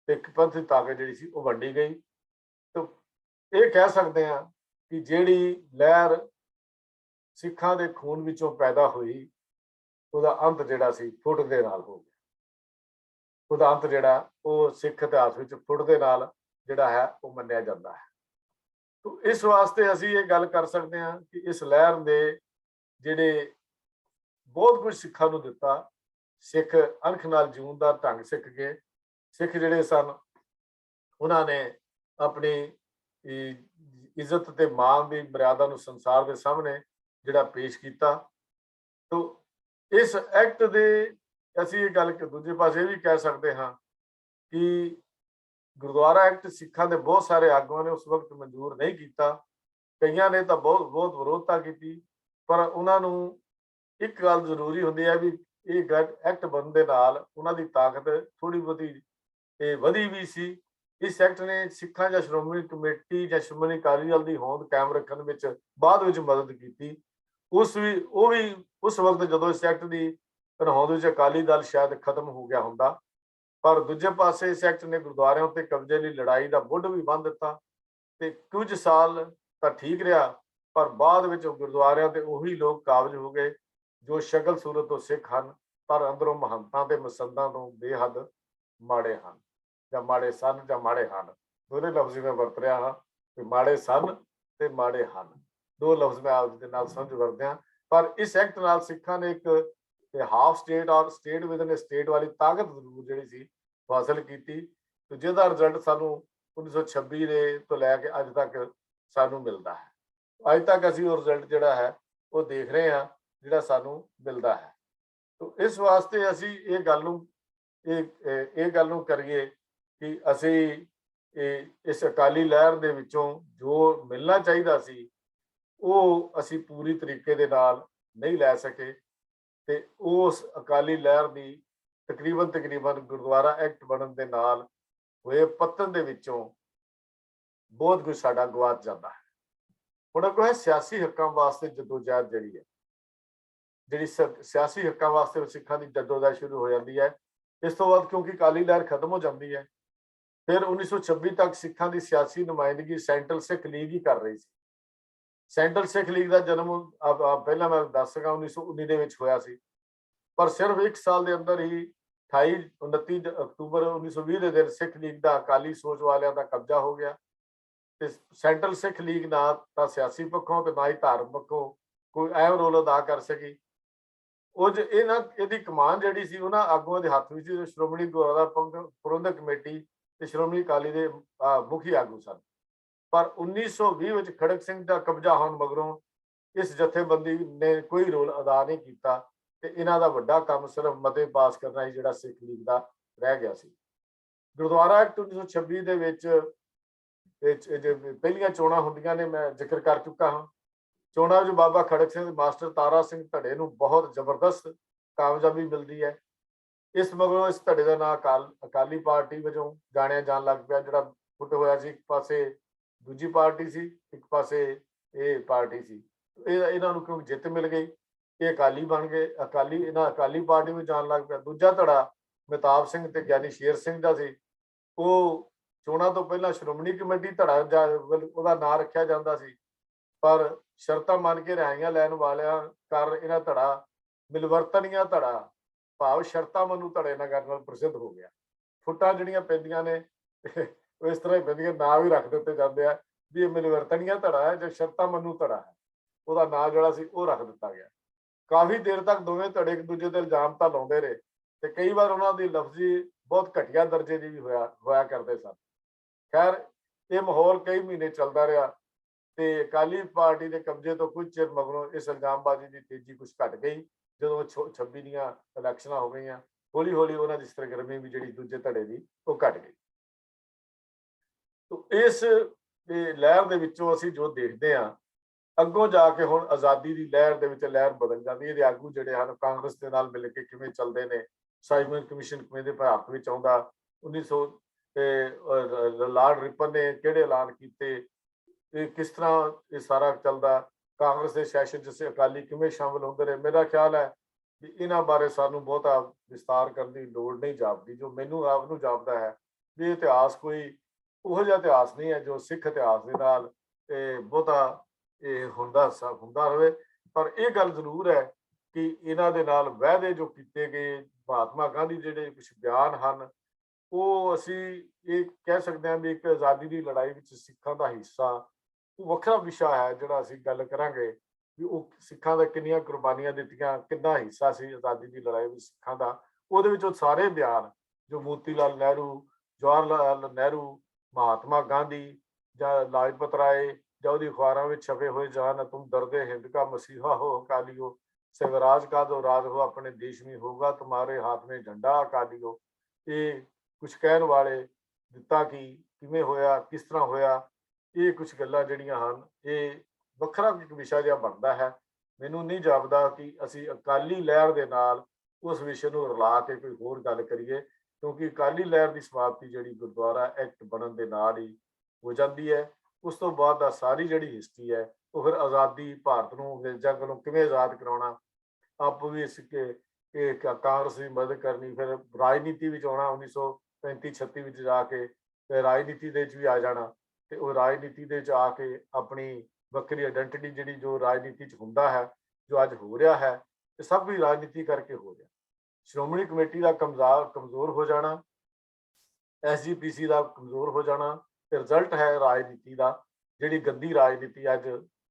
ਤੇ ਪੰਥ ਦੀ ਤਾਕਤ ਜਿਹੜੀ ਸੀ ਉਹ ਵੰਡੀ ਗਈ। ਤੇ ਇਹ ਕਹਿ ਸਕਦੇ ਹਾਂ ਕਿ ਜਿਹੜੀ ਲਹਿਰ ਸਿੱਖਾਂ ਦੇ ਖੂਨ ਵਿੱਚੋਂ ਪੈਦਾ ਹੋਈ, ਉਹਦਾ ਅੰਤ ਜਿਹੜਾ ਸੀ ਫੁੱਟ ਦੇ ਨਾਲ ਹੋ ਗਿਆ। ਉਹਦਾ ਅੰਤ ਜਿਹੜਾ ਉਹ ਸਿੱਖ ਇਤਿਹਾਸ ਵਿੱਚ ਫੁੱਟ ਦੇ ਨਾਲ ਜਿਹੜਾ ਹੈ ਉਹ ਮੰਨਿਆ ਜਾਂਦਾ ਹੈ। ਤੇ ਇਸ ਵਾਸਤੇ ਅਸੀਂ ਇਹ ਗੱਲ ਕਰ ਸਕਦੇ ਹਾਂ ਕਿ ਇਸ ਲਹਿਰ ਦੇ ਜਿਹੜੇ ਬਹੁਤ ਕੁਝ ਸਿੱਖਾਂ ਨੂੰ ਦਿੱਤਾ, ਸਿੱਖ ਅਣਖ ਨਾਲ ਜਿਉਣ ਦਾ ਢੰਗ ਸਿੱਖ ਗਏ। ਸਿੱਖ ਜਿਹੜੇ ਸਨ ਉਹਨਾਂ ਨੇ ਆਪਣੀ ਇੱਜ਼ਤ ਤੇ ਮਾਣ ਦੀ ਮਰਿਆਦਾ ਨੂੰ ਸੰਸਾਰ ਦੇ ਸਾਹਮਣੇ ਜਿਹੜਾ ਪੇਸ਼ ਕੀਤਾ। ਤੋ ਇਸ ਐਕਟ ਦੇ ਅਸੀਂ ਇਹ ਗੱਲ ਦੂਜੇ ਪਾਸੇ ਵੀ ਕਹਿ ਸਕਦੇ ਹਾਂ ਕਿ ਗੁਰਦੁਆਰਾ ਐਕਟ ਸਿੱਖਾਂ ਦੇ ਬਹੁਤ ਸਾਰੇ ਆਗੂਆਂ ਨੇ ਉਸ ਵਕਤ ਮਨਜ਼ੂਰ ਨਹੀਂ ਕੀਤਾ, ਕਈਆਂ ਨੇ ਤਾਂ ਬਹੁਤ ਵਿਰੋਧਤਾ ਕੀਤੀ, ਪਰ ਉਹਨਾਂ ਨੂੰ ਇੱਕ ਗੱਲ ਜ਼ਰੂਰੀ ਹੁੰਦੀ ਹੈ ਵੀ ਇਹ ਐਕਟ ਬਣਨ ਦੇ ਨਾਲ ਉਹਨਾਂ ਦੀ ਤਾਕਤ ਥੋੜੀ ਬਹੁਤੀ ਵਧੀ ਵੀ ਸੀ। ਇਸ ਐਕਟ ਨੇ ਸਿੱਖਾਂ ਜਾਂ ਸ਼੍ਰੋਮਣੀ ਕਮੇਟੀ ਜਾਂ ਸ਼੍ਰੋਮਣੀ ਅਕਾਲੀ ਦਲ ਦੀ ਹੋਂਦ ਕਾਇਮ ਰੱਖਣ ਵਿੱਚ ਬਾਅਦ ਵਿੱਚ ਮਦਦ ਕੀਤੀ। ਉਹ ਵੀ ਉਸ ਵਕਤ ਜਦੋਂ ਇਸ ਐਕਟ ਦੀ ਹੋਂਦ ਵਿੱਚ ਅਕਾਲੀ ਦਲ ਸ਼ਾਇਦ ਖਤਮ ਹੋ ਗਿਆ ਹੁੰਦਾ, ਪਰ ਦੂਜੇ ਪਾਸੇ ਇਸ ਐਕਟ ਨੇ ਗੁਰਦੁਆਰਿਆਂ ਉੱਤੇ ਕਬਜ਼ੇ ਲਈ ਲੜਾਈ ਦਾ ਮੁੱਢ ਵੀ ਬੰਨ੍ਹ ਦਿੱਤਾ ਤੇ ਕੁਝ ਸਾਲ ਤਾਂ ਠੀਕ ਰਿਹਾ, ਪਰ ਬਾਅਦ ਵਿੱਚ ਗੁਰਦੁਆਰਿਆਂ ਤੇ ਉਹੀ ਲੋਕ ਕਾਬਜ ਹੋ ਗਏ ਜੋ ਸ਼ਕਲ ਸੂਰਤ ਤੋਂ ਸਿੱਖ ਹਨ, ਪਰ ਅੰਦਰੋਂ ਮਹੰਤਾਂ ਤੇ ਮਸੰਦਾਂ ਤੋਂ ਬੇਹੱਦ ਮਾੜੇ ਹਨ, ਜਾਂ ਮਾੜੇ ਸਨ ਜਾਂ ਮਾੜੇ ਹਨ। ਦੋਨੇ ਲਫ਼ਜ਼ ਮੈਂ ਵਰਤ ਰਿਹਾ ਹਾਂ ਕਿ ਮਾੜੇ ਸਨ ਤੇ ਮਾੜੇ ਹਨ, ਦੋ ਲਫ਼ਜ਼ ਮੈਂ ਆਪ ਦੇ ਨਾਲ ਸਮਝ ਵਰਤਿਆ। ਪਰ ਇਸ ਐਕਟ ਨਾਲ ਸਿੱਖਾਂ ਨੇ ਇੱਕ ਹਾਫ ਸਟੇਟ ਔਰ ਸਟੇਟ ਵਿਦਨ ਸਟੇਟ ਵਾਲੀ ਤਾਕਤ ਜ਼ਰੂਰ ਜਿਹੜੀ ਸੀ ਹਾਸਲ ਕੀਤੀ, ਤੇ ਜਿਹਦਾ ਰਿਜ਼ਲਟ ਸਾਨੂੰ 1926 ਦੇ ਤੋਂ ਲੈ ਕੇ ਅੱਜ ਤੱਕ ਸਾਨੂੰ ਮਿਲਦਾ ਹੈ। ਅੱਜ ਤੱਕ ਅਸੀਂ ਉਹ ਰਿਜ਼ਲਟ ਜਿਹੜਾ ਹੈ ਉਹ ਦੇਖ ਰਹੇ ਹਾਂ ਜਿਹੜਾ ਸਾਨੂੰ ਮਿਲਦਾ ਹੈ। ਤੋ ਇਸ ਵਾਸਤੇ ਅਸੀਂ ਇਹ ਗੱਲ ਨੂੰ ਕਰੀਏ ਕਿ ਅਸੀਂ ਇਸ ਅਕਾਲੀ ਲਹਿਰ ਦੇ ਵਿੱਚੋਂ ਜੋ ਮਿਲਣਾ ਚਾਹੀਦਾ ਸੀ ਉਹ ਅਸੀਂ ਪੂਰੀ ਤਰੀਕੇ ਦੇ ਨਾਲ ਨਹੀਂ ਲੈ ਸਕੇ, ਤੇ ਉਸ ਅਕਾਲੀ ਲਹਿਰ ਦੀ ਤਕਰੀਬਨ ਗੁਰਦੁਆਰਾ ਐਕਟ ਬਣਨ ਦੇ ਨਾਲ ਹੋਏ ਪਤਨ ਦੇ ਵਿੱਚੋਂ ਬਹੁਤ ਕੁਝ ਸਾਡਾ ਗਵਾਚ ਜਾਂਦਾ ਹੈ। ਹੁਣ ਅੱਗੋਂ ਹੈ ਸਿਆਸੀ ਹੱਕਾਂ ਵਾਸਤੇ ਜਦੋਜਹਿਦ ਜਿਹੜੀ ਸਿਆਸੀ ਹੱਕਾਂ ਵਾਸਤੇ ਸਿੱਖਾਂ ਦੀ ਜਦੋਜਹਿਦ ਸ਼ੁਰੂ ਹੋ ਜਾਂਦੀ ਹੈ। ਇਸ ਤੋਂ ਬਾਅਦ ਕਿਉਂਕਿ ਅਕਾਲੀ ਲਹਿਰ ਖਤਮ ਹੋ ਜਾਂਦੀ ਹੈ, ਫਿਰ 1926 ਤੱਕ ਸਿੱਖਾਂ ਦੀ ਸਿਆਸੀ ਨੁਮਾਇੰਦਗੀ ਸੈਂਟਰਲ ਸਿੱਖ ਲੀਗ ਹੀ ਕਰ ਰਹੀ ਸੀ। ਸੈਂਟਰਲ ਸਿੱਖ ਲੀਗ ਦਾ ਜਨਮ ਪਹਿਲਾਂ ਮੈਂ ਦੱਸ ਸਕਾਂ 1919 ਦੇ ਵਿੱਚ ਹੋਇਆ ਸੀ, ਪਰ ਸਿਰਫ 1 ਸਾਲ ਦੇ ਅੰਦਰ ਹੀ 29 ਅਕਤੂਬਰ 1920 ਦੇ ਦਿਨ ਸਿੱਖ ਲੀਗ ਦਾ ਅਕਾਲੀ ਸੋਚ ਵਾਲਿਆਂ ਦਾ ਕਬਜ਼ਾ ਹੋ ਗਿਆ, ਤੇ ਸੈਂਟਰਲ ਸਿੱਖ ਲੀਗ ਨਾ ਤਾਂ ਸਿਆਸੀ ਪੱਖੋਂ ਤੇ ਨਾ ਹੀ ਧਾਰਮਿਕ ਪੱਖੋਂ ਕੋਈ ਅਹਿਮ ਰੋਲ ਅਦਾ ਕਰ ਸਕੀ। ਇਹਦੀ ਕਮਾਨ ਜਿਹੜੀ ਸੀ ਉਹਨਾਂ ਆਗੂਆਂ ਦੇ ਹੱਥ ਵਿੱਚ ਸ਼੍ਰੋਮਣੀ ਗੁਰਦੁਆਰਾ ਪ੍ਰਬੰਧਕ ਕਮੇਟੀ ਤੇ ਸ਼੍ਰੋਮਣੀ ਅਕਾਲੀ ਦੇ ਮੁਖੀ ਆਗੂ ਸਨ। ਪਰ 1920 ਵਿੱਚ ਖੜਕ ਸਿੰਘ ਦਾ ਕਬਜ਼ਾ ਹੋਣ ਮਗਰੋਂ ਇਸ ਜਥੇਬੰਦੀ ਨੇ ਕੋਈ ਰੋਲ ਅਦਾ ਨਹੀਂ ਕੀਤਾ, ਤੇ ਇਹਨਾਂ ਦਾ ਵੱਡਾ ਕੰਮ ਸਿਰਫ ਮਤੇ ਪਾਸ ਕਰਨਾ ਹੀ ਜਿਹੜਾ ਸਿੱਖ ਲੀਗ ਦਾ ਰਹਿ ਗਿਆ ਸੀ। ਗੁਰਦੁਆਰਾ ਐਕਟ 1926 ਦੇ ਵਿੱਚ ਪਹਿਲੀਆਂ ਚੋਣਾਂ ਹੁੰਦੀਆਂ ਨੇ, ਮੈਂ ਜ਼ਿਕਰ ਕਰ ਚੁੱਕਾ ਹਾਂ। ਚੋਣਾਂ ਵਿੱਚ ਬਾਬਾ ਖੜਕ ਸਿੰਘ ਮਾਸਟਰ ਤਾਰਾ ਸਿੰਘ ਧੜੇ ਨੂੰ ਬਹੁਤ ਜ਼ਬਰਦਸਤ ਕਾਮਯਾਬੀ ਮਿਲਦੀ ਹੈ। ਇਸ ਮਗਰੋਂ ਇਸ ਧੜੇ ਦਾ ਨਾਂ ਅਕਾਲੀ ਪਾਰਟੀ ਵਜੋਂ ਜਾਣਿਆ ਜਾਣ ਲੱਗ ਪਿਆ, ਜਿਹੜਾ ਫੁੱਟ ਹੋਇਆ ਸੀ। ਇੱਕ ਪਾਸੇ ਦੂਜੀ ਪਾਰਟੀ ਸੀ, ਇੱਕ ਪਾਸੇ ਇਹ ਪਾਰਟੀ ਸੀ। ਇਹਨਾਂ ਨੂੰ ਕਿਉਂ ਜਿੱਤ ਮਿਲ ਗਈ, ਇਹ ਅਕਾਲੀ ਬਣ ਗਏ। ਅਕਾਲੀ ਪਾਰਟੀ ਵਿੱਚ ਜਾਣ ਲੱਗ ਪਿਆ। ਦੂਜਾ ਧੜਾ ਮਹਿਤਾਬ ਸਿੰਘ ਤੇ ਗਿਆਨੀ ਸ਼ੇਰ ਸਿੰਘ ਦਾ ਸੀ, ਉਹ ਚੋਣਾਂ ਤੋਂ ਪਹਿਲਾਂ ਸ਼੍ਰੋਮਣੀ ਕਮੇਟੀ ਧੜਾ ਉਹਦਾ ਨਾਂ ਰੱਖਿਆ ਜਾਂਦਾ ਸੀ, ਪਰ ਸ਼ਰਤਾਂ ਮੰਨ ਕੇ ਰਿਹਾਈਆਂ ਲੈਣ ਵਾਲਿਆਂ ਕਾਰਨ ਇਹਨਾਂ ਧੜਾ ਮਿਲਵਰਤਨੀਆਂ ਧੜਾ ਭਾਵ ਸ਼ਰਤਾਂ ਮੰਨੂ ਧੜੇ ਨਾਲ ਪ੍ਰਸਿੱਧ ਹੋ ਗਿਆ। ਫੁੱਟਾਂ ਜਿਹੜੀਆਂ ਪੈਂਦੀਆਂ ਨੇ ਉਹ ਇਸ ਤਰ੍ਹਾਂ ਹੀ ਪੈਂਦੀਆਂ, ਨਾਂ ਵੀ ਰੱਖ ਦਿੱਤੇ ਜਾਂਦੇ ਆ ਵੀ ਇਹ ਮਿਲਵਰਤਨੀਆਂ ਧੜਾ ਹੈ ਜਾਂ ਸ਼ਰਤਾਂ ਮੰਨੂ ਧੜਾ ਹੈ, ਉਹਦਾ ਨਾਂ ਜਿਹੜਾ ਸੀ ਉਹ ਰੱਖ ਦਿੱਤਾ ਗਿਆ। ਕਾਫੀ ਦੇਰ ਤੱਕ ਦੋਵੇਂ ਧੜੇ ਇੱਕ ਦੂਜੇ ਤੇ ਇਲਜ਼ਾਮ ਤਾਂ ਲਾਉਂਦੇ ਰਹੇ, ਤੇ ਕਈ ਵਾਰ ਉਹਨਾਂ ਦੀ ਲਫ਼ਜ਼ੀ ਬਹੁਤ ਘਟੀਆ ਦਰਜੇ ਦੀ ਵੀ ਹੋਇਆ ਕਰਦੇ ਸਨ। ਖੈਰ ਇਹ ਮਾਹੌਲ ਕਈ ਮਹੀਨੇ ਚੱਲਦਾ ਰਿਹਾ, ਤੇ ਅਕਾਲੀ ਪਾਰਟੀ ਦੇ ਕਬਜ਼ੇ ਤੋਂ ਕੁਝ ਚਿਰ ਮਗਰੋਂ ਇਸ ਇਲਜ਼ਾਮਬਾਜ਼ੀ ਦੀ ਤੇਜ਼ੀ ਕੁਝ ਘਟ ਗਈ ਜਦੋਂ 26 ਦੀਆਂ ਇਲੈਕਸ਼ਨਾਂ ਹੋ ਗਈਆਂ। ਹੌਲੀ ਹੌਲੀ ਉਹਨਾਂ ਦੀ ਸਰਗਰਮੀ ਵੀ ਜਿਹੜੀ ਦੂਜੇ ਧੜੇ ਦੀ ਉਹ ਘਟ ਗਈ। ਇਸ ਲਹਿਰ ਦੇ ਵਿੱਚੋਂ ਅਸੀਂ ਜੋ ਦੇਖਦੇ ਹਾਂ, ਅੱਗੋਂ ਜਾ ਕੇ ਹੁਣ ਆਜ਼ਾਦੀ ਦੀ ਲਹਿਰ ਦੇ ਵਿੱਚ ਲਹਿਰ ਬਦਲ ਜਾਂਦੀ ਹੈ। ਇਹਦੇ ਆਗੂ ਜਿਹੜੇ ਹਨ ਕਾਂਗਰਸ ਦੇ ਨਾਲ ਮਿਲ ਕੇ ਕਿਵੇਂ ਚੱਲਦੇ ਨੇ, ਸਾਈਮਨ ਕਮਿਸ਼ਨ ਕਿਵੇਂ ਦੇ ਭਾਰਤ ਵਿੱਚ ਆਉਂਦਾ, 1900 ਲਾਰਡ ਰਿਪਨ ਨੇ ਕਿਹੜੇ ਐਲਾਨ ਕੀਤੇ, ਇਹ ਕਿਸ ਤਰ੍ਹਾਂ ਇਹ ਸਾਰਾ ਚੱਲਦਾ, ਕਾਂਗਰਸ ਦੇ ਸੈਸ਼ਨ ਜਿਸ ਅਕਾਲੀ ਕਿਵੇਂ ਸ਼ਾਮਲ ਹੁੰਦੇ ਰਹੇ। ਮੇਰਾ ਖਿਆਲ ਹੈ ਵੀ ਇਹਨਾਂ ਬਾਰੇ ਸਾਨੂੰ ਬਹੁਤਾ ਵਿਸਤਾਰ ਕਰਨ ਦੀ ਲੋੜ ਨਹੀਂ ਜਾਪਦੀ। ਜੋ ਮੈਨੂੰ ਆਪ ਨੂੰ ਜਾਪਦਾ ਹੈ ਵੀ ਇਤਿਹਾਸ ਕੋਈ ਉਹੋ ਜਿਹਾ ਇਤਿਹਾਸ ਨਹੀਂ ਹੈ ਜੋ ਸਿੱਖ ਇਤਿਹਾਸ ਦੇ ਨਾਲ ਬਹੁਤਾ ਹੁੰਦਾ ਰਹੇ। ਪਰ ਇਹ ਗੱਲ ਜ਼ਰੂਰ ਹੈ ਕਿ ਇਹਨਾਂ ਦੇ ਨਾਲ ਵਾਅਦੇ ਜੋ ਕੀਤੇ ਗਏ, ਮਹਾਤਮਾ ਗਾਂਧੀ ਜਿਹੜੇ ਕੁਝ ਬਿਆਨ ਹਨ, ਉਹ ਅਸੀਂ ਇਹ ਕਹਿ ਸਕਦੇ ਹਾਂ ਵੀ ਇੱਕ ਆਜ਼ਾਦੀ ਦੀ ਲੜਾਈ ਵਿੱਚ ਸਿੱਖਾਂ ਦਾ ਹਿੱਸਾ ਉਹ ਵੱਖਰਾ ਵਿਸ਼ਾ ਹੈ ਜਿਹੜਾ ਅਸੀਂ ਗੱਲ ਕਰਾਂਗੇ ਵੀ ਉਹ ਸਿੱਖਾਂ ਦਾ ਕਿੰਨੀਆਂ ਕੁਰਬਾਨੀਆਂ ਦਿੱਤੀਆਂ, ਕਿੰਨਾ ਹਿੱਸਾ ਸੀ ਆਜ਼ਾਦੀ ਦੀ ਲੜਾਈ ਵਿੱਚ ਸਿੱਖਾਂ ਦਾ। ਉਹਦੇ ਵਿੱਚ ਉਹ ਸਾਰੇ ਬਿਆਨ ਜੋ ਮੋਤੀ ਲਾਲ ਨਹਿਰੂ, ਜਵਾਹਰ ਲਾਲ ਨਹਿਰੂ, ਮਹਾਤਮਾ ਗਾਂਧੀ ਜਾਂ ਲਾਜਪਤ ਰਾਏ ਜਾਂ ਉਹਦੀ ਅਖਬਾਰਾਂ ਵਿੱਚ ਛਪੇ ਹੋਏ ਜਾਨ ਤੁਮ ਦਰਦੇ ਹਿੰਦ का मसीहा हो अकालियो, स्वराज का जो राज हो अपने देश में होगा तुम्हारे हाथ में झंडा अकालियो। ਇਹ ਕੁਝ ਕਹਿਣ ਵਾਲੇ ਦਿੱਤਾ ਕਿ ਕਿਵੇਂ ਹੋਇਆ, ਕਿਸ ਤਰ੍ਹਾਂ ਹੋਇਆ, ਇਹ ਕੁਝ ਗੱਲਾਂ ਜਿਹੜੀਆਂ ਹਨ ਇਹ ਵੱਖਰਾ ਇੱਕ ਵਿਸ਼ਾ ਜਿਹਾ ਬਣਦਾ ਹੈ। ਮੈਨੂੰ ਨਹੀਂ ਜਾਪਦਾ ਕਿ ਅਸੀਂ ਅਕਾਲੀ ਲਹਿਰ ਦੇ ਨਾਲ ਉਸ ਵਿਸ਼ੇ ਨੂੰ ਰਲਾ ਕੇ ਕੋਈ ਹੋਰ ਗੱਲ ਕਰੀਏ, ਕਿਉਂਕਿ ਅਕਾਲੀ ਲਹਿਰ ਦੀ ਸਮਾਪਤੀ ਜਿਹੜੀ ਗੁਰਦੁਆਰਾ ਐਕਟ ਬਣਨ ਦੇ ਨਾਲ ਹੀ ਹੋ ਜਾਂਦੀ ਹੈ। ਉਸ ਤੋਂ ਬਾਅਦ ਦਾ ਸਾਰੀ ਜਿਹੜੀ ਹਿਸਟਰੀ ਹੈ ਉਹ ਫਿਰ ਆਜ਼ਾਦੀ, ਭਾਰਤ ਨੂੰ ਅੰਗਰੇਜ਼ਾਂ ਕੋਲੋਂ ਕਿਵੇਂ ਆਜ਼ਾਦ ਕਰਾਉਣਾ, ਆਪ ਵੀ ਇਸ ਕਿ ਕਾਂਗਰਸ ਦੀ ਮਦਦ ਕਰਨੀ, ਫਿਰ ਰਾਜਨੀਤੀ ਵਿੱਚ ਆਉਣਾ 1935-36 ਵਿੱਚ ਜਾ ਕੇ ਰਾਜਨੀਤੀ ਦੇ ਵਿੱਚ ਵੀ ਆ ਜਾਣਾ, ਤੇ ਉਹ ਰਾਜਨੀਤੀ ਦੇ ਵਿੱਚ ਆ ਕੇ ਆਪਣੀ ਵੱਖਰੀ ਆਇਡੈਂਟੀਟੀ ਜਿਹੜੀ ਜੋ ਰਾਜਨੀਤੀ 'ਚ ਹੁੰਦਾ ਹੈ, ਜੋ ਅੱਜ ਹੋ ਰਿਹਾ ਹੈ, ਇਹ ਸਭ ਕੁਝ ਰਾਜਨੀਤੀ ਕਰਕੇ ਹੋ ਰਿਹਾ। ਸ਼੍ਰੋਮਣੀ ਕਮੇਟੀ ਦਾ ਕਮਜ਼ੋਰ ਹੋ ਜਾਣਾ, SGPC ਦਾ ਕਮਜ਼ੋਰ ਹੋ ਜਾਣਾ, ਤੇ ਰਿਜ਼ਲਟ ਹੈ ਰਾਜਨੀਤੀ ਦਾ, ਜਿਹੜੀ ਗੰਦੀ ਰਾਜਨੀਤੀ ਅੱਜ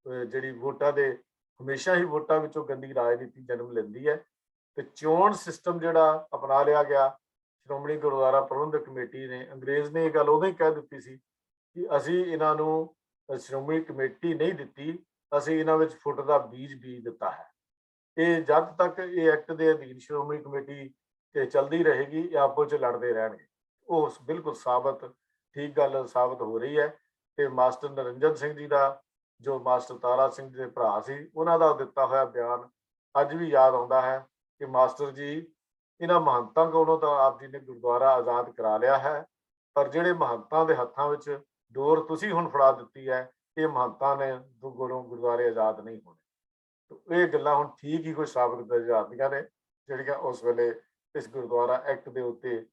ਜਿਹੜੀ ਵੋਟਾਂ ਦੇ ਹਮੇਸ਼ਾ ਹੀ ਵੋਟਾਂ ਵਿੱਚੋਂ ਗੰਦੀ ਰਾਜਨੀਤੀ ਜਨਮ ਲੈਂਦੀ ਹੈ। ਤੇ ਚੋਣ ਸਿਸਟਮ ਜਿਹੜਾ ਅਪਣਾ ਲਿਆ ਗਿਆ ਸ਼੍ਰੋਮਣੀ ਗੁਰਦੁਆਰਾ ਪ੍ਰਬੰਧਕ ਕਮੇਟੀ ਨੇ, ਅੰਗਰੇਜ਼ ਨੇ ਇਹ ਗੱਲ ਉਦੋਂ ਹੀ ਕਹਿ ਦਿੱਤੀ ਸੀ ਕਿ ਅਸੀਂ ਇਹਨਾਂ ਨੂੰ ਸ਼੍ਰੋਮਣੀ ਕਮੇਟੀ ਨਹੀਂ ਦਿੱਤੀ, ਅਸੀਂ ਇਹਨਾਂ ਵਿੱਚ ਫੁੱਟ ਦਾ ਬੀਜ ਦਿੱਤਾ ਹੈ। ਇਹ ਜਦ ਤੱਕ ਇਹ ਐਕਟ ਦੇ ਅਧੀਨ ਸ਼੍ਰੋਮਣੀ ਕਮੇਟੀ ਤੇ ਚੱਲਦੀ ਰਹੇਗੀ, ਇਹ ਆਪੋ ਚ ਲੜਦੇ ਰਹਿਣਗੇ। ਉਹ ਬਿਲਕੁਲ ਸਾਬਤ ਠੀਕ ਗੱਲ ਸਾਬਤ ਹੋ ਰਹੀ ਹੈ। ਤੇ ਮਾਸਟਰ ਨਰਿੰਜਨ ਸਿੰਘ ਜੀ ਦਾ, ਜੋ ਮਾਸਟਰ ਤਾਰਾ ਸਿੰਘ ਦੇ ਭਰਾ ਸੀ, ਉਹਨਾਂ ਦਾ ਦਿੱਤਾ ਹੋਇਆ ਬਿਆਨ ਅੱਜ ਵੀ ਯਾਦ ਆਉਂਦਾ ਹੈ ਕਿ ਮਾਸਟਰ ਜੀ, ਇਹਨਾਂ ਮਹੰਤਾਂ ਕੋਲੋਂ ਤਾਂ ਆਪ ਜੀ ਨੇ ਗੁਰਦੁਆਰਾ ਆਜ਼ਾਦ ਕਰਾ ਲਿਆ ਹੈ, ਪਰ ਜਿਹੜੇ ਮਹੰਤਾਂ ਦੇ ਹੱਥਾਂ ਵਿੱਚ ਡੋਰ ਤੁਸੀਂ ਹੁਣ ਫੜਾ ਦਿੱਤੀ ਹੈ, ਇਹ ਮਹੰਤਾਂ ਨੇ ਕੋਲੋਂ ਗੁਰਦੁਆਰੇ ਆਜ਼ਾਦ ਨਹੀਂ ਹੋਣੇ। ਇਹ ਗੱਲਾਂ ਹੁਣ ਠੀਕ ਹੀ ਕੋਈ ਸਾਬਤ ਕਰ ਜਾਂਦੀਆਂ ਨੇ ਜਿਹੜੀਆਂ ਉਸ ਵੇਲੇ ਇਸ ਗੁਰਦੁਆਰਾ ਐਕਟ ਦੇ ਉੱਤੇ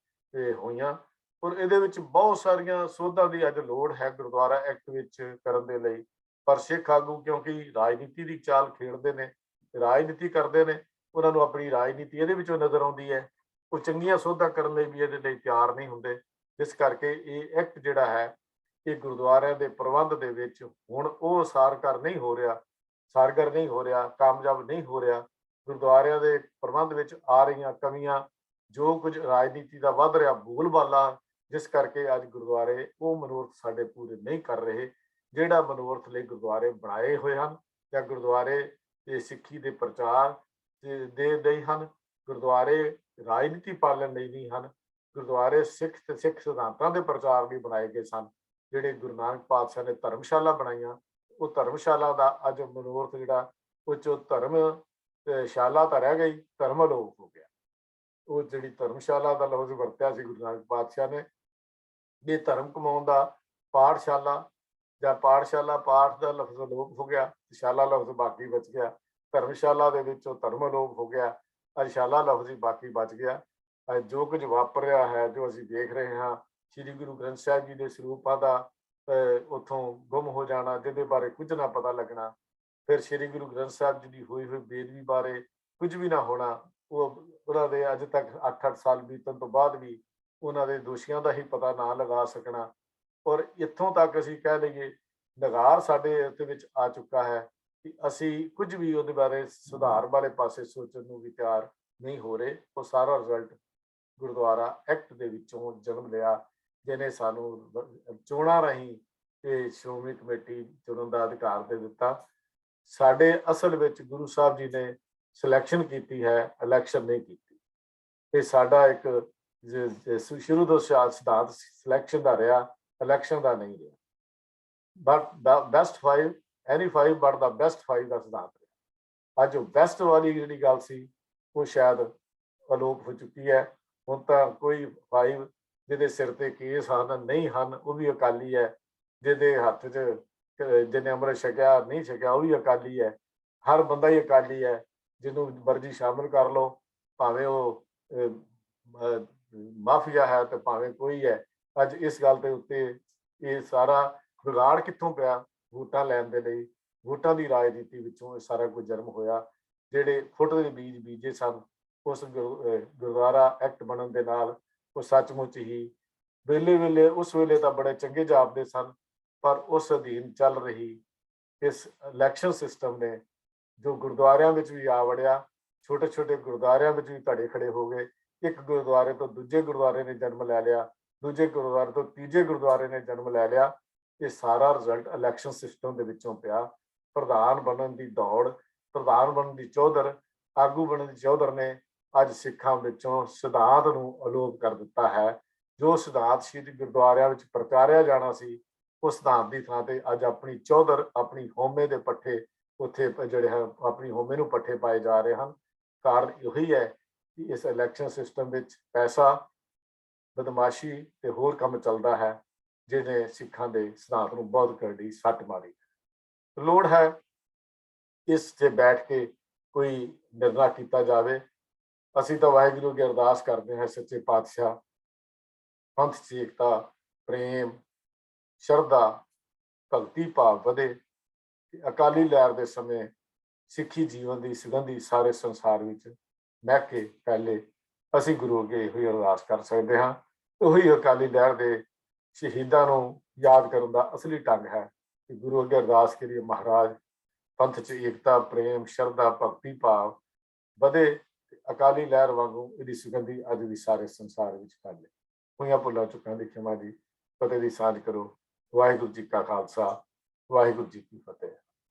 ਹੋਈਆਂ। ਔਰ ਇਹਦੇ ਵਿੱਚ ਬਹੁਤ ਸਾਰੀਆਂ ਸੋਧਾਂ ਦੀ ਅੱਜ ਲੋੜ ਹੈ ਗੁਰਦੁਆਰਾ ਐਕਟ ਵਿੱਚ ਕਰਨ ਦੇ ਲਈ, ਪਰ ਸਿੱਖ ਆਗੂ ਕਿਉਂਕਿ ਰਾਜਨੀਤੀ ਦੀ ਚਾਲ ਖੇਡਦੇ ਨੇ, ਰਾਜਨੀਤੀ ਕਰਦੇ ਨੇ, ਉਹਨਾਂ ਨੂੰ ਆਪਣੀ ਰਾਜਨੀਤੀ ਇਹਦੇ ਵਿੱਚੋਂ ਨਜ਼ਰ ਆਉਂਦੀ ਹੈ, ਉਹ ਚੰਗੀਆਂ ਸੋਧਾਂ ਕਰਨ ਲਈ ਵੀ ਇਹਦੇ ਲਈ ਤਿਆਰ ਨਹੀਂ ਹੁੰਦੇ। ਜਿਸ ਕਰਕੇ ਇਹ ਐਕਟ ਜਿਹੜਾ ਹੈ ਇਹ ਗੁਰਦੁਆਰਿਆਂ ਦੇ ਪ੍ਰਬੰਧ ਦੇ ਵਿੱਚ ਹੁਣ ਉਹ ਸਾਰਗਰ ਨਹੀਂ ਹੋ ਰਿਹਾ, ਕਾਮਯਾਬ ਨਹੀਂ ਹੋ ਰਿਹਾ। ਗੁਰਦੁਆਰਿਆਂ ਦੇ ਪ੍ਰਬੰਧ ਵਿੱਚ ਆ ਰਹੀਆਂ ਕਮੀਆਂ, ਜੋ ਕੁਝ ਰਾਜਨੀਤੀ ਦਾ ਵੱਧ ਰਿਹਾ ਬੋਲਬਾਲਾ, ਜਿਸ ਕਰਕੇ ਅੱਜ ਗੁਰਦੁਆਰੇ ਉਹ ਮਨੋਰਥ ਸਾਡੇ ਪੂਰੇ ਨਹੀਂ ਕਰ ਰਹੇ ਜਿਹੜਾ ਮਨੋਰਥ ਲਈ ਗੁਰਦੁਆਰੇ ਬਣਾਏ ਹੋਏ ਹਨ, ਜਾਂ ਗੁਰਦੁਆਰੇ ਦੇ ਸਿੱਖੀ ਦੇ ਪ੍ਰਚਾਰ ਦੇ ਲਈ ਹਨ। ਗੁਰਦੁਆਰੇ ਰਾਜਨੀਤੀ ਪਾਲਣ ਲਈ ਨਹੀਂ ਹਨ, ਗੁਰਦੁਆਰੇ ਸਿੱਖ ਤੇ ਸਿੱਖ ਸਿਧਾਂਤਾਂ ਦੇ ਪ੍ਰਚਾਰ ਲਈ ਬਣਾਏ ਗਏ ਸਨ। ਜਿਹੜੇ ਗੁਰੂ ਨਾਨਕ ਪਾਤਸ਼ਾਹ ਨੇ ਧਰਮਸ਼ਾਲਾ ਬਣਾਈਆਂ, ਉਹ ਧਰਮਸ਼ਾਲਾ ਦਾ ਅੱਜ ਮਨੋਰਥ ਜਿਹੜਾ ਉਹ 'ਚੋਂ ਧਰਮਸ਼ਾਲਾ ਤਾਂ ਰਹਿ ਗਈ, ਧਰਮ ਅਲੋਪ ਹੋ ਗਿਆ। ਉਹ ਜਿਹੜੀ ਧਰਮਸ਼ਾਲਾ ਦਾ ਲਫ਼ਜ਼ ਵਰਤਿਆ ਸੀ ਗੁਰੂ ਨਾਨਕ ਪਾਤਸ਼ਾਹ ਨੇ, ਇਹ ਧਰਮ ਕਮਾਉਣ ਦਾ ਪਾਠਸ਼ਾਲਾ ਜਾਂ ਪਾਠਸ਼ਾਲਾ, ਪਾਠ ਦਾ ਲਫ਼ਜ਼ ਅਲੋਪ ਹੋ ਗਿਆ, ਸ਼ਾਲਾ ਲਫ਼ਜ਼ ਬਾਕੀ ਬਚ ਗਿਆ। ਧਰਮਸ਼ਾਲਾ ਦੇ ਵਿੱਚੋਂ ਧਰਮ ਅਲੋਪ ਹੋ ਗਿਆ, ਅੱਜ ਸ਼ਾਲਾ ਲਫ਼ਜ਼ ਹੀ ਬਾਕੀ ਬਚ ਗਿਆ। ਅੱਜ ਜੋ ਕੁਝ ਵਾਪਰ ਰਿਹਾ ਹੈ, ਜੋ ਅਸੀਂ ਦੇਖ ਰਹੇ ਹਾਂ, ਸ਼੍ਰੀ ਗੁਰੂ ਗ੍ਰੰਥ ਸਾਹਿਬ ਜੀ ਦੇ ਸਰੂਪਾਂ ਦਾ ਉੱਥੋਂ ਗੁੰਮ ਹੋ ਜਾਣਾ, ਜਿਹਦੇ ਬਾਰੇ ਕੁਝ ਨਾ ਪਤਾ ਲੱਗਣਾ, ਫਿਰ ਸ਼੍ਰੀ ਗੁਰੂ ਗ੍ਰੰਥ ਸਾਹਿਬ ਜੀ ਦੀ ਹੋਈ ਬੇਦਬੀ ਬਾਰੇ ਕੁਝ ਵੀ ਨਾ ਹੋਣਾ, ਉਹਨਾਂ ਦੇ ਅੱਜ ਤੱਕ 8-8 ਸਾਲ ਬੀਤਣ ਤੋਂ ਬਾਅਦ ਵੀ ਉਹਨਾਂ ਦੇ ਦੋਸ਼ੀਆਂ ਦਾ ਹੀ ਪਤਾ ਨਾ ਲਗਾ ਸਕਣਾ। ਔਰ ਇੱਥੋਂ ਤੱਕ ਅਸੀਂ ਕਹਿ ਲਈਏ ਨਗਾਰ ਸਾਡੇ ਉੱਤੇ ਵਿੱਚ ਆ ਚੁੱਕਾ ਹੈ ਕਿ ਅਸੀਂ ਕੁਝ ਵੀ ਉਹਦੇ ਬਾਰੇ ਸੁਧਾਰ ਵਾਲੇ ਪਾਸੇ ਸੋਚਣ ਨੂੰ ਵੀ ਤਿਆਰ ਨਹੀਂ ਹੋ ਰਹੇ। ਉਹ ਸਾਰਾ ਰਿਜ਼ਲਟ ਗੁਰਦੁਆਰਾ ਐਕਟ ਦੇ ਵਿੱਚੋਂ ਜਨਮ ਲਿਆ, ਜਿਹਨੇ ਸਾਨੂੰ ਚੋਣਾਂ ਰਾਹੀਂ ਇਹ ਸ਼੍ਰੋਮਣੀ ਕਮੇਟੀ ਚੁਣਨ ਦਾ ਅਧਿਕਾਰ ਦੇ ਦਿੱਤਾ। ਸਾਡੇ ਅਸਲ ਵਿੱਚ ਗੁਰੂ ਸਾਹਿਬ ਜੀ ਨੇ ਸਿਲੈਕਸ਼ਨ ਕੀਤੀ ਹੈ, ਇਲੈਕਸ਼ਨ ਨਹੀਂ ਕੀਤੀ। ਇਹ ਸਾਡਾ ਇੱਕ ਸ਼ੁਰੂ ਤੋਂ ਸਿਧਾਂਤ ਸਿਲੈਕਸ਼ਨ ਦਾ ਰਿਹਾ, ਇਲੈਕਸ਼ਨ ਦਾ ਨਹੀਂ ਰਿਹਾ। But the best 5 any 5 but the best 5 ਦਾ ਸਿਧਾਂਤ ਰਿਹਾ। ਅੱਜ ਉਹ ਬੈਸਟ ਵਾਲੀ ਜਿਹੜੀ ਗੱਲ ਸੀ ਉਹ ਸ਼ਾਇਦ ਅਲੋਪ ਹੋ ਚੁੱਕੀ ਹੈ। ਹੁਣ ਤਾਂ ਕੋਈ 5 ਜਿਹਦੇ ਸਿਰ ਤੇ ਕੇਸ ਹਨ ਨਹੀਂ ਹਨ ਉਹ ਵੀ ਅਕਾਲੀ ਹੈ, ਜਿਹਦੇ ਹੱਥ 'ਚ ਜਿਹਨੇ ਅੰਮ੍ਰਿਤ ਛਕਿਆ ਨਹੀਂ ਛਕਿਆ ਉਹ ਵੀ ਅਕਾਲੀ ਹੈ। ਹਰ ਬੰਦਾ ਹੀ ਅਕਾਲੀ ਹੈ, ਜਿਹਨੂੰ ਮਰਜ਼ੀ ਸ਼ਾਮਿਲ ਕਰ ਲਓ, ਭਾਵੇਂ ਉਹ ਮਾਫੀਆ ਹੈ ਤੇ ਭਾਵੇਂ ਕੋਈ ਹੈ। ਅੱਜ ਇਸ ਗੱਲ ਦੇ ਉੱਤੇ ਇਹ ਸਾਰਾ ਵਿਗਾੜ ਕਿੱਥੋਂ ਪਿਆ? ਵੋਟਾਂ ਲੈਣ ਦੇ ਲਈ, ਵੋਟਾਂ ਦੀ ਰਾਜਨੀਤੀ ਵਿੱਚੋਂ ਇਹ ਸਾਰਾ ਕੁਝ ਜਨਮ ਹੋਇਆ। ਜਿਹੜੇ ਫੁੱਟ ਦੇ ਬੀਜ ਬੀਜੇ ਸਨ ਉਸ ਗੁਰਦੁਆਰਾ ਐਕਟ ਬਣਨ ਦੇ ਨਾਲ ਉਹ ਸੱਚਮੁੱਚ ਹੀ ਵੇਲੇ ਉਸ ਵੇਲੇ ਤਾਂ ਬੜੇ ਚੰਗੇ ਜਾਪਦੇ ਸਨ, ਪਰ ਉਸ ਅਧੀਨ ਚੱਲ ਰਹੀ ਇਸ ਇਲੈਕਸ਼ਨ ਸਿਸਟਮ ਨੇ ਜੋ ਗੁਰਦੁਆਰਿਆਂ ਵਿੱਚ ਵੀ ਆ ਵੜਿਆ, ਛੋਟੇ ਛੋਟੇ ਗੁਰਦੁਆਰਿਆਂ ਵਿੱਚ ਵੀ ਧੜੇ ਖੜੇ ਹੋ ਗਏ। ਇੱਕ ਗੁਰਦੁਆਰੇ ਤੋਂ ਦੂਜੇ ਗੁਰਦੁਆਰੇ ਨੇ ਜਨਮ ਲੈ ਲਿਆ, ਦੂਜੇ ਗੁਰਦੁਆਰੇ ਤੋਂ ਤੀਜੇ ਗੁਰਦੁਆਰੇ ਨੇ ਜਨਮ ਲੈ ਲਿਆ। ਇਹ ਸਾਰਾ ਰਿਜ਼ਲਟ ਇਲੈਕਸ਼ਨ ਸਿਸਟਮ ਦੇ ਵਿੱਚੋਂ ਪਿਆ। ਪ੍ਰਧਾਨ ਬਣਨ ਦੀ ਦੌੜ, ਪ੍ਰਧਾਨ ਬਣਨ ਦੀ ਚੌਧਰ, ਆਗੂ ਬਣਨ ਦੀ ਚੌਧਰ ਨੇ ਅੱਜ ਸਿੱਖਾਂ ਵਿੱਚੋਂ ਸਿਧਾਂਤ ਨੂੰ ਅਲੋਪ ਕਰ ਦਿੱਤਾ ਹੈ। ਜੋ ਸਿਧਾਂਤ ਸ਼੍ਰੀ ਗੁਰਦੁਆਰਿਆਂ ਵਿੱਚ ਪ੍ਰਚਾਰਿਆ ਜਾਣਾ ਸੀ, ਉਸ ਸਿਧਾਂਤ ਦੀ ਥਾਂ ਤੇ ਅੱਜ ਆਪਣੀ ਚੌਧਰ, ਆਪਣੀ ਹਉਮੈ ਦੇ ਪੱਠੇ ਉੱਥੇ ਜਿਹੜੇ ਹੈ ਆਪਣੀ ਹਉਮੈ ਨੂੰ ਪੱਠੇ ਪਾਏ ਜਾ ਰਹੇ ਹਨ। ਕਾਰਨ ਇਹੀ ਹੈ ਕਿ ਇਸ ਇਲੈਕਸ਼ਨ ਸਿਸਟਮ ਵਿੱਚ ਪੈਸਾ, ਬਦਮਾਸ਼ੀ ਤੇ ਹੋਰ ਕੰਮ ਚੱਲਦਾ ਹੈ, ਜਿਹਨੇ ਸਿੱਖਾਂ ਦੇ ਸਿਧਾਂਤ ਨੂੰ ਬਹੁਤ ਕਰੜੀ ਸੱਟ ਮਾਰੀ। ਲੋੜ ਹੈ ਇਸ ਤੇ ਬੈਠ ਕੇ ਕੋਈ ਨਿਰਣਾ ਕੀਤਾ ਜਾਵੇ। ਅਸੀਂ ਤਾਂ ਵਾਹਿਗੁਰੂ ਅੱਗੇ ਅਰਦਾਸ ਕਰਦੇ ਹਾਂ, ਸੱਚੇ ਪਾਤਸ਼ਾਹ ਪੰਥ 'ਚ ਏਕਤਾ, ਪ੍ਰੇਮ, ਸ਼ਰਧਾ, ਭਗਤੀ ਭਾਵ ਵਧੇ। ਅਕਾਲੀ ਲਹਿਰ ਦੇ ਸਮੇਂ ਸਿੱਖੀ ਜੀਵਨ ਦੀ ਸੁਗੰਧੀ ਸਾਰੇ ਸੰਸਾਰ ਵਿੱਚ ਮਹਿਕ ਕੇ ਫੈਲੇ। ਅਸੀਂ ਗੁਰੂ ਅੱਗੇ ਇਹੋ ਹੀ ਅਰਦਾਸ ਕਰ ਸਕਦੇ ਹਾਂ। ਉਹੀ ਅਕਾਲੀ ਲਹਿਰ ਦੇ ਸ਼ਹੀਦਾਂ ਨੂੰ ਯਾਦ ਕਰਨ ਦਾ ਅਸਲੀ ਢੰਗ ਹੈ ਕਿ ਗੁਰੂ ਅੱਗੇ ਅਰਦਾਸ ਕਰੀਏ, ਮਹਾਰਾਜ ਪੰਥ 'ਚ ਏਕਤਾ, ਪ੍ਰੇਮ, ਸ਼ਰਧਾ, ਭਗਤੀ ਭਾਵ ਵਧੇ। ਅਕਾਲੀ ਲਹਿਰ ਵਾਂਗੂ ਇਹਦੀ ਸੁਗੰਧੀ ਅੱਜ ਵੀ ਸਾਰੇ ਸੰਸਾਰ ਵਿੱਚ ਫੈਲੇ। ਹੋਈਆਂ ਭੁੱਲਾਂ ਚੁੱਕਾਂ ਦੀ ਖਿਮਾ ਦੀ, ਫਤਿਹ ਦੀ ਸਾਂਝ ਕਰੋ। ਵਾਹਿਗੁਰੂ ਜੀ ਕਾ ਖਾਲਸਾ, ਵਾਹਿਗੁਰੂ ਜੀ ਕੀ ਫਤਿਹ।